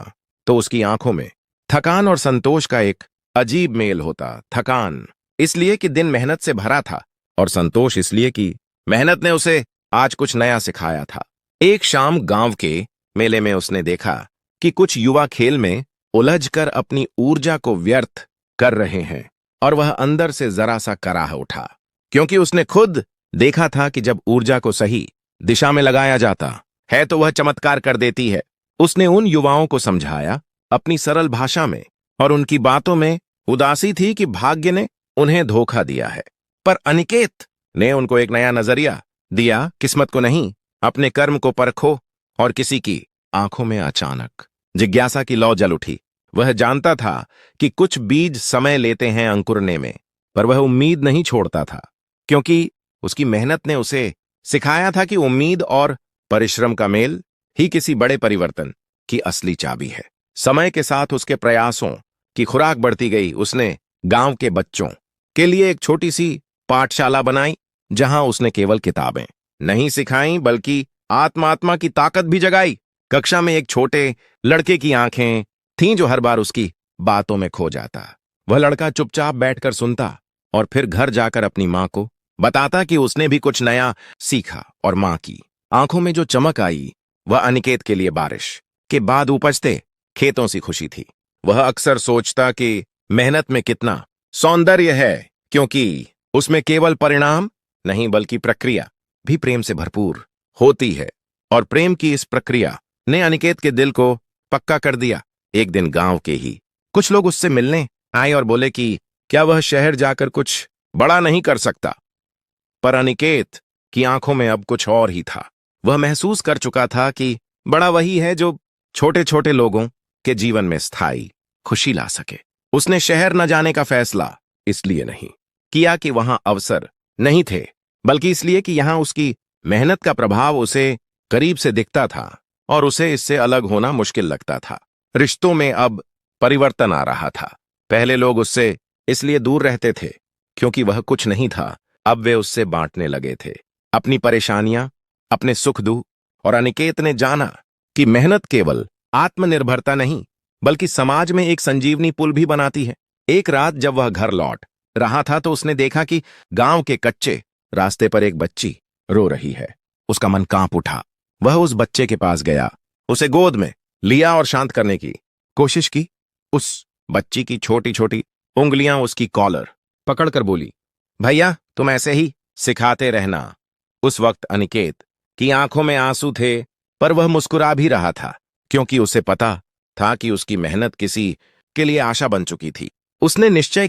तो उसकी आंखों में थकान और संतोष का एक अजीब मेल होता। थकान इसलिए कि दिन मेहनत से भरा था, और संतोष इसलिए कि मेहनत ने उसे आज कुछ नया सिखाया था। एक शाम गांव के मेले में उसने देखा कि कुछ युवा खेल में उलझकर अपनी ऊर्जा को व्यर्थ कर रहे हैं, और वह अंदर से जरा सा कराह उठा, क्योंकि उसने खुद देखा था कि जब ऊर्जा को सही दिशा में लगाया जाता है तो वह चमत्कार कर देती है। उसने उन युवाओं को समझाया अपनी सरल भाषा में, और उनकी बातों में उदासी थी कि भाग्य ने उन्हें धोखा दिया है। पर अनिकेत ने उनको एक नया नजरिया दिया। किस्मत को नहीं, अपने कर्म को परखो। और किसी की आंखों में अचानक जिज्ञासा की लौ जल उठी। वह जानता था कि कुछ बीज समय लेते हैं अंकुरने में, पर वह उम्मीद नहीं छोड़ता था, क्योंकि उसकी मेहनत ने उसे सिखाया था कि उम्मीद और परिश्रम का मेल ही किसी बड़े परिवर्तन की असली चाबी है। समय के साथ उसके प्रयासों की खुराक बढ़ती गई। उसने गांव के बच्चों के लिए एक छोटी सी पाठशाला बनाई, जहां उसने केवल किताबें नहीं सिखाई बल्कि आत्मा की ताकत भी जगाई। कक्षा में एक छोटे लड़के की आंखें थीं जो हर बार उसकी बातों में खो जाता। वह लड़का चुपचाप बैठकर सुनता और फिर घर जाकर अपनी मां को बताता कि उसने भी कुछ नया सीखा। और मां की आंखों में जो चमक आई वह अनिकेत के लिए बारिश के बाद उपजते खेतों सी खुशी थी। वह अक्सर सोचता कि मेहनत में कितना सौंदर्य है, क्योंकि उसमें केवल परिणाम नहीं बल्कि प्रक्रिया भी प्रेम से भरपूर होती है। और प्रेम की इस प्रक्रिया ने अनिकेत के दिल को पक्का कर दिया। एक दिन गांव के ही कुछ लोग उससे मिलने आए और बोले कि क्या वह शहर जाकर कुछ बड़ा नहीं कर सकता। पर अनिकेत की आंखों में अब कुछ और ही था। वह महसूस कर चुका था कि बड़ा वही है जो छोटे छोटे लोगों के जीवन में स्थायी खुशी ला सके। उसने शहर न जाने का फैसला इसलिए नहीं किया कि वहां अवसर नहीं थे, बल्कि इसलिए कि यहां उसकी मेहनत का प्रभाव उसे करीब से दिखता था और उसे इससे अलग होना मुश्किल लगता था। रिश्तों में अब परिवर्तन आ रहा था। पहले लोग उससे इसलिए दूर रहते थे क्योंकि वह कुछ नहीं था। अब वे उससे बांटने लगे थे अपनी परेशानियां, अपने सुख दुख। और अनिकेत ने जाना कि मेहनत केवल आत्मनिर्भरता नहीं बल्कि समाज में एक संजीवनी पुल भी बनाती है। एक रात जब वह घर लौट रहा था तो उसने देखा कि गांव के कच्चे रास्ते पर एक बच्ची रो रही है। उसका मन कांप उठा। वह उस बच्चे के पास गया, उसे गोद में लिया और शांत करने की कोशिश की। उस बच्ची की छोटी छोटी उंगलियां उसकी कॉलर पकड़कर बोली, भैया तुम ऐसे ही सिखाते रहना। उस वक्त अनिकेत की आंखों में आंसू थे, पर वह मुस्कुरा भी रहा था, क्योंकि उसे पता था कि उसकी मेहनत किसी के लिए आशा बन चुकी थी। उसने निश्चय